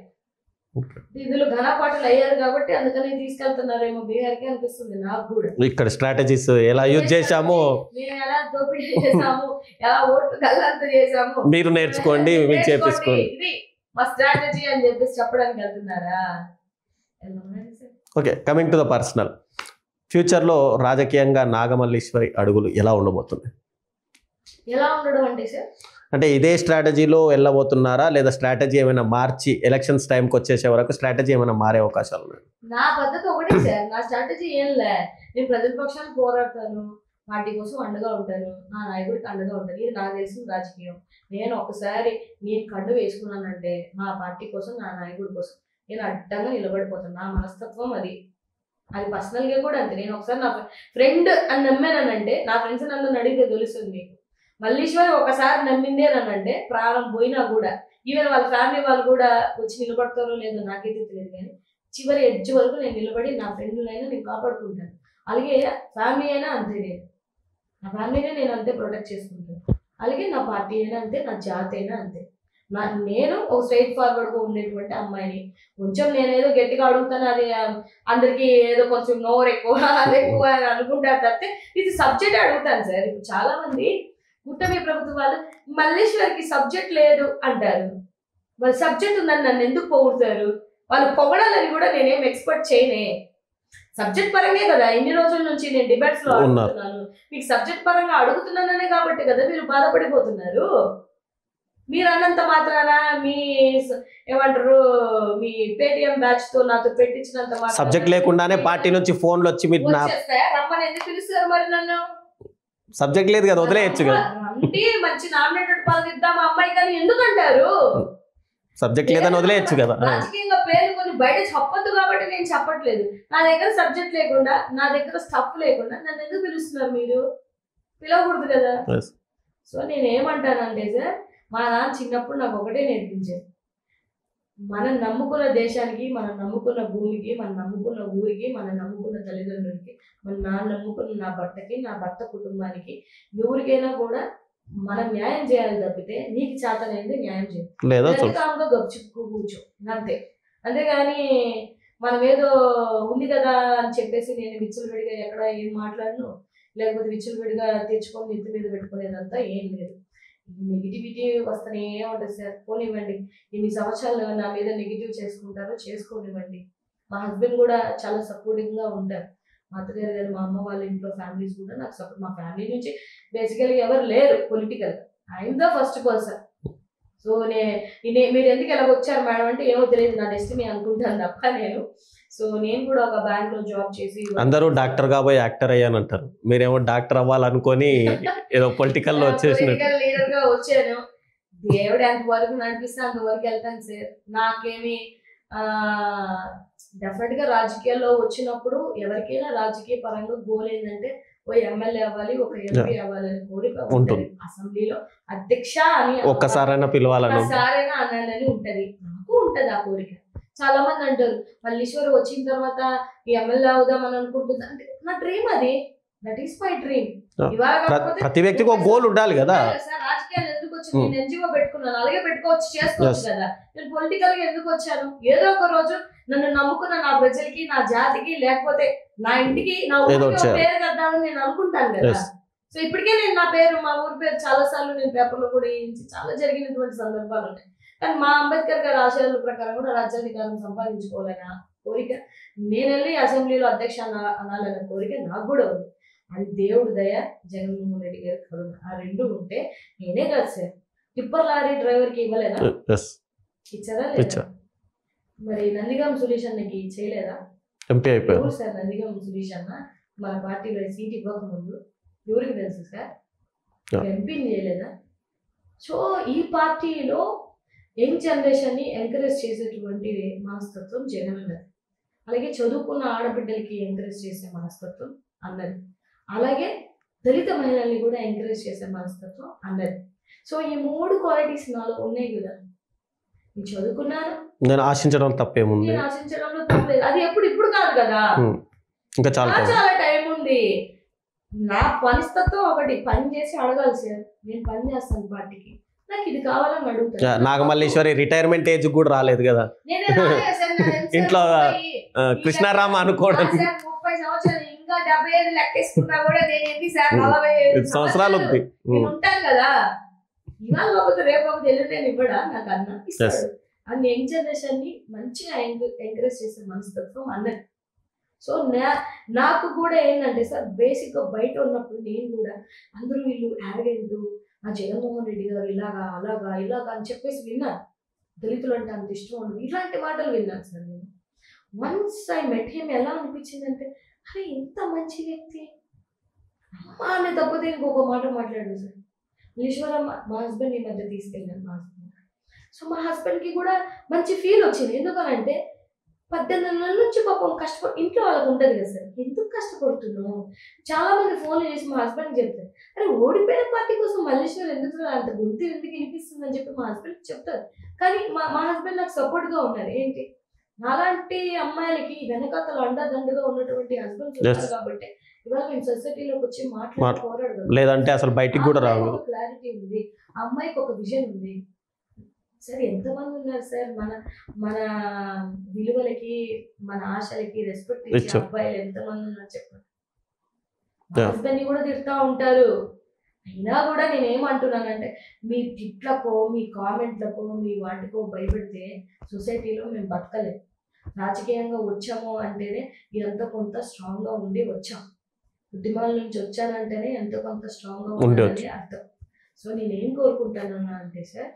ఇందులో ఘనపాటులు అయ్యారు కాబట్టి అందుకని తీసుకెళ్తున్నారేమో బీహార్కి అనిపిస్తుంది నాకు కూడా. ఇక్కడ స్ట్రాటజీస్ ఎలా యూజ్ చేశామో, మేము ఎలా దోపిడీ చేసాము, ఎలా ఓట్లు గల్లంత చేసాము మీరు నేర్చుకోండి, మీరు చేపించుకోండి, ఇది మా స్ట్రాటజీ అని చెప్పేసి చెప్పడానికి వెళ్తున్నారా? Okay, coming to the personal. ఫ్యూచర్లో రాజకీయంగా నాగమల్లీశ్వరి అడుగులు ఎలా ఉండబోతుంది? ఎలా ఉండడం అంటే సార్, అంటే ఇదే స్ట్రాటజీలో వెళ్ళబోతున్నారా, లేదా స్ట్రాటజీ ఏమైనా మార్చి ఎలక్షన్స్ టైంకి వచ్చేసే వరకు స్ట్రాటజీ ఏమైనా మారే అవకాశాలు ఉన్నాయి? నా పద్ధతి ఒకటే సార్, నా స్ట్రాటజీ ఏం లే. నేను ప్రజల పక్షాన్ని పోరాడతాను, పార్టీ కోసం అండగా ఉంటాను, నా నాయకుడికి అండగా ఉంటాను. ఇది నాకు తెలిసిన రాజకీయం. నేను ఒకసారి నేను కండు వేసుకున్నానంటే నా పార్టీ కోసం, నా నాయకుడి కోసం నేను అడ్డంగా నిలబడిపోతాను. నా మనస్తత్వం అది. అది పర్సనల్గా కూడా అంతే. నేను ఒకసారి నా ఫ్రెండ్ అని నమ్మానంటే, నా ఫ్రెండ్స్ నన్ను అడిగితే తెలుస్తుంది మీకు. మల్లీశ్వరి ఒకసారి నమ్మిందే నన్నంటే ప్రాణం పోయినా కూడా ఈవెన్ వాళ్ళ ఫ్యామిలీ వాళ్ళు కూడా వచ్చి నిలబడతారో లేదో నాకైతే తెలియదు, కానీ చివరి ఎడ్జ్ వరకు నేను నిలబడి నా ఫ్రెండ్లైనా నేను కాపాడుకుంటాను. అలాగే ఫ్యామిలీ అయినా అంతే, నేను నా ఫ్యామిలీనే నేను అంతే ప్రొటెక్ట్ చేసుకుంటాను. అలాగే నా పార్టీ అయినా అంతే, నా జాతి అయినా అంతే. నేను ఒక స్ట్రైట్ ఫార్వర్డ్గా ఉండేటువంటి అమ్మాయిని. కొంచెం నేనేదో గట్టిగా అడుగుతాను, అది అందరికీ ఏదో కొంచెం నోరు ఎక్కువ అది ఎక్కువ అని అనుకుంటారు తప్పితే ఇది సబ్జెక్ట్ అడుగుతాను సార్. ఇప్పుడు చాలా మంది కూటమి ప్రభుత్వం వాళ్ళు మల్లేశ్వరికి సబ్జెక్ట్ లేదు అంటారు. వాళ్ళ సబ్జెక్ట్ ఉందని నన్ను ఎందుకు పొగుడుతారు? వాళ్ళు పొగడాలని కూడా నేనేం ఎక్స్పెక్ట్ చేయనే. సబ్జెక్ట్ పరంగే కదా ఇన్ని రోజుల నుంచి నేను డిబేట్స్ లో అడుగుతున్నాను. మీకు సబ్జెక్ట్ పరంగా అడుగుతున్నాననే కాబట్టి కదా మీరు బాధపడిపోతున్నారు. మీరు అన్నంత మాత్రాన మీ ఏమంటారు మీ పేటిఎం బ్యాచ్ తో నాతో పెట్టించినంత మాత్రం సబ్జెక్ట్ లేకుండానే పార్టీ నుంచి ఫోన్లు వచ్చి మీరు రమ్మని ఎందుకు పిలుస్తారు మరి నన్ను? సబ్జెక్ట్ లేదు కదా, వదిలేయచ్చు కదా. అంటే మంచి నామినేటెడ్ పదవి ఇద్దాం అమ్మాయి కానీ ఎందుకంటారు? సబ్జెక్ట్ లేదని వదిలేయచ్చు కదా. రాజకీయంగా పేరు కొన్ని బయట చెప్పొద్దు కాబట్టి నేను చెప్పట్లేదు. నా దగ్గర సబ్జెక్ట్ లేకుండా, నా దగ్గర స్టఫ్ లేకుండా నన్ను ఎందుకు పిలుస్తున్నారు మీరు? పిలవకూడదు కదా. సో నేను ఏమంటానంటే సార్, మా నాన్న చిన్నప్పుడు నాకు ఒకటే నేర్పించారు. మనం నమ్ముకున్న దేశానికి, మనం నమ్ముకున్న భూమికి, మనం నమ్ముకున్న ఊరికి, మనం నమ్ముకున్న తల్లిదండ్రులకి, మన నాన్న నమ్ముకున్న నా భర్తకి, నా భర్త కుటుంబానికి, ఎవరికైనా కూడా మనం న్యాయం చేయాలి తప్పితే నీకు చేతనైంది న్యాయం చేయాలి. కాముగా గప్చుక్కు కూర్చో అంతే. అంతేగాని మనం ఏదో ఉంది కదా అని చెప్పేసి నేను విచ్చలవిడిగా ఎక్కడ ఏం మాట్లాడను, లేకపోతే విచ్చలవిడిగా తెచ్చుకొని నెత్తి మీద పెట్టుకునేదంతా ఏం లేదు. నెగిటివిటీ వస్తూనే ఉంటుంది సార్. పోనివ్వండి, ఇన్ని సంవత్సరాలు నా మీద నెగిటివ్ చేసుకుంటారో చేసుకోనివ్వండి. మా హస్బెండ్ కూడా చాలా సపోర్టివ్గా ఉంటారు. మా అత్తగారు గారు, మా అమ్మ వాళ్ళ ఇంట్లో ఫ్యామిలీస్ కూడా నాకు సపోర్ట్. మా ఫ్యామిలీ నుంచి బేసికల్గా ఎవరు లేరు political, I'm the first person. So మీరు ఎందుకు ఎలా వచ్చారు మేడం అంటే ఏమో తెలియదు, నా డెస్టినీ అనుకుంటాను తప్ప నేను. సో నేను కూడా ఒక బ్యాంక్ లో జాబ్ చేసి, అందరూ డాక్టర్ కాబోయే యాక్టర్ అయ్యానంటారు, మీరేమో డాక్టర్ అవ్వాలనుకొని ఏదో పొలిటికల్ లో లీడర్ గా వచ్చాను. దేవుడు ఎంతవరకు నడిపిస్తే అంతవరకు వెళ్తాను సార్. నాకేమి డెఫినెట్ గా రాజకీయాల్లో వచ్చినప్పుడు ఎవరికైనా రాజకీయ పరంగా గోల్ ఏంటంటే ఓ ఎమ్మెల్యే అవ్వాలి, ఒక ఎంపీ అవ్వాలని కోరిక ఉంటుంది. అసెంబ్లీలో అధ్యక్ష అని ఒక్కసారైనా పిలవాలని, ఒక్కసారైనా అనాలని ఉంటది. నాకు ఉంటది ఆ కోరిక. చాలా మంది అంటారు మల్లీశ్వరి వచ్చిన తర్వాత ఈ ఎమ్మెల్యే అవుదామని అనుకుంటుంది అంటే, నా డ్రీమ్ అది. That is my dream. ప్రతి వ్యక్తికి ఒక గోల్ ఉండాలి కదా. రాజకీయాలు ఎందుకు వచ్చి నేను ఎన్జిఓ పెట్టుకున్నాను, అలాగే పెట్టుకోవచ్చు, చేసుకోవచ్చు కదా. నేను పొలిటికల్ గా ఎందుకు వచ్చాను? ఏదో ఒక రోజు నన్ను నమ్ముకున్న నా ప్రజలకి, నా జాతికి, లేకపోతే నా ఇంటికి, నా ఊరికి పేరు కద్దామని నేను అనుకుంటాను కదా. సో ఇప్పటికే నేను నా పేరు, మా ఊరి పేరు చాలా సార్లు నేను పేపర్లో కూడా వేయించి చాలా జరిగినటువంటి సందర్భాలు ఉంటాయి. కానీ మా అంబేద్కర్ గారి ఆశయాల ప్రకారం కూడా రాజ్యాధికారం సంపాదించుకోవాలన్న కోరిక, నేను వెళ్ళి అసెంబ్లీలో అధ్యక్ష అనాలన్న కోరిక నాకు కూడా ఉంది. అది దేవుడి దయ, జగన్మోహన్ రెడ్డి గారి కరుణ, ఆ రెండు ఉంటే నేనే కాదు సార్. టిప్పర్ లారీ డ్రైవర్ కి ఇవ్వలేదా? ఇచ్చారా లేదా? మరి నందిగాం సురేష్ అన్నకి చేయలేదా? ఎంపీ అయిపోయారు సార్. నందిగాం సురేష్ అన్న మన పార్టీలో సీట్ ఇవ్వకముందు ఎవరికి తెలుసు సార్? ఎంపీని చేయలేదా? సో ఈ పార్టీలో యంగ్ జనరేషన్ ని ఎంకరేజ్ చేసేటువంటి మనస్తత్వం జగన్ అన్నది. అలాగే చదువుకున్న ఆడబిడ్డలకి ఎంకరేజ్ చేసే మనస్తత్వం అన్నది. అలాగే దళిత మహిళల్ని కూడా ఎంకరేజ్ చేసే మనస్తత్వం అన్నది. సో ఈ మూడు క్వాలిటీస్ నాలో ఉన్నాయి కదా. నేను చదువుకున్నాను, నేను ఆశించడం తప్పేముంది? నేను ఆశించడంలో తప్పలేదు. అది ఇప్పుడు కాదు కదా, ఇంకా చాలా టైం ఉంది. నా మనస్తత్వం ఒకటి, పని చేసి అడగాలి సార్. నేను పని చేస్తాను పార్టీకి, నాకు ఇది కావాలని అడుగుతాను. నాగమల్లేశ్వరి రిటైర్మెంట్ ఏజ్ కూడా రాలేదు కదా ఇంట్లో. కృష్ణారామ అనుకోవడం 30 సంవత్సరాలు, ఇంకా 75 లెక్కేసుకున్నా కూడా నేను ఏంటి సార్ 45 సంవత్సరాలు ఉంది, నేను ఉంటాను కదా. ఇవాళ కాకపోతే రేపు కాకపోతే వెళ్ళిపోయిన ఇవ్వడా నాకు అన్న ఇస్తాడు. అన్ని యంగ్ జనరేషన్ ని మంచిగా ఎంకరేజ్ చేసే మనస్తత్వం అన్నది. సో నాకు కూడా ఏంటంటే సార్, బేసిక్ గా బయట ఉన్నప్పుడు నేను కూడా అందరూ వీళ్ళు యారగెంట్, ఆ జగన్మోహన్ రెడ్డి గారు ఇలాగా అలాగా ఇలాగా అని చెప్పేసి విన్నాను. దళితులు అంటే అంత ఇష్టం ఉండదు, ఇలాంటి మాటలు విన్నాను సార్ నేను. వన్స్ ఐ మెట్ హిమ్ ఎలా అనిపించిందంటే, అరే ఇంత మంచి వ్యక్తి అమ్మా అనే తప్పితే ఇంకొక మాట మాట్లాడారు సార్. ఈశ్వరమ్మ మా హస్బెండ్ ఈ మధ్య తీసుకెళ్ళాను మా హస్బెండ్. సో మా హస్బెండ్కి కూడా మంచి ఫీల్ వచ్చింది. ఎందుకనంటే 18 నెలల నుంచి పాపం కష్టపడి ఇంట్లో వాళ్ళకి ఉంటది కదా సార్, ఎందుకు కష్టపడుతున్నావు? చాలా మంది ఫోన్లు చేసి మా హస్బెండ్కి చెప్తారు, అరే ఓడిపోయిన పార్టీ కోసం మల్లేశ్వర్ ఎందుకు అంత గొంతు ఎందుకు వినిపిస్తుంది అని చెప్పి మా హస్బెండ్ చెప్తారు. కానీ మా హస్బెండ్ నాకు సపోర్ట్గా ఉన్నారు. ఏంటి, నాలాంటి అమ్మాయిలకి వెనకాతలు అండదండగా ఉన్నటువంటి హస్బెండ్స్ ఉన్నారు కాబట్టి ఇవాళ మేము సొసైటీలోకి వచ్చి మాట్లాడి పోరాడదాం. లేదంటే అసలు బయటికి కూడా రావు. క్లారిటీ ఉంది, ఆ అమ్మాయికి ఒక విజన్ ఉంది. సార్ ఎంతమంది ఉన్నారు సార్ మన మన విలువలకి మన ఆశలకి రెస్పెక్ట్ ఇచ్చే అబ్బాయిలు ఎంతమంది ఉన్నారు చెప్పండి. హస్బెండ్ ని కూడా తిడతా ఉంటారు. అయినా కూడా నేను ఏమంటున్నానంటే మీ తిట్లకో మీ కామెంట్లకో మీ వాటికో భయపడితే సొసైటీలో మేము బతకలేము. రాజకీయంగా వచ్చాము అంటేనే ఎంతో కొంత స్ట్రాంగ్ గా ఉండి వచ్చాం. ఉద్యమాల నుంచి వచ్చానంటేనే ఎంతో కొంత స్ట్రాంగ్ గా ఉండాలని అర్థం. సో నేనేం కోరుకుంటానన్నా అంటే సార్,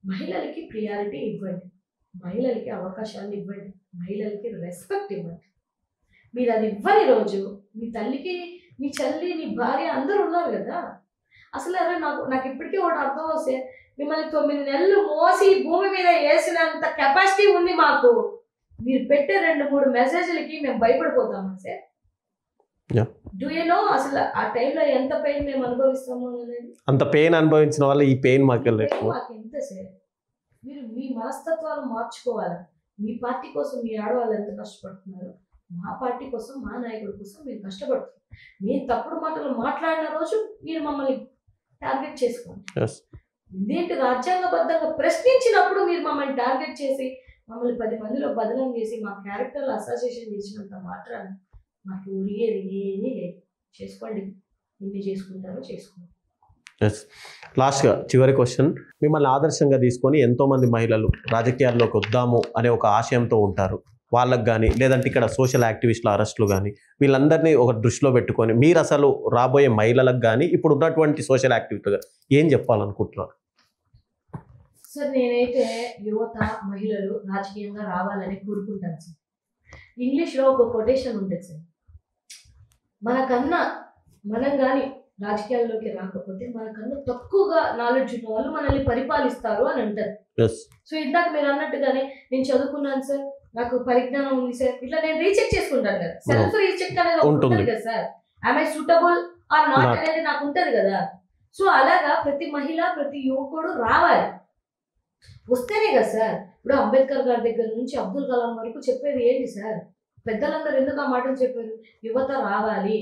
మహిళలకి ప్రియారిటీ ఇవ్వండి, మహిళలకి అవకాశాలు ఇవ్వండి, మహిళలకి రెస్పెక్ట్ ఇవ్వండి. మీరు అది ఇవ్వని రోజు మీ తల్లికి మీ చెల్లి మీ భార్య అందరూ ఉన్నారు కదా, అసలు అరే నాకు ఇప్పటికీ ఒకటి అర్థం వస్తే మిమ్మల్ని 9 నెలలు మోసి భూమి మీద వేసినంత కెపాసిటీ ఉంది మాకు. మీరు పెట్టే 2-3 మెసేజ్లకి మేము భయపడిపోతాము సార్. డూ యూ నో అసలు ఆ టైంలో ఎంత పెయిన్ మేము అనుభవిస్తాము అనేది? అంత పెయిన్ అనుభవించిన వల్ల ఈ పెయిన్ మాకు ఎంత సార్. మీరు మీ మనస్తత్వాలు మార్చుకోవాలి. మీ పార్టీ కోసం మీ ఆడవాళ్ళు ఎంత కష్టపడుతున్నారు, మా పార్టీ కోసం మా నాయకుడి కోసం మేము కష్టపడుతున్నాం. మేము తప్పుడు మాటలు మాట్లాడిన రోజు మీరు మమ్మల్ని టార్గెట్ చేసుకోండి. ఇదేంటి రాజ్యాంగబద్ధంగా ప్రశ్నించినప్పుడు మీరు మమ్మల్ని టార్గెట్ చేసి మమ్మల్ని 10 మందిలో బదనం చేసి మా క్యారెక్టర్లు అసోసియేషన్ చేసినంత మాత్రాన మాకు ఉరిగేది ఏమీ లేదు. చేసుకోండి, ఎన్ని చేసుకుంటారో చేసుకోండి. లాస్ట్గా చివరి క్వశ్చన్, మిమ్మల్ని ఆదర్శంగా తీసుకొని ఎంతోమంది మహిళలు రాజకీయాల్లోకి వద్దాము అనే ఒక ఆశయంతో ఉంటారు. వాళ్ళకు కానీ లేదంటే ఇక్కడ సోషల్ యాక్టివిస్టుల అరెస్టులు కానీ వీళ్ళందరినీ ఒక దృష్టిలో పెట్టుకొని మీరు అసలు రాబోయే మహిళలకు కానీ ఇప్పుడు ఉన్నటువంటి సోషల్ యాక్టివిస్టులు ఏం చెప్పాలనుకుంటున్నారు? సార్ నేనైతే యువత మహిళలు రాజకీయంగా రావాలని కోరుకుంటాను సార్. ఇంగ్లీష్లో ఒక కొటేషన్ ఉంటుంది సార్, మనకన్నా మనం కానీ రాజకీయాల్లోకి రాకపోతే మనకన్నా తక్కువగా నాలెడ్జ్ ఉన్న వాళ్ళు మనల్ని పరిపాలిస్తారు అని అంటారు. సో ఇందాక మీరు అన్నట్టుగానే నేను చదువుకున్నాను సార్, నాకు పరిజ్ఞానం ఉంది సార్, ఇట్లా నేను రీచెక్ చేసుకుంటాను కదా, సెల్ఫ్ రీచెక్ అనేది ఉంటుంది కదా sir. I suitable or not అనేది నాకు ఉంటది కదా. సో అలాగా ప్రతి మహిళ ప్రతి యువకుడు రావాలి, వస్తేనే కదా సార్. ఇప్పుడు అంబేద్కర్ గారి దగ్గర నుంచి అబ్దుల్ కలాం వరకు చెప్పేది ఏంటి సార్, పెద్దలందరూ ఎందుకు ఆ మాటలు చెప్పారు? యువత రావాలి,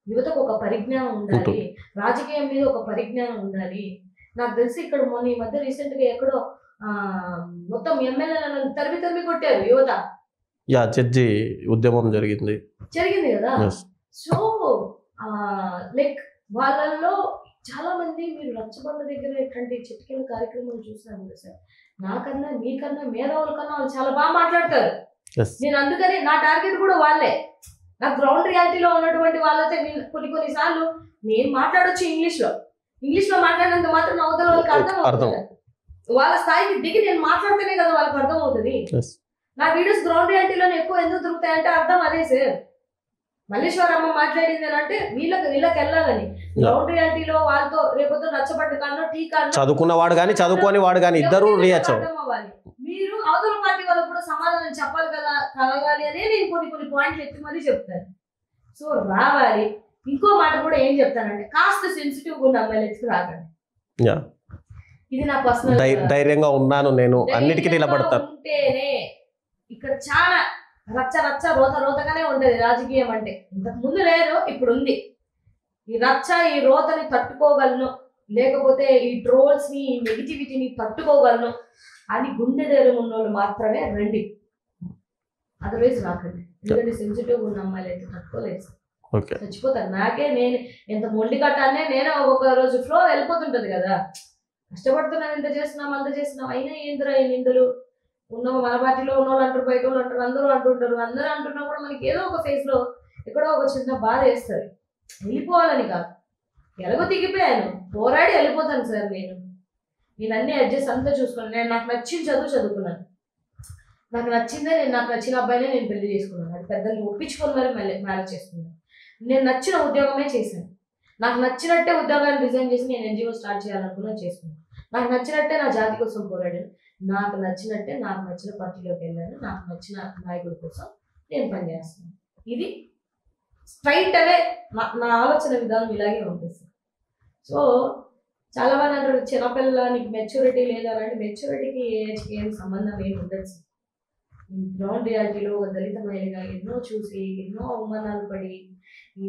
యువతకు ఒక పరిజ్ఞానం ఉండాలి, రాజకీయం మీద ఒక పరిజ్ఞానం ఉండాలి. నాకు తెలిసి ఇక్కడ మొన్న ఈ మధ్య రీసెంట్ గా ఎక్కడో మొత్తం ఎమ్మెల్యేలను తరిమి కొట్టారు యువత. చర్చి ఉద్యమం జరిగింది కదా. సో లైక్ వాళ్ళల్లో చాలా మంది మీరు రచ్చబండ దగ్గర ఇట్లాంటి చిట్కీల కార్యక్రమాలు చూసాను కదా సార్, నాకన్నా మీకన్నా మేధావుల కన్నా వాళ్ళు చాలా బాగా మాట్లాడతారు. నేను అందుకని నా టార్గెట్ కూడా వాళ్ళే. నాకు గ్రౌండ్ రియాలిటీలో ఉన్నటువంటి వాళ్ళైతే కొన్నిసార్లు నేను మాట్లాడొచ్చు ఇంగ్లీష్ లో మాట్లాడినంత మాత్రం అవతల వాళ్ళకి అర్థం. వాళ్ళ స్థాయికి దిగి నేను మాట్లాడితేనే కదా వాళ్ళకి అర్థం అవుతుంది. నా వీడియోస్ గ్రౌండ్ రియాలిటీలో ఎక్కువ ఎందుకు దొరుకుతాయంటే అర్థం అదే సార్. మల్లేశ్వరమ్మ మాట్లాడింది అని అంటే వీళ్ళకి వెళ్ళాలని. గ్రౌండ్ రియాలిటీలో వాళ్ళతో రేపొద్దు నచ్చబడ్డ కానో టీ కానో చదువుకున్నవాడు కానీ చదువుకోని వాడు కానీ ఇద్దరు అర్థం అవ్వాలి. మీరు అవతల పార్టీ వాళ్ళకు కూడా సమాధానం చెప్పాలి కదా, కలగాలి అనే నేను కొన్ని పాయింట్లు ఎత్తి మరీ చెప్తాను. సో రావాలి. ఇంకో మాట కూడా ఏం చెప్తానంటే కాస్త సెన్సిటివ్గా ఉన్న అమ్మాయిలు ఎత్తుకు రాకండి. ఇది నా పర్సనల్. ధైర్యంగా ఉన్నాను నేను, అన్నిటికీ నిలబడతాను ఉంటేనే. ఇక్కడ చాలా రచ్చ రోతగానే ఉంటది రాజకీయం అంటే. ఇంతకు ముందు లేదు, ఇప్పుడు ఉంది. ఈ రచ్చ ఈ రోతని తట్టుకోగలను, లేకపోతే ఈ ట్రోల్స్ ని ఈ నెగిటివిటీని తట్టుకోగలను అని గుండె ధైర్యం ఉన్న వాళ్ళు మాత్రమే రండి, అదర్వైజ్ రాకండి. ఎందుకంటే సెన్సిటివ్ ఉన్న అమ్మాయిలు అయితే తట్టుకోలేదు, చచ్చిపోతారు. నేను ఎంత మొండి కట్టానే నేను ఒక రోజు ఫ్లో వెళ్ళిపోతుంటది కదా. కష్టపడుతున్నాం, ఇంత చేస్తున్నాం అంత చేస్తున్నాం, అయినా ఏంద్రా ఈ నిందలు ఉన్న మన పార్టీలో ఉన్న వాళ్ళు అంటారు, బయట వాళ్ళు అంటారు, అందరూ అంటుంటారు. అందరూ అంటున్నా కూడా మనకి ఏదో ఒక ఫేజ్ లో ఎక్కడో ఒక చిన్న బాధ వేస్తుంది. వెళ్ళిపోవాలని కాదు, ఎలాగో దిగిపోయాను, పోరాడి వెళ్ళిపోతాను సార్. నేను అన్ని అడ్జస్ట్ అంతా చూసుకున్నాను. నేను నాకు నచ్చిన చదువుకున్నాను, నాకు నచ్చిందే, నాకు నచ్చిన అబ్బాయినే నేను పెళ్లి చేసుకున్నాను. అది పెద్దల్ని ఒప్పించుకొని మరి మ్యారేజ్ చేసుకున్నాను. నేను నచ్చిన ఉద్యోగమే చేశాను. నాకు నచ్చినట్టే ఉద్యోగాన్ని రిజైన్ చేసి నేను ఎన్జిఓ స్టార్ట్ చేయాలనుకున్నా చేసుకున్నాను. నాకు నచ్చినట్టే నా జాతి కోసం పోరాడాను. నాకు నచ్చినట్టే నాకు నచ్చిన పార్టీలోకి వెళ్ళాను, నాకు నచ్చిన నాయకుడి కోసం నేను పనిచేస్తున్నాను. ఇది స్ట్రైట్ అవే నా ఆలోచన విధానం ఇలాగే ఉంటుంది సార్. సో చాలా మంది అంటారు చిన్నపిల్ల నీకు మెచ్యూరిటీ లేదా అంటే మెచ్యూరిటీకి ఏజ్కి ఏం సంబంధం ఏమి ఉండదు సార్. గ్రౌండ్ రియాలిటీలో ఒక దళిత మహిళగా ఎన్నో చూసి ఎన్నో అవమానాలు పడి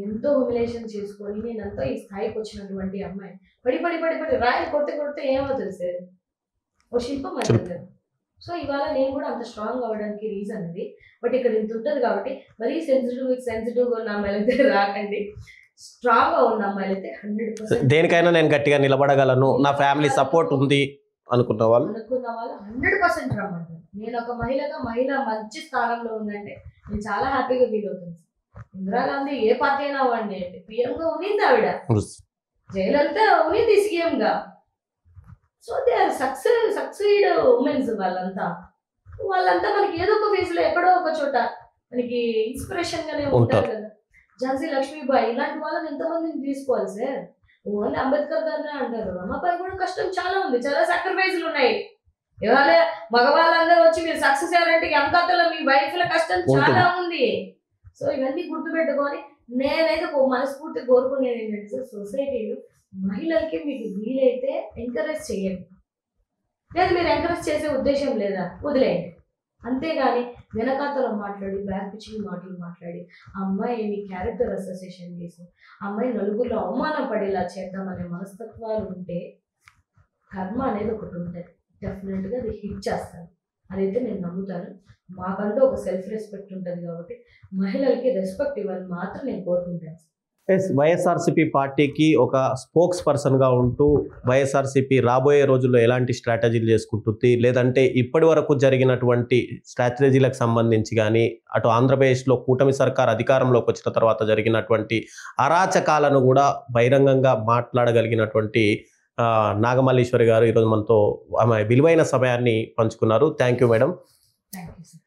ఎంతో హ్యూమిలేషన్ చేసుకొని నేనంతా ఈ స్థాయికి వచ్చినటువంటి అమ్మాయి పడి పడి పడి పడి రాయి కొడితే ఏమవుతుంది సార్, ఓ శిల్పం అవుతుంది. సో ఇవాళ నేను కూడా అంత స్ట్రాంగ్ అవ్వడానికి రీజన్ అది. బట్ ఇక్కడ ఇంత ఉంటుంది కాబట్టి మరీ సెన్సిటివ్గా ఉన్న అమ్మాయిలు అయితే రాకండి. స్ట్రాంగ్ గా ఉన్న అమ్మాయిలు అయితే 100% దేనికైనా నేను గట్టిగా నిలబడగలను, నా ఫ్యామిలీ సపోర్ట్ ఉంది అనుకున్న వాళ్ళు 100% రమ్మంటారు. నేను ఒక మహిళ మంచి స్థానంలో ఉందంటే నేను చాలా హ్యాపీగా ఫీల్ అవుతుంది. ఇందిరాగాంధీ ఏ పార్టీ అయినా అవ్వండి అంటే పిఎం గా ఉన్నింది ఆవిడ, జయలలిత ఉన్నింది సీఎం గా. So they are succeed women's. వాళ్ళంతా మనకి ఏదో ఒక ఫేజ్ లో ఎక్కడో ఒక చోట మనకి ఇన్స్పిరేషన్ గానే ఉంటారు కదా. ఝాన్సీ లక్ష్మీబాయి ఇలాంటి వాళ్ళని ఎంతమందిని తీసుకోవాలి సార్. ఓన్లీ అంబేద్కర్ గారినే అంటారు, రమాబాయి కూడా కష్టం చాలా ఉంది, చాలా సాక్రిఫైస్లు ఉన్నాయి. ఇవాళ మగవాళ్ళందరూ వచ్చి మీరు సక్సెస్ అయ్యారంటే ఎంతలో మీ వైఫ్ ల కష్టం చాలా ఉంది. సో ఇవన్నీ గుర్తుపెట్టుకొని నేనైతే మనస్ఫూర్తి కోరుకునేది ఏంటంటే సొసైటీలో మహిళలకి మీకు వీలైతే ఎంకరేజ్ చేయండి. లేదు మీరు ఎంకరేజ్ చేసే ఉద్దేశం లేదా వదిలేయండి. అంతేగాని వెనకాతల మాట్లాడి బ్యాక్ పిచ్చింగ్ మాటలు మాట్లాడి ఆ అమ్మాయిని క్యారెక్టర్ అసోసియేషన్ చేసి అమ్మాయి నలుగురిలో అవమానం పడేలా చేద్దామనే మనస్తత్వాలు ఉంటే కర్మ అనేది ఒకటి ఉంటుంది, డెఫినెట్గా అది హిట్ చేస్తాను. అదైతే నేను నమ్ముతాను. మాకంటూ ఒక సెల్ఫ్ రెస్పెక్ట్ ఉంటుంది కాబట్టి మహిళలకి రెస్పెక్ట్ ఇవ్వాలని మాత్రం నేను కోరుకుంటాను. వైఎస్ఆర్సీపీ పార్టీకి ఒక స్పోక్స్ పర్సన్గా ఉంటూ వైఎస్ఆర్సీపీ రాబోయే రోజుల్లో ఎలాంటి స్ట్రాటజీలు చేసుకుంటుంది, లేదంటే ఇప్పటి వరకు జరిగినటువంటి స్ట్రాటజీలకు సంబంధించి కానీ అటు ఆంధ్రప్రదేశ్లో కూటమి సర్కార్ అధికారంలోకి వచ్చిన తర్వాత జరిగినటువంటి అరాచకాలను కూడా బహిరంగంగా మాట్లాడగలిగినటువంటి నాగమల్లీశ్వరి గారు ఈరోజు మనతో ఆమె విలువైన సమయాన్ని పంచుకున్నారు. Thank you madam. Thank you sir.